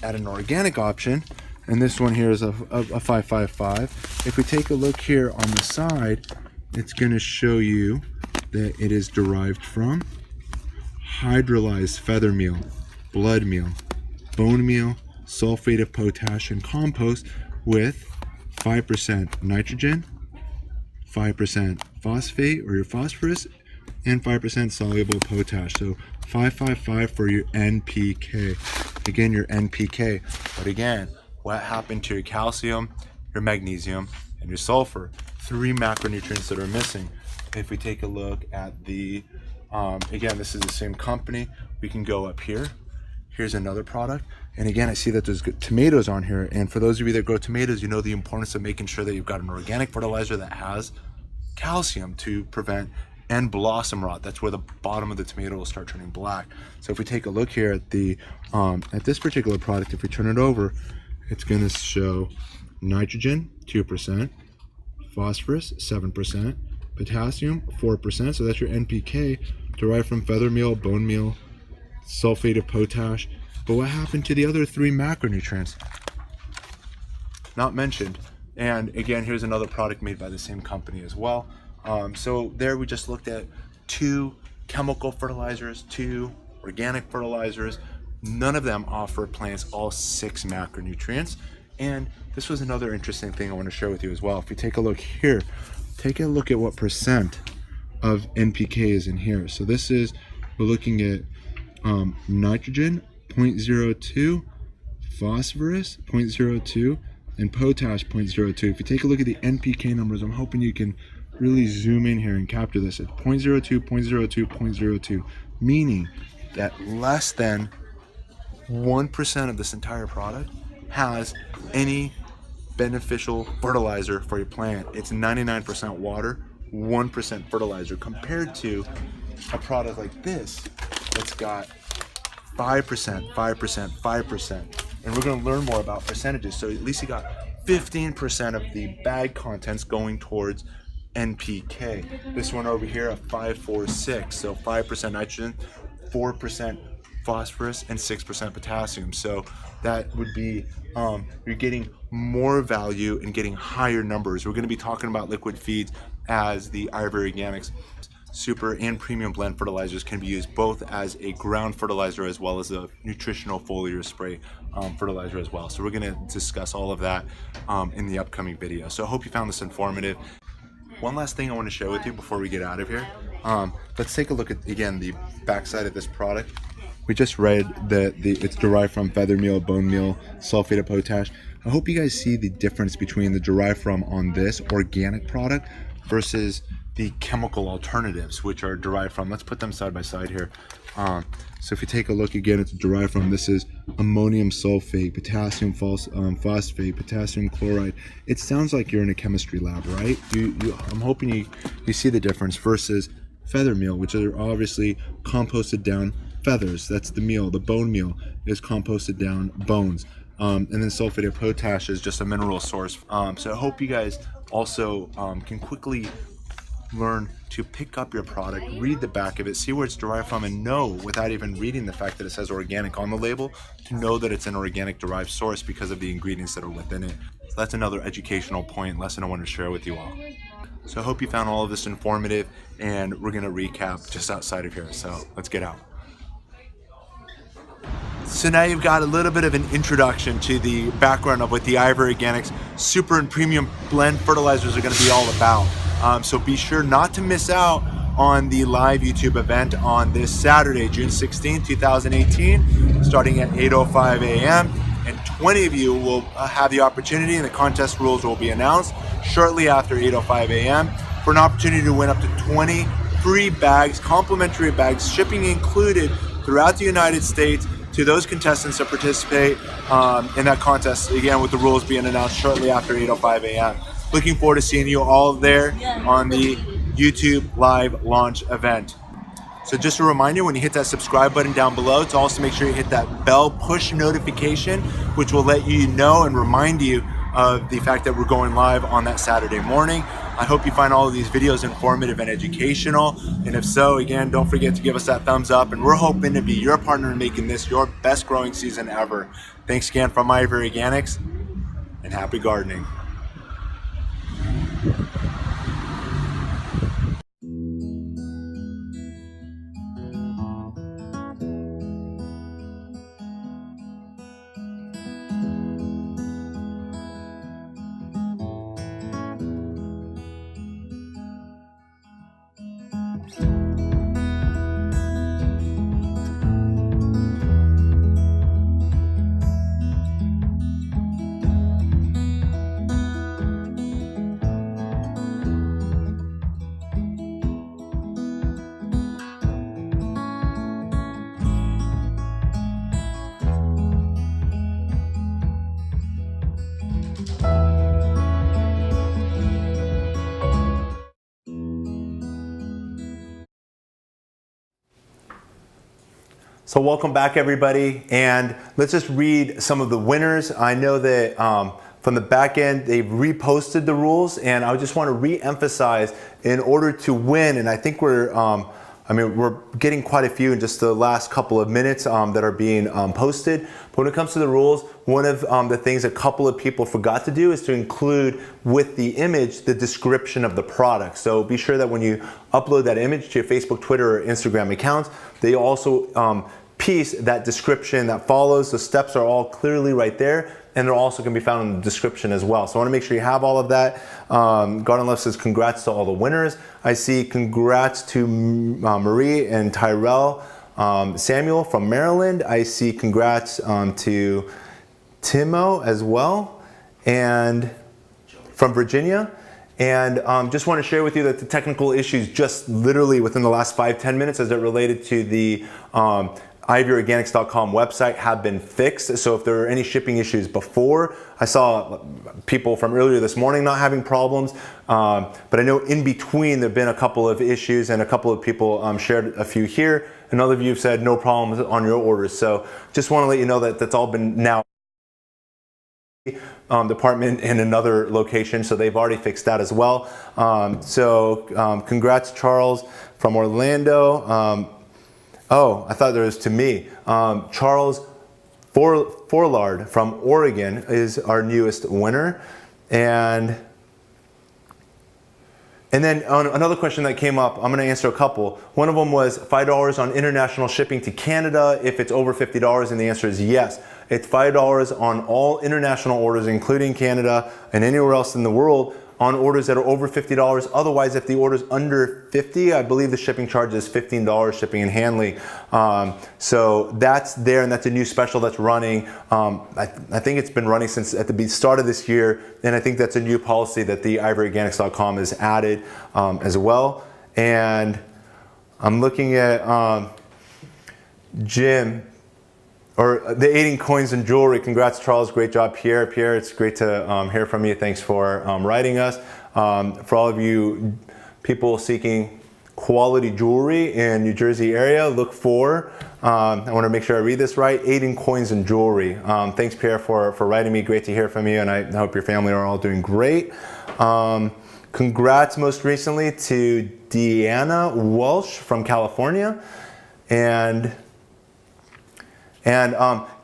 at an organic option, and this one here is a 555. If we take a look here on the side, it's going to show you that it is derived from hydrolyzed feather meal, blood meal, bone meal, sulfate of potash, and compost with 5% nitrogen, 5% phosphate or your phosphorus, and 5% soluble potash. So 555 for your NPK. Again, your NPK. But again, what happened to your calcium, your magnesium, and your sulfur? 3 macronutrients that are missing. If we take a look at the, again, this is the same company. We can go up here. Here's another product. And again, I see that there's tomatoes on here. And for those of you that grow tomatoes, you know the importance of making sure that you've got an organic fertilizer that has calcium to prevent end blossom rot. That's where the bottom of the tomato will start turning black. So if we take a look here at the at this particular product, if we turn it over, it's going to show nitrogen 2%, phosphorus 7%, potassium 4%. So that's your NPK derived from feather meal, bone meal, sulfate of potash. But what happened to the other 3 macronutrients? Not mentioned. And again, here's another product made by the same company as well. So there we just looked at 2 chemical fertilizers, 2 organic fertilizers. None of them offer plants all 6 macronutrients. And this was another interesting thing I want to share with you as well. If you take a look here, take a look at what percent of NPK is in here. So this is, we're looking at nitrogen 0.02, phosphorus 0.02, and potash 0.02. If you take a look at the NPK numbers, I'm hoping you can really zoom in here and capture this. It's 0.02, 0.02, 0.02, meaning that less than 1% of this entire product has any beneficial fertilizer for your plant. It's 99% water, 1% fertilizer, compared to a product like this that's got 5%, 5%, 5%. And we're going to learn more about percentages. So at least you got 15% of the bag contents going towards NPK. This one over here, a 546, so 5% nitrogen, 4% phosphorus, and 6% potassium. So that would be, you're getting more value and getting higher numbers. We're going to be talking about liquid feeds as the Ivory Organics super and premium blend fertilizers can be used both as a ground fertilizer as well as a nutritional foliar spray fertilizer as well. So we're going to discuss all of that in the upcoming video. So I hope you found this informative. One last thing I want to share with you before we get out of here. Let's take a look at, again, the backside of this product. We just read that it's derived from feather meal, bone meal, sulfate of potash. I hope you guys see the difference between the derived from on this organic product versus the chemical alternatives, which are derived from, let's put them side by side here. So if you take a look again, it's derived from, this is ammonium sulfate, potassium phosphate, potassium chloride. It sounds like you're in a chemistry lab, right? I'm hoping you see the difference versus feather meal, which are obviously composted down feathers. That's the meal. The bone meal is composted down bones. And then sulfate of potash is just a mineral source. So I hope you guys also can quickly learn to pick up your product, read the back of it, see where it's derived from, and know, without even reading the fact that it says organic on the label, to know that it's an organic derived source because of the ingredients that are within it. So that's another educational point, lesson I want to share with you all. So I hope you found all of this informative, and we're going to recap just outside of here. So let's get out. So now you've got a little bit of an introduction to the background of what the Ivory Organics super and premium blend fertilizers are going to be all about. So be sure not to miss out on the live YouTube event on this Saturday, June 16, 2018, starting at 8:05 a.m. And 20 of you will have the opportunity, and the contest rules will be announced shortly after 8:05 a.m. for an opportunity to win up to 20 free bags, complimentary bags, shipping included throughout the United States, to those contestants that participate in that contest, again with the rules being announced shortly after 8:05 a.m. Looking forward to seeing you all there on the YouTube live launch event. So just a reminder, when you hit that subscribe button down below, to also make sure you hit that bell push notification, which will let you know and remind you of the fact that we're going live on that Saturday morning. I hope you find all of these videos informative and educational. And if so, again, don't forget to give us that thumbs up. And we're hoping to be your partner in making this your best growing season ever. Thanks again from Ivory Organics, and happy gardening. So welcome back, everybody, and let's just read some of the winners. I know that from the back end, they've reposted the rules, and I just want to re-emphasize, in order to win, and I think we're getting quite a few in just the last couple of minutes that are being posted. But when it comes to the rules, one of the things a couple of people forgot to do is to include with the image the description of the product. So be sure that when you upload that image to your Facebook, Twitter, or Instagram accounts, they also piece that description that follows. The steps are all clearly right there, and they're also going to be found in the description as well. So I want to make sure you have all of that. Garden Love says congrats to all the winners. I see congrats to Marie and Tyrell Samuel from Maryland. I see congrats to Timo as well, and from Virginia. And just want to share with you that the technical issues just literally within the last 5-10 minutes as it related to the ivoryorganics.com website have been fixed. So if there are any shipping issues before, I saw people from earlier this morning not having problems, but I know in between there have been a couple of issues, and a couple of people shared a few here, and other of you have said no problems on your orders. So just want to let you know that that's all been now department in another location, so they've already fixed that as well. Congrats, Charles from Orlando. Oh, I thought there was to me. Charles Forlard from Oregon is our newest winner. And then another question that came up, I'm going to answer a couple. One of them was $5 on international shipping to Canada if it's over $50, and the answer is yes. It's $5 on all international orders, including Canada and anywhere else in the world, on orders that are over $50. Otherwise, if the order's under $50, I believe the shipping charge is $15 shipping and handling. So that's there, and that's a new special that's running. I think it's been running since at the start of this year, and I think that's a new policy that the ivoryorganics.com has added as well. And I'm looking at Jim, or the 18 coins and jewelry. Congrats, Charles. Great job, Pierre. Pierre, it's great to hear from you. Thanks for writing us. For all of you people seeking quality jewelry in New Jersey area, look for, I want to make sure I read this right, 18 coins and jewelry. Thanks, Pierre, for writing me. Great to hear from you, and I hope your family are all doing great. Congrats most recently to Deanna Walsh from California. And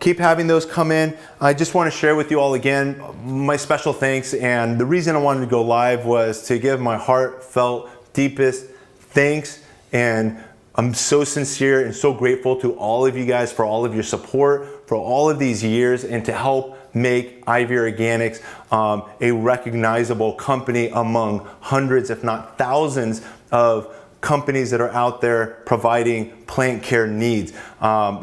keep having those come in. I just want to share with you all again my special thanks, and the reason I wanted to go live was to give my heartfelt, deepest thanks, and I'm so sincere and so grateful to all of you guys for all of your support for all of these years, and to help make Ivory Organics a recognizable company among hundreds, if not thousands, of companies that are out there providing plant care needs.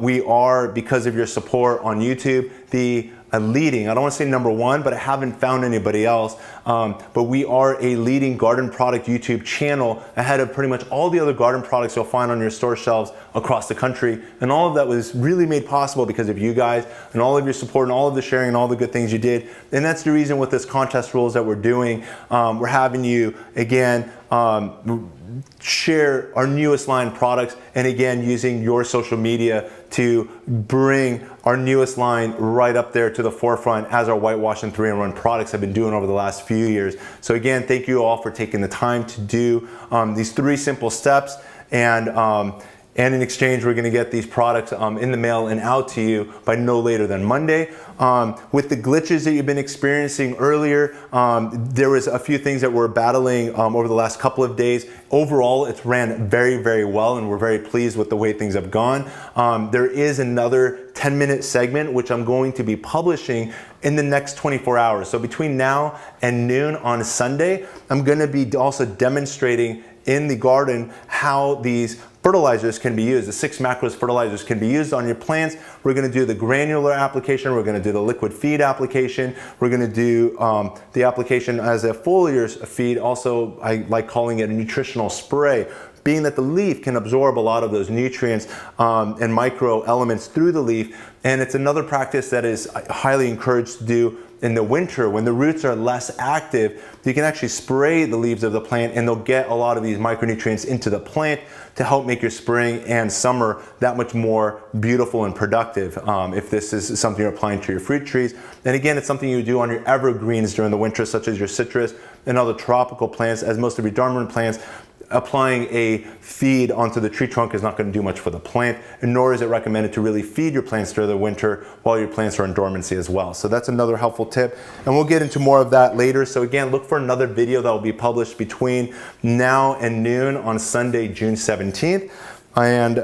We are, because of your support on YouTube, the leading, I don't want to say number one, but I haven't found anybody else, but we are a leading garden product YouTube channel ahead of pretty much all the other garden products you'll find on your store shelves across the country. And all of that was really made possible because of you guys and all of your support and all of the sharing and all the good things you did. And that's the reason with this contest rules that we're doing, we're having you again share our newest line products, and again using your social media to bring our newest line right up there to the forefront, as our whitewash and 3-in-1 products have been doing over the last few years. So again, thank you all for taking the time to do these 3 simple steps, and in exchange we're going to get these products in the mail and out to you by no later than Monday. With the glitches that you've been experiencing earlier, there was a few things that we're battling over the last couple of days. Overall, it's ran very, very well, and we're very pleased with the way things have gone. There is another 10-minute segment which I'm going to be publishing in the next 24 hours. So between now and noon on Sunday, I'm going to be also demonstrating in the garden how these fertilizers can be used. The 6 macros fertilizers can be used on your plants. We're going to do the granular application. We're going to do the liquid feed application. We're going to do the application as a foliar feed. Also, I like calling it a nutritional spray, being that the leaf can absorb a lot of those nutrients and micro elements through the leaf. And it's another practice that is highly encouraged to do in the winter when the roots are less active. You can actually spray the leaves of the plant, and they'll get a lot of these micronutrients into the plant to help make your spring and summer that much more beautiful and productive, if this is something you're applying to your fruit trees. And again, it's something you do on your evergreens during the winter, such as your citrus and other tropical plants, as most of your dormant plants. Applying a feed onto the tree trunk is not going to do much for the plant, and nor is it recommended to really feed your plants during the winter while your plants are in dormancy as well. So that's another helpful tip, and we'll get into more of that later. So again, look for another video that will be published between now and noon on Sunday, June 17th. And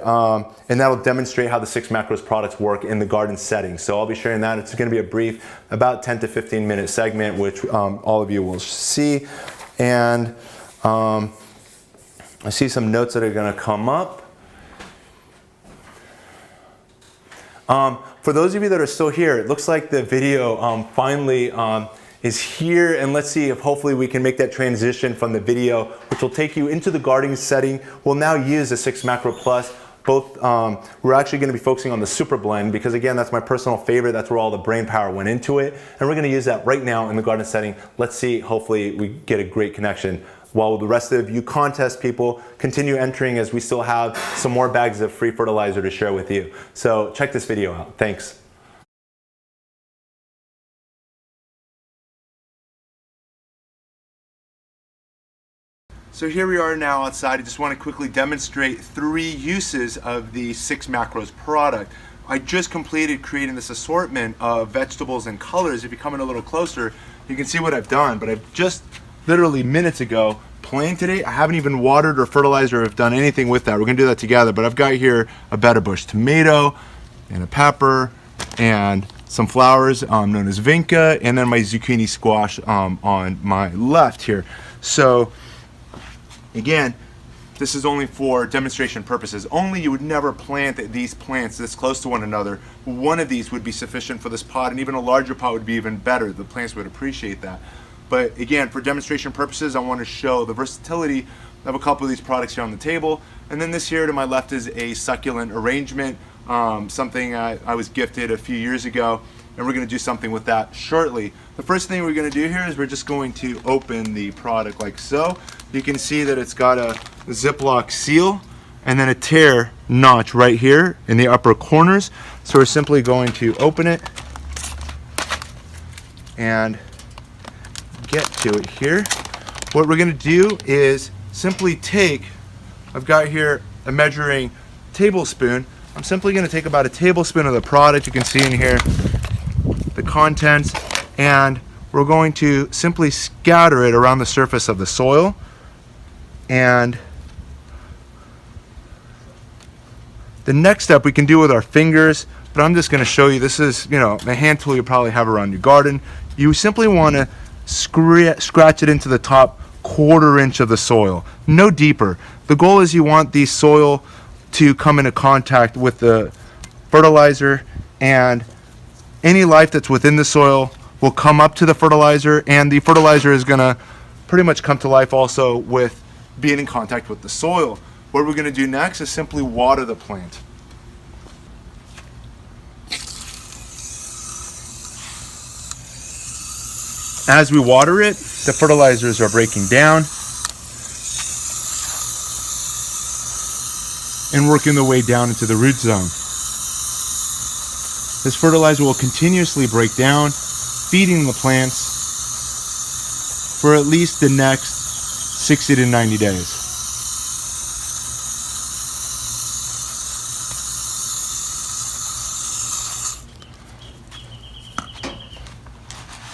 that'll demonstrate how the 6 macros products work in the garden setting. So I'll be sharing that. It's going to be a brief, about 10 to 15 minute segment, which all of you will see. And I see some notes that are going to come up. For those of you that are still here, it looks like the video finally is here, and let's see if hopefully we can make that transition from the video, which will take you into the gardening setting. We'll now use the 6 Macro Plus. Both, we're actually going to be focusing on the Super Blend because, again, that's my personal favorite. That's where all the brain power went into it, and we're going to use that right now in the garden setting. Let's see, hopefully we get a great connection, while the rest of you contest people continue entering, as we still have some more bags of free fertilizer to share with you. So check this video out. Thanks. So here we are now outside. I just want to quickly demonstrate 3 uses of the 6 Macros product. I just completed creating this assortment of vegetables and colors. If you come in a little closer, you can see what I've done, but I've just literally minutes ago planted it. I haven't even watered or fertilized or have done anything with that. We're gonna do that together, but I've got here a bed of bush tomato and a pepper and some flowers known as vinca, and then my zucchini squash on my left here. So again, this is only for demonstration purposes. Only you would never plant these plants this close to one another. One of these would be sufficient for this pot, and even a larger pot would be even better. The plants would appreciate that. But again, for demonstration purposes, I want to show the versatility of a couple of these products here on the table. And then this here to my left is a succulent arrangement, something I was gifted a few years ago, and we're going to do something with that shortly. The first thing we're going to do here is we're just going to open the product like so. You can see that it's got a Ziploc seal and then a tear notch right here in the upper corners. So we're simply going to open it and get to it here. What we're going to do is simply take, I've got here a measuring tablespoon. I'm simply going to take about a tablespoon of the product. You can see in here the contents, and we're going to simply scatter it around the surface of the soil. And the next step we can do with our fingers, but I'm just going to show you. This is, a hand tool you probably have around your garden. You simply want to scratch it into the top 1/4 inch of the soil, no deeper. The goal is you want the soil to come into contact with the fertilizer, and any life that's within the soil will come up to the fertilizer, and the fertilizer is going to pretty much come to life also with being in contact with the soil. What we're going to do next is simply water the plant. As we water it, the fertilizers are breaking down and working their way down into the root zone. This fertilizer will continuously break down, feeding the plants for at least the next 60 to 90 days.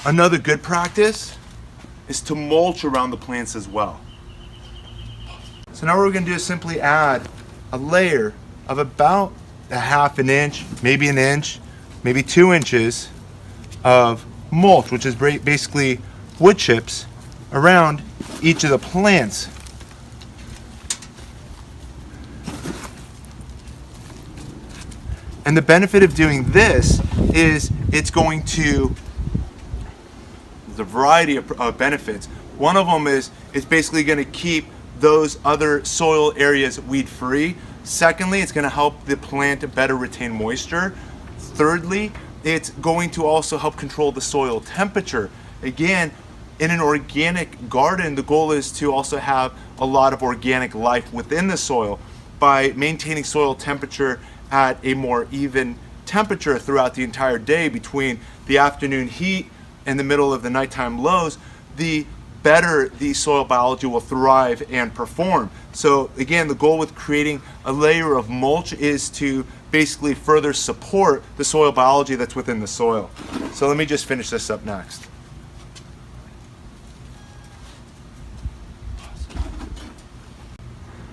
Another good practice is to mulch around the plants as well. So now what we're going to do is simply add a layer of about a 1/2 inch, maybe an inch, maybe 2 inches of mulch, which is basically wood chips around each of the plants. And the benefit of doing this is it's going to, there's a variety of benefits. One of them is it's basically going to keep those other soil areas weed free. Secondly, it's going to help the plant better retain moisture. Thirdly, it's going to also help control the soil temperature. Again, in an organic garden, the goal is to also have a lot of organic life within the soil. By maintaining soil temperature at a more even temperature throughout the entire day between the afternoon heat and the middle of the nighttime lows, the better the soil biology will thrive and perform. So again, the goal with creating a layer of mulch is to basically further support the soil biology that's within the soil. So let me just finish this up next.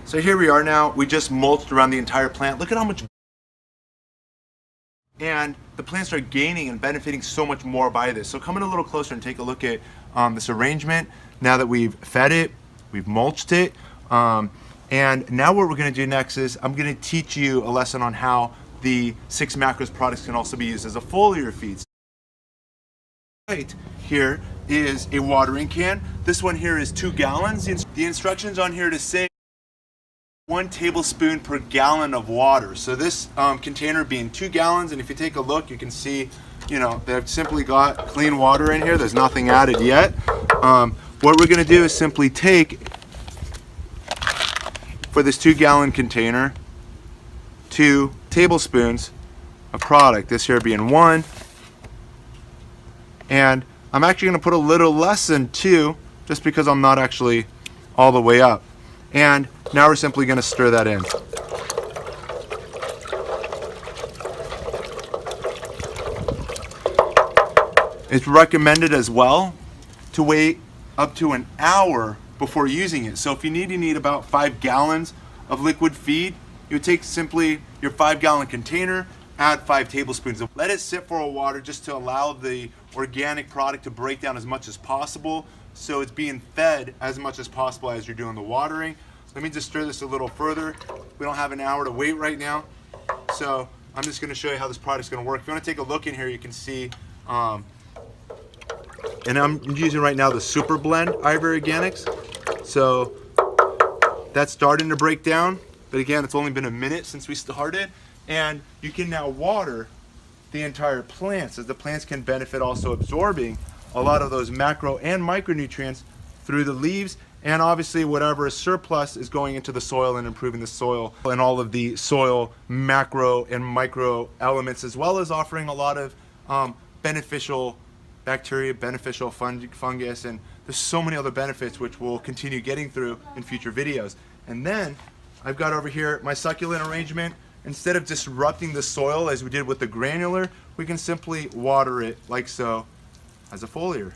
So here we are now. We just mulched around the entire plant. Look at how much, and the plants are gaining and benefiting so much more by this. So come in a little closer and take a look at this arrangement. Now that we've fed it, we've mulched it, and now what we're going to do next is I'm going to teach you a lesson on how the 6 Macros products can also be used as a foliar feed. Right here is a watering can. This one here is 2 gallons. The instructions on here to say 1 tablespoon per gallon of water. So this container being 2 gallons, and if you take a look, you can see, they've simply got clean water in here. There's nothing added yet. What we're going to do is simply take, for this 2 gallon container, 2 tablespoons of product. This here being 1, and I'm actually going to put a little less than 2, just because I'm not actually all the way up. And now we're simply going to stir that in. It's recommended as well to wait up to an hour before using it. So if you need about 5 gallons of liquid feed, you would take simply your 5-gallon container, add 5 tablespoons. Let it sit for a water just to allow the organic product to break down as much as possible, so it's being fed as much as possible as you're doing the watering. Let me just stir this a little further. We don't have an hour to wait right now, so I'm just going to show you how this product's going to work. If you want to take a look in here, you can see, and I'm using right now the Super Blend Ivory Organics. So that's starting to break down, but again, it's only been a minute since we started, and you can now water the entire plants, as the plants can benefit also absorbing a lot of those macro and micronutrients through the leaves, and obviously whatever is surplus is going into the soil and improving the soil and all of the soil macro and micro elements, as well as offering a lot of beneficial bacteria, beneficial fungus, and there's so many other benefits which we'll continue getting through in future videos. And then I've got over here my succulent arrangement. Instead of disrupting the soil as we did with the granular, we can simply water it like so as a foliar.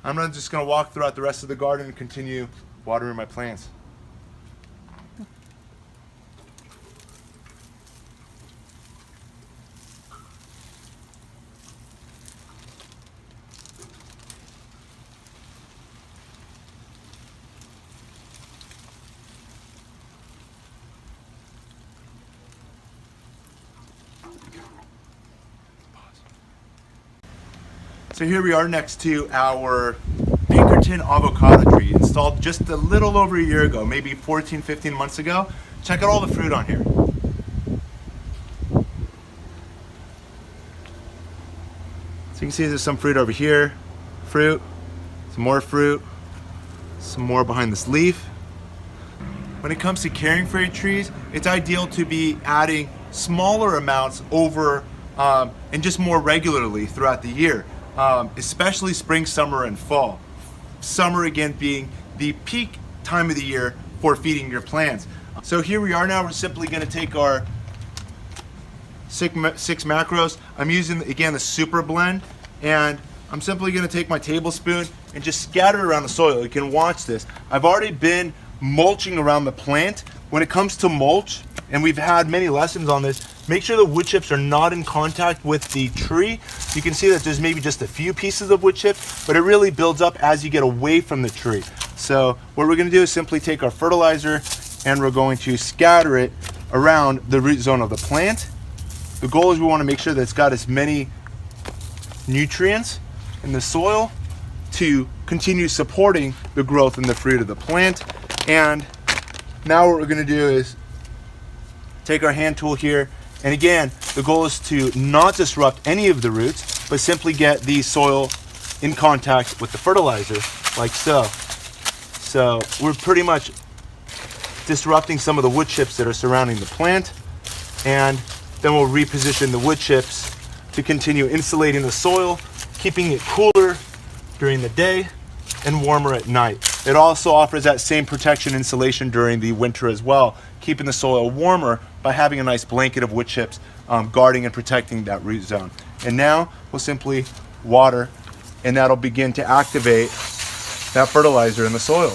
I'm just going to walk throughout the rest of the garden and continue watering my plants. So here we are next to our Pinkerton avocado tree, installed just a little over a year ago, maybe 14, 15 months ago. Check out all the fruit on here. So you can see there's some fruit over here, fruit, some more fruit, some more behind this leaf. When it comes to caring for your trees, it's ideal to be adding smaller amounts over and just more regularly throughout the year. Especially spring, summer, and fall. Summer again being the peak time of the year for feeding your plants. So here we are now. We're simply going to take our six macros. I'm using again the Super Blend, and I'm simply going to take my tablespoon and just scatter it around the soil. You can watch this. I've already been mulching around the plant. When it comes to mulch, and we've had many lessons on this, make sure the wood chips are not in contact with the tree. You can see that there's maybe just a few pieces of wood chips, but it really builds up as you get away from the tree. So what we're going to do is simply take our fertilizer and we're going to scatter it around the root zone of the plant. The goal is we want to make sure that it's got as many nutrients in the soil to continue supporting the growth and the fruit of the plant. And now what we're going to do is take our hand tool here, and again, the goal is to not disrupt any of the roots, but simply get the soil in contact with the fertilizer, like so. So we're pretty much disrupting some of the wood chips that are surrounding the plant, and then we'll reposition the wood chips to continue insulating the soil, keeping it cooler during the day and warmer at night. It also offers that same protection insulation during the winter as well, keeping the soil warmer by having a nice blanket of wood chips guarding and protecting that root zone. And now we'll simply water, and that'll begin to activate that fertilizer in the soil.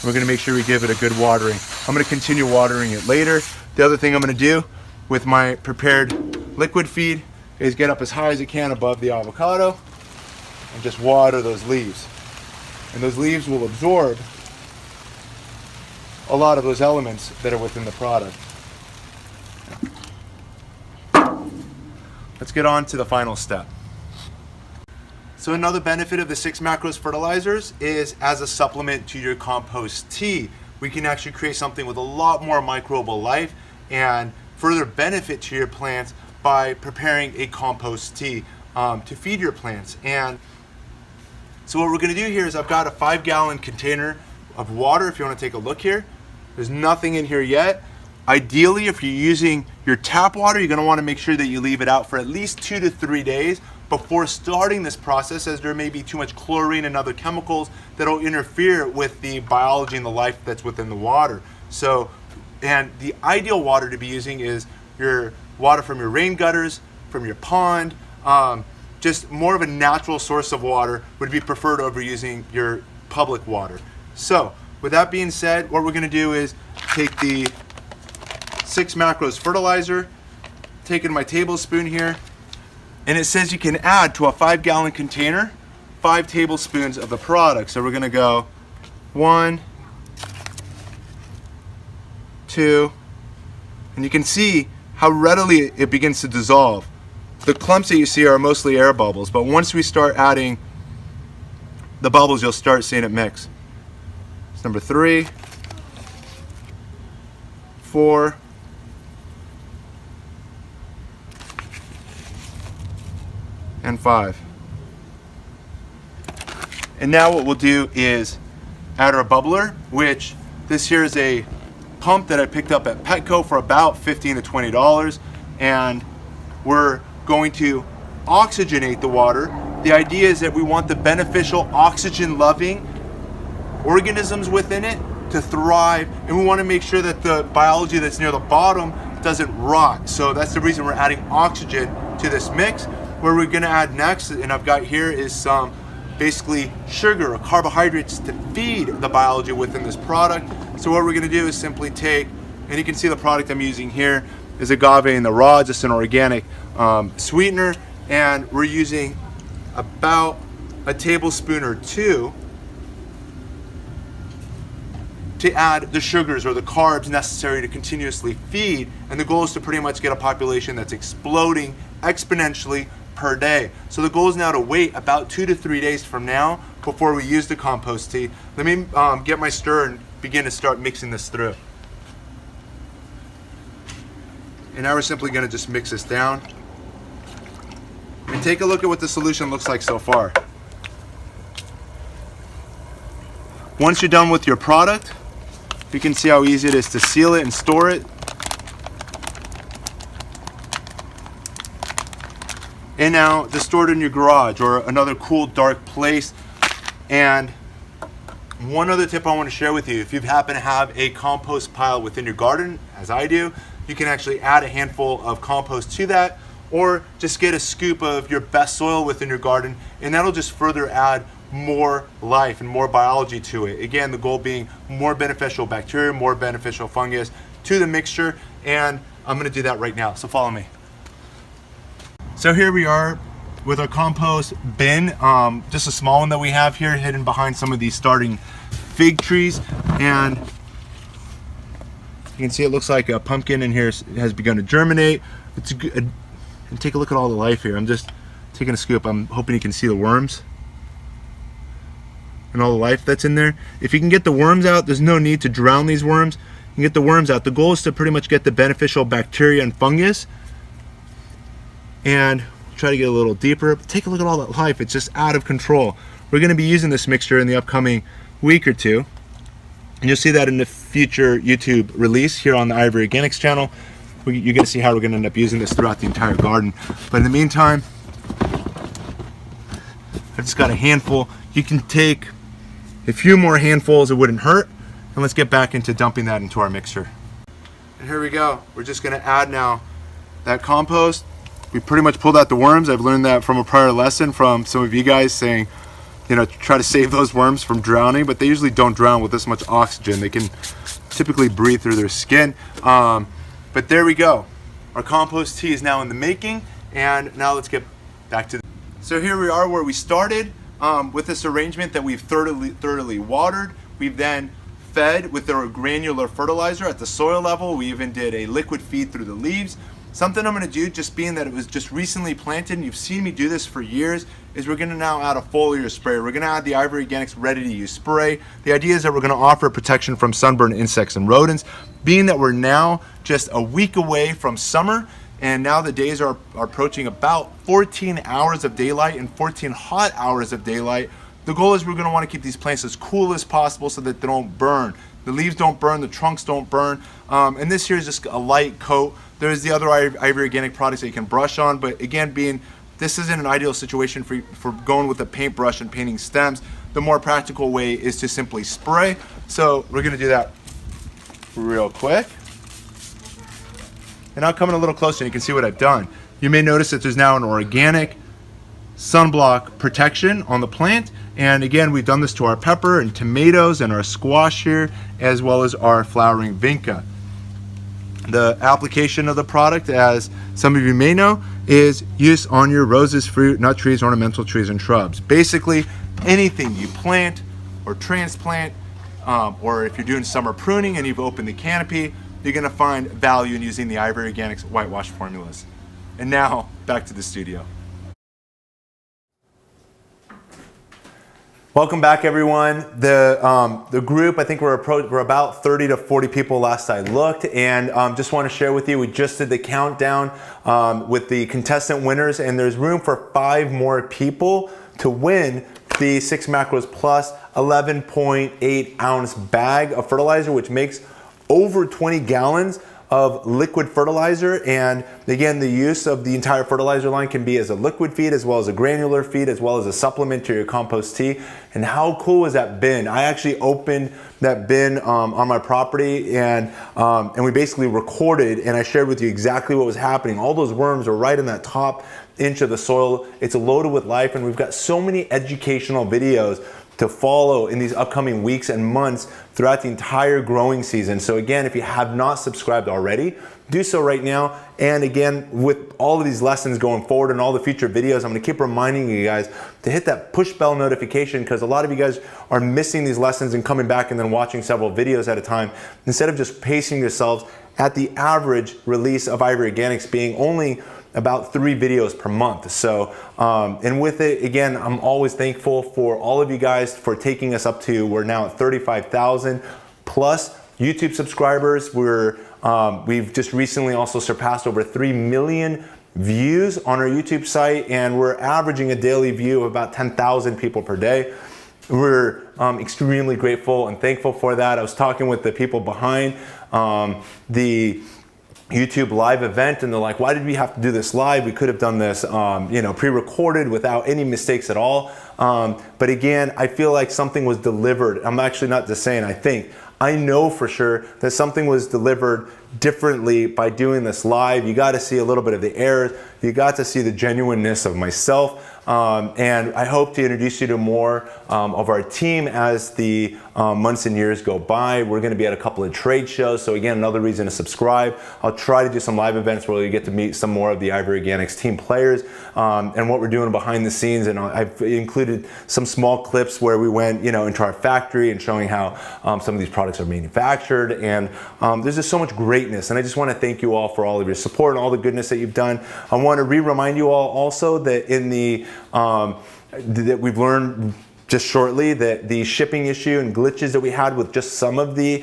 We're going to make sure we give it a good watering. I'm going to continue watering it later. The other thing I'm going to do with my prepared liquid feed is get up as high as I can above the avocado and just water those leaves. And those leaves will absorb a lot of those elements that are within the product. Let's get on to the final step. So another benefit of the 6 macros fertilizers is as a supplement to your compost tea. We can actually create something with a lot more microbial life and further benefit to your plants by preparing a compost tea to feed your plants. And so what we're going to do here is I've got a 5-gallon container of water. If you want to take a look here, there's nothing in here yet. Ideally, if you're using your tap water, you're going to want to make sure that you leave it out for at least 2 to 3 days before starting this process, as there may be too much chlorine and other chemicals that'll interfere with the biology and the life that's within the water. So, and the ideal water to be using is your water from your rain gutters, from your pond, just more of a natural source of water would be preferred over using your public water. So, with that being said, what we're going to do is take the 6 macros fertilizer, take in my tablespoon here, and it says you can add to a 5-gallon container 5 tablespoons of the product. So we're going to go 1, 2, and you can see how readily it begins to dissolve. The clumps that you see are mostly air bubbles, but once we start adding the bubbles, you'll start seeing it mix. It's number 3, 4, and 5. And now what we'll do is add our bubbler, which this here is a pump that I picked up at Petco for about $15 to $20, and we're going to oxygenate the water. The idea is that we want the beneficial oxygen-loving organisms within it to thrive, and we want to make sure that the biology that's near the bottom doesn't rot. So that's the reason we're adding oxygen to this mix. Where we're going to add next, and I've got here, is some basically sugar or carbohydrates to feed the biology within this product. So what we're going to do is simply take, and you can see the product I'm using here is agave in the raw, just an organic sweetener, and we're using about a tablespoon or 2 to add the sugars or the carbs necessary to continuously feed, and the goal is to pretty much get a population that's exploding exponentially per day. So the goal is now to wait about 2 to 3 days from now before we use the compost tea. Let me get my stir and begin to start mixing this through. And now we're simply going to just mix this down. And take a look at what the solution looks like so far. Once you're done with your product, you can see how easy it is to seal it and store it. And now just store it in your garage or another cool, dark place. And one other tip I want to share with you, if you happen to have a compost pile within your garden, as I do, you can actually add a handful of compost to that, or just get a scoop of your best soil within your garden, and that'll just further add more life and more biology to it. Again, the goal being more beneficial bacteria, more beneficial fungus to the mixture, and I'm going to do that right now, so follow me. So here we are with our compost bin, just a small one that we have here hidden behind some of these starting fig trees, and you can see it looks like a pumpkin in here has begun to germinate. It's good. And take a look at all the life here. I'm just taking a scoop. I'm hoping you can see the worms and all the life that's in there. If you can get the worms out, there's no need to drown these worms. You can get the worms out. The goal is to pretty much get the beneficial bacteria and fungus, and try to get a little deeper. But take a look at all that life. It's just out of control. We're going to be using this mixture in the upcoming week or two, and you'll see that in the future YouTube release here on the Ivory Organics channel. You're going to see how we're going to end up using this throughout the entire garden. But in the meantime, I've just got a handful. You can take a few more handfuls, it wouldn't hurt. And let's get back into dumping that into our mixture. And here we go. We're just going to add now that compost. We pretty much pulled out the worms. I've learned that from a prior lesson from some of you guys saying, you know, try to save those worms from drowning, but they usually don't drown with this much oxygen. They can typically breathe through their skin. But there we go. Our compost tea is now in the making, and now let's get back to So here we are where we started with this arrangement that we've thoroughly watered. We've then fed with our granular fertilizer at the soil level. We even did a liquid feed through the leaves. Something I'm going to do, just being that it was just recently planted and you've seen me do this for years, is we're going to now add a foliar sprayer. We're going to add the Ivory Organics ready to use spray. The idea is that we're going to offer protection from sunburn, insects, and rodents. Being that we're now just a week away from summer, and now the days are approaching about 14 hours of daylight and 14 hot hours of daylight, the goal is we're going to want to keep these plants as cool as possible so that they don't burn. The leaves don't burn, the trunks don't burn, and this here is just a light coat. There's the other Ivory Organic products that you can brush on, but again, being this isn't an ideal situation for going with a paintbrush and painting stems. The more practical way is to simply spray. So we're gonna do that real quick. And I'll come in a little closer and you can see what I've done. You may notice that there's now an organic sunblock protection on the plant. And again, we've done this to our pepper and tomatoes and our squash here, as well as our flowering vinca. The application of the product, as some of you may know, is use on your roses, fruit, nut trees, ornamental trees, and shrubs. Basically, anything you plant or transplant, or if you're doing summer pruning and you've opened the canopy, you're gonna find value in using the Ivory Organics whitewash formulas. And now, back to the studio. Welcome back, everyone. The group, I think we're about 30 to 40 people last I looked, and just want to share with you, we just did the countdown with the contestant winners, and there's room for 5 more people to win the 6 Macros Plus 11.8 ounce bag of fertilizer, which makes over 20 gallons of liquid fertilizer. And again, the use of the entire fertilizer line can be as a liquid feed, as well as a granular feed, as well as a supplement to your compost tea. And how cool is that bin? I actually opened that bin on my property, and we basically recorded, and I shared with you exactly what was happening. All those worms are right in that top inch of the soil. It's loaded with life, and we've got so many educational videos to follow in these upcoming weeks and months throughout the entire growing season. So again, if you have not subscribed already, do so right now. And again, with all of these lessons going forward and all the future videos, I'm gonna keep reminding you guys to hit that push bell notification, because a lot of you guys are missing these lessons and coming back and then watching several videos at a time, instead of just pacing yourselves at the average release of Ivory Organics being only about 3 videos per month. So, and with it, again, I'm always thankful for all of you guys for taking us up to, we're now at 35,000 plus YouTube subscribers. We've just recently also surpassed over 3 million views on our YouTube site, and we're averaging a daily view of about 10,000 people per day. We're extremely grateful and thankful for that. I was talking with the people behind the YouTube live event, and they're like, why did we have to do this live? We could have done this pre-recorded without any mistakes at all. But again, I feel like something was delivered. I'm actually not just saying I know for sure that something was delivered differently by doing this live. You got to see a little bit of the errors. You got to see the genuineness of myself. And I hope to introduce you to more of our team as the months and years go by. We're going to be at a couple of trade shows, so again, another reason to subscribe. I'll try to do some live events where you get to meet some more of the Ivory Organics team players and what we're doing behind the scenes. And I've included some small clips where we went, into our factory and showing how some of these products are manufactured. And there's just so much greatness, and I just want to thank you all for all of your support and all the goodness that you've done. I want to remind you all also that in the that we've learned just shortly that the shipping issue and glitches that we had with just some of the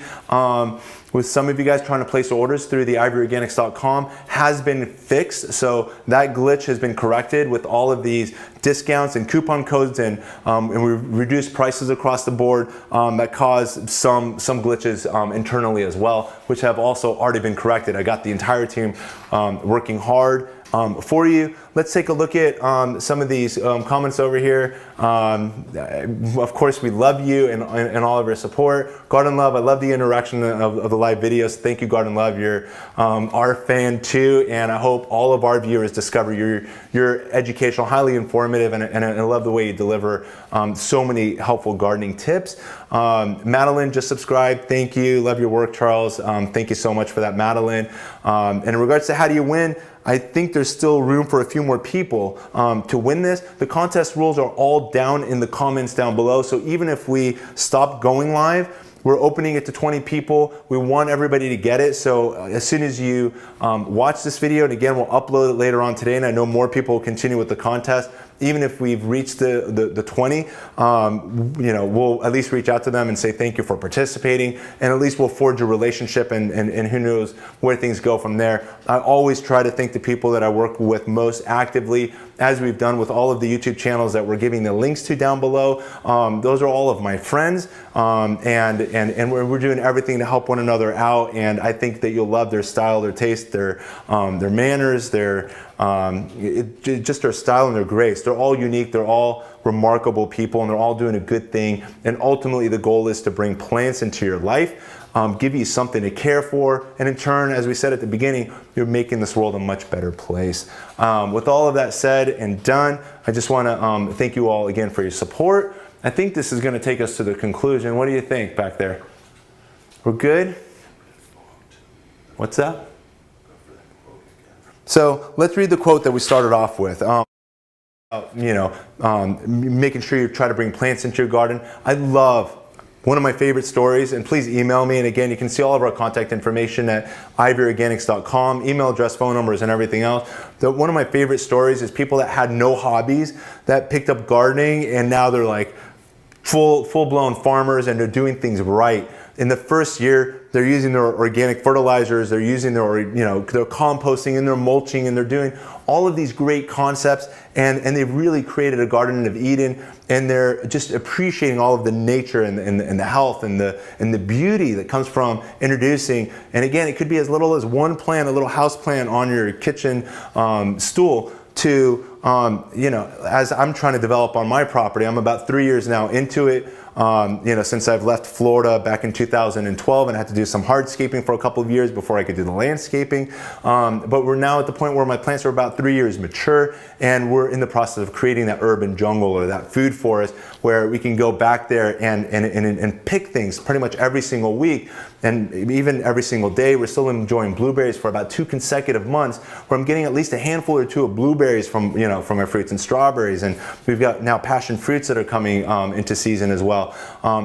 with some of you guys trying to place orders through the ivoryorganics.com has been fixed. So that glitch has been corrected with all of these discounts and coupon codes, and we reduced prices across the board that caused some glitches internally as well, which have also already been corrected. I got the entire team working hard for you. Let's take a look at some of these comments over here. Of course, we love you and all of your support. Garden Love, I love the interaction of the live videos. Thank you, Garden Love. You're our fan too, and I hope all of our viewers discover your educational, highly informative, and I love the way you deliver so many helpful gardening tips. Madeline just subscribed. Thank you. Love your work, Charles. Thank you so much for that, Madeline. And in regards to how do you win, I think there's still room for a few more people to win this. The contest rules are all down in the comments down below. So even if we stop going live, we're opening it to 20 people. We want everybody to get it. So as soon as you watch this video, and again, we'll upload it later on today, and I know more people will continue with the contest. Even if we've reached the 20, we'll at least reach out to them and say thank you for participating, and at least we'll forge a relationship, and who knows where things go from there. I always try to thank the people that I work with most actively as we've done with all of the YouTube channels that we're giving the links to down below. Those are all of my friends, and we're doing everything to help one another out. And I think that you'll love their style, their taste, their manners, just their style and their grace. They're all unique. They're all remarkable people, and they're all doing a good thing. And ultimately, the goal is to bring plants into your life, give you something to care for, and in turn, as we said at the beginning, you're making this world a much better place. With all of that said and done, I just want to thank you all again for your support. I think this is going to take us to the conclusion. What do you think back there? We're good? What's that? So let's read the quote that we started off with. Making sure you try to bring plants into your garden. I love one of my favorite stories, and please email me. And again, you can see all of our contact information at ivoryorganics.com, email address, phone numbers, and everything else. One of my favorite stories is people that had no hobbies that picked up gardening, and now they're like full-blown farmers, and they're doing things right. In the first year, they're using their organic fertilizers, they're using their composting and their mulching, and they're doing all of these great concepts, and they've really created a Garden of Eden, and they're just appreciating all of the nature and the health and the beauty that comes from introducing. And again, it could be as little as one plant, a little house plant on your kitchen stool, to as I'm trying to develop on my property. I'm about 3 years now into it. Since I've left Florida back in 2012, and I had to do some hardscaping for a couple of years before I could do the landscaping. But we're now at the point where my plants are about 3 years mature, and we're in the process of creating that urban jungle, or that food forest, where we can go back there and pick things pretty much every single week, and even every single day. We're still enjoying blueberries for about 2 consecutive months, where I'm getting at least a handful or two of blueberries from our fruits, and strawberries, and we've got now passion fruits that are coming into season as well.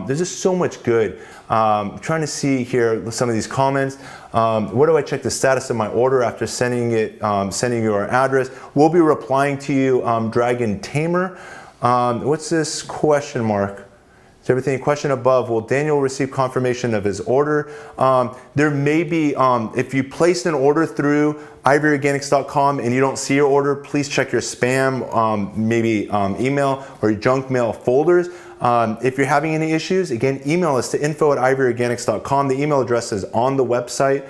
There's just so much good. Trying to see here some of these comments. Where do I check the status of my order after sending you our address? We'll be replying to you, Dragon Tamer. What's this question mark? Is everything question above? Will Daniel receive confirmation of his order? There may be, if you placed an order through ivoryorganics.com and you don't see your order, please check your spam, maybe email or your junk mail folders. If you're having any issues, again, email us to info@ivoryorganics.com. The email address is on the website.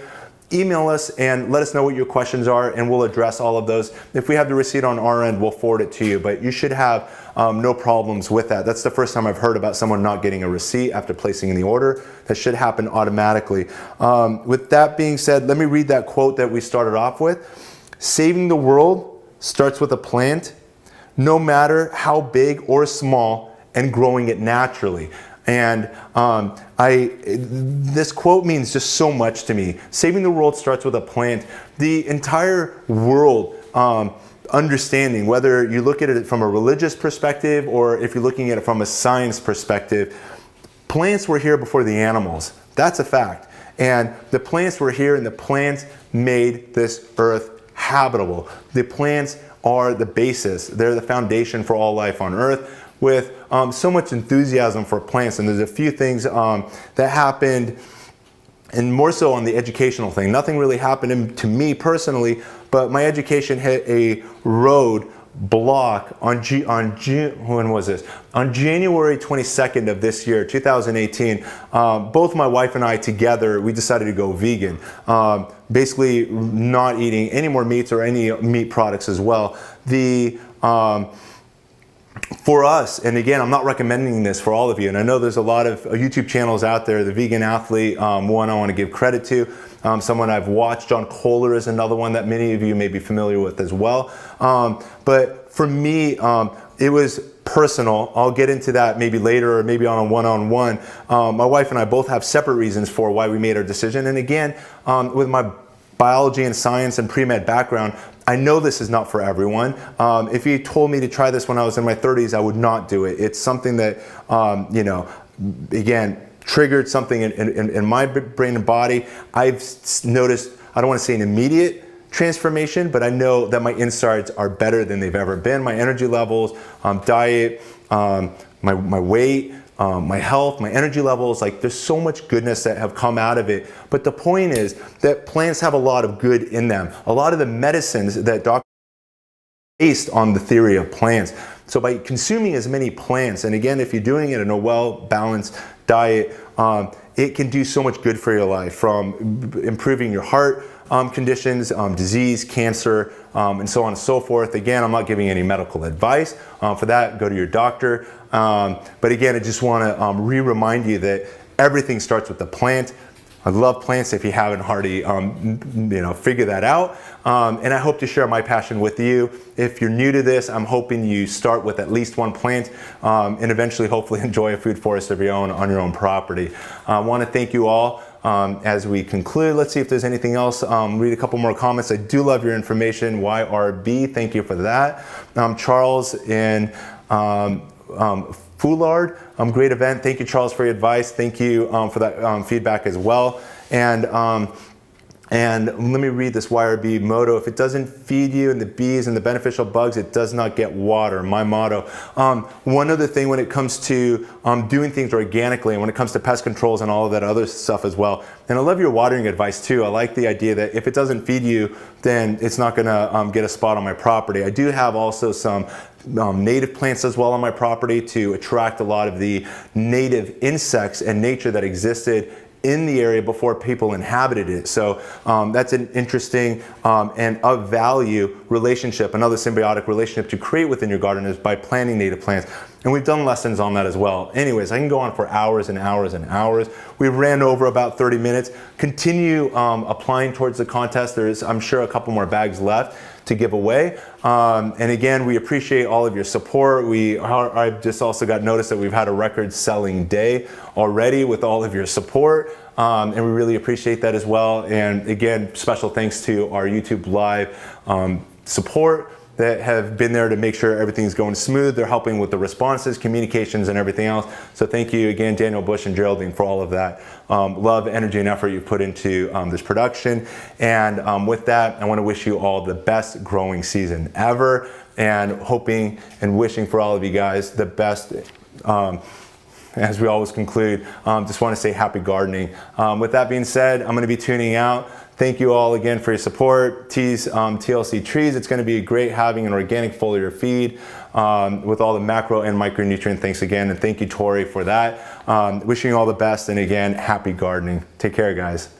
Email us and let us know what your questions are, and we'll address all of those. If we have the receipt on our end, we'll forward it to you, but you should have no problems with that. That's the first time I've heard about someone not getting a receipt after placing the order. That should happen automatically. With that being said, let me read that quote that we started off with. Saving the world starts with a plant, no matter how big or small, and growing it naturally. And this quote means just so much to me. Saving the world starts with a plant. The entire world understanding, whether you look at it from a religious perspective or if you're looking at it from a science perspective, plants were here before the animals. That's a fact. And the plants were here, and the plants made this earth habitable. The plants are the basis. They're the foundation for all life on earth. With so much enthusiasm for plants, and there's a few things that happened, and more so on the educational thing. Nothing really happened to me personally, but my education hit a road block on when was this? On January 22nd of this year, 2018. Both my wife and I together, we decided to go vegan. Basically, not eating any more meats or any meat products as well. For us, and again, I'm not recommending this for all of you, and I know there's a lot of YouTube channels out there. The Vegan Athlete, one I want to give credit to. Someone I've watched, John Kohler, is another one that many of you may be familiar with as well. But for me, it was personal. I'll get into that maybe later, or maybe on a one-on-one. My wife and I both have separate reasons for why we made our decision. And again, with my biology and science and pre-med background, I know this is not for everyone. If you told me to try this when I was in my 30s, I would not do it. It's something that, again, triggered something in my brain and body. I've noticed, I don't want to say an immediate transformation, but I know that my insides are better than they've ever been. My energy levels, diet, my weight, my health, my energy levels, like there's so much goodness that have come out of it. But the point is that plants have a lot of good in them. A lot of the medicines that doctors based on the theory of plants. So by consuming as many plants, and again, if you're doing it in a well-balanced diet, it can do so much good for your life, from improving your heart conditions, disease, cancer, and so on and so forth. Again, I'm not giving any medical advice. For that, go to your doctor. But again, I just want to remind you that everything starts with the plant. I love plants if you haven't already figured that out. And I hope to share my passion with you. If you're new to this, I'm hoping you start with at least one plant and eventually hopefully enjoy a food forest of your own on your own property. I want to thank you all. As we conclude, let's see if there's anything else. Read a couple more comments. I do love your information. YRB, thank you for that. Charles in Foulard, great event. Thank you, Charles, for your advice. Thank you for that feedback as well. And let me read this YRB motto. If it doesn't feed you and the bees and the beneficial bugs, it does not get water. My motto. One other thing when it comes to doing things organically and when it comes to pest controls and all of that other stuff as well. And I love your watering advice too. I like the idea that if it doesn't feed you, then it's not gonna get a spot on my property. I do have also some native plants as well on my property to attract a lot of the native insects and nature that existed in the area before people inhabited it. So that's an interesting and of value relationship, another symbiotic relationship to create within your garden is by planting native plants. And we've done lessons on that as well. Anyways, I can go on for hours and hours and hours. We've ran over about 30 minutes. Continue applying towards the contest. There's, I'm sure, a couple more bags left to give away. And again, we appreciate all of your support. I've just also got notice that we've had a record-selling day already with all of your support. And we really appreciate that as well. And again, special thanks to our YouTube Live support that have been there to make sure everything's going smooth. They're helping with the responses, communications, and everything else. So thank you again, Daniel Bush and Geraldine, for all of that love, energy, and effort you've put into this production. And with that, I want to wish you all the best growing season ever, and hoping and wishing for all of you guys the best. As we always conclude, just want to say happy gardening. With that being said, I'm going to be tuning out. Thank you all again for your support. TLC Trees, it's going to be great having an organic foliar feed with all the macro and micronutrient. Thanks again, and thank you, Torrey, for that. Wishing you all the best, and again, happy gardening. Take care, guys.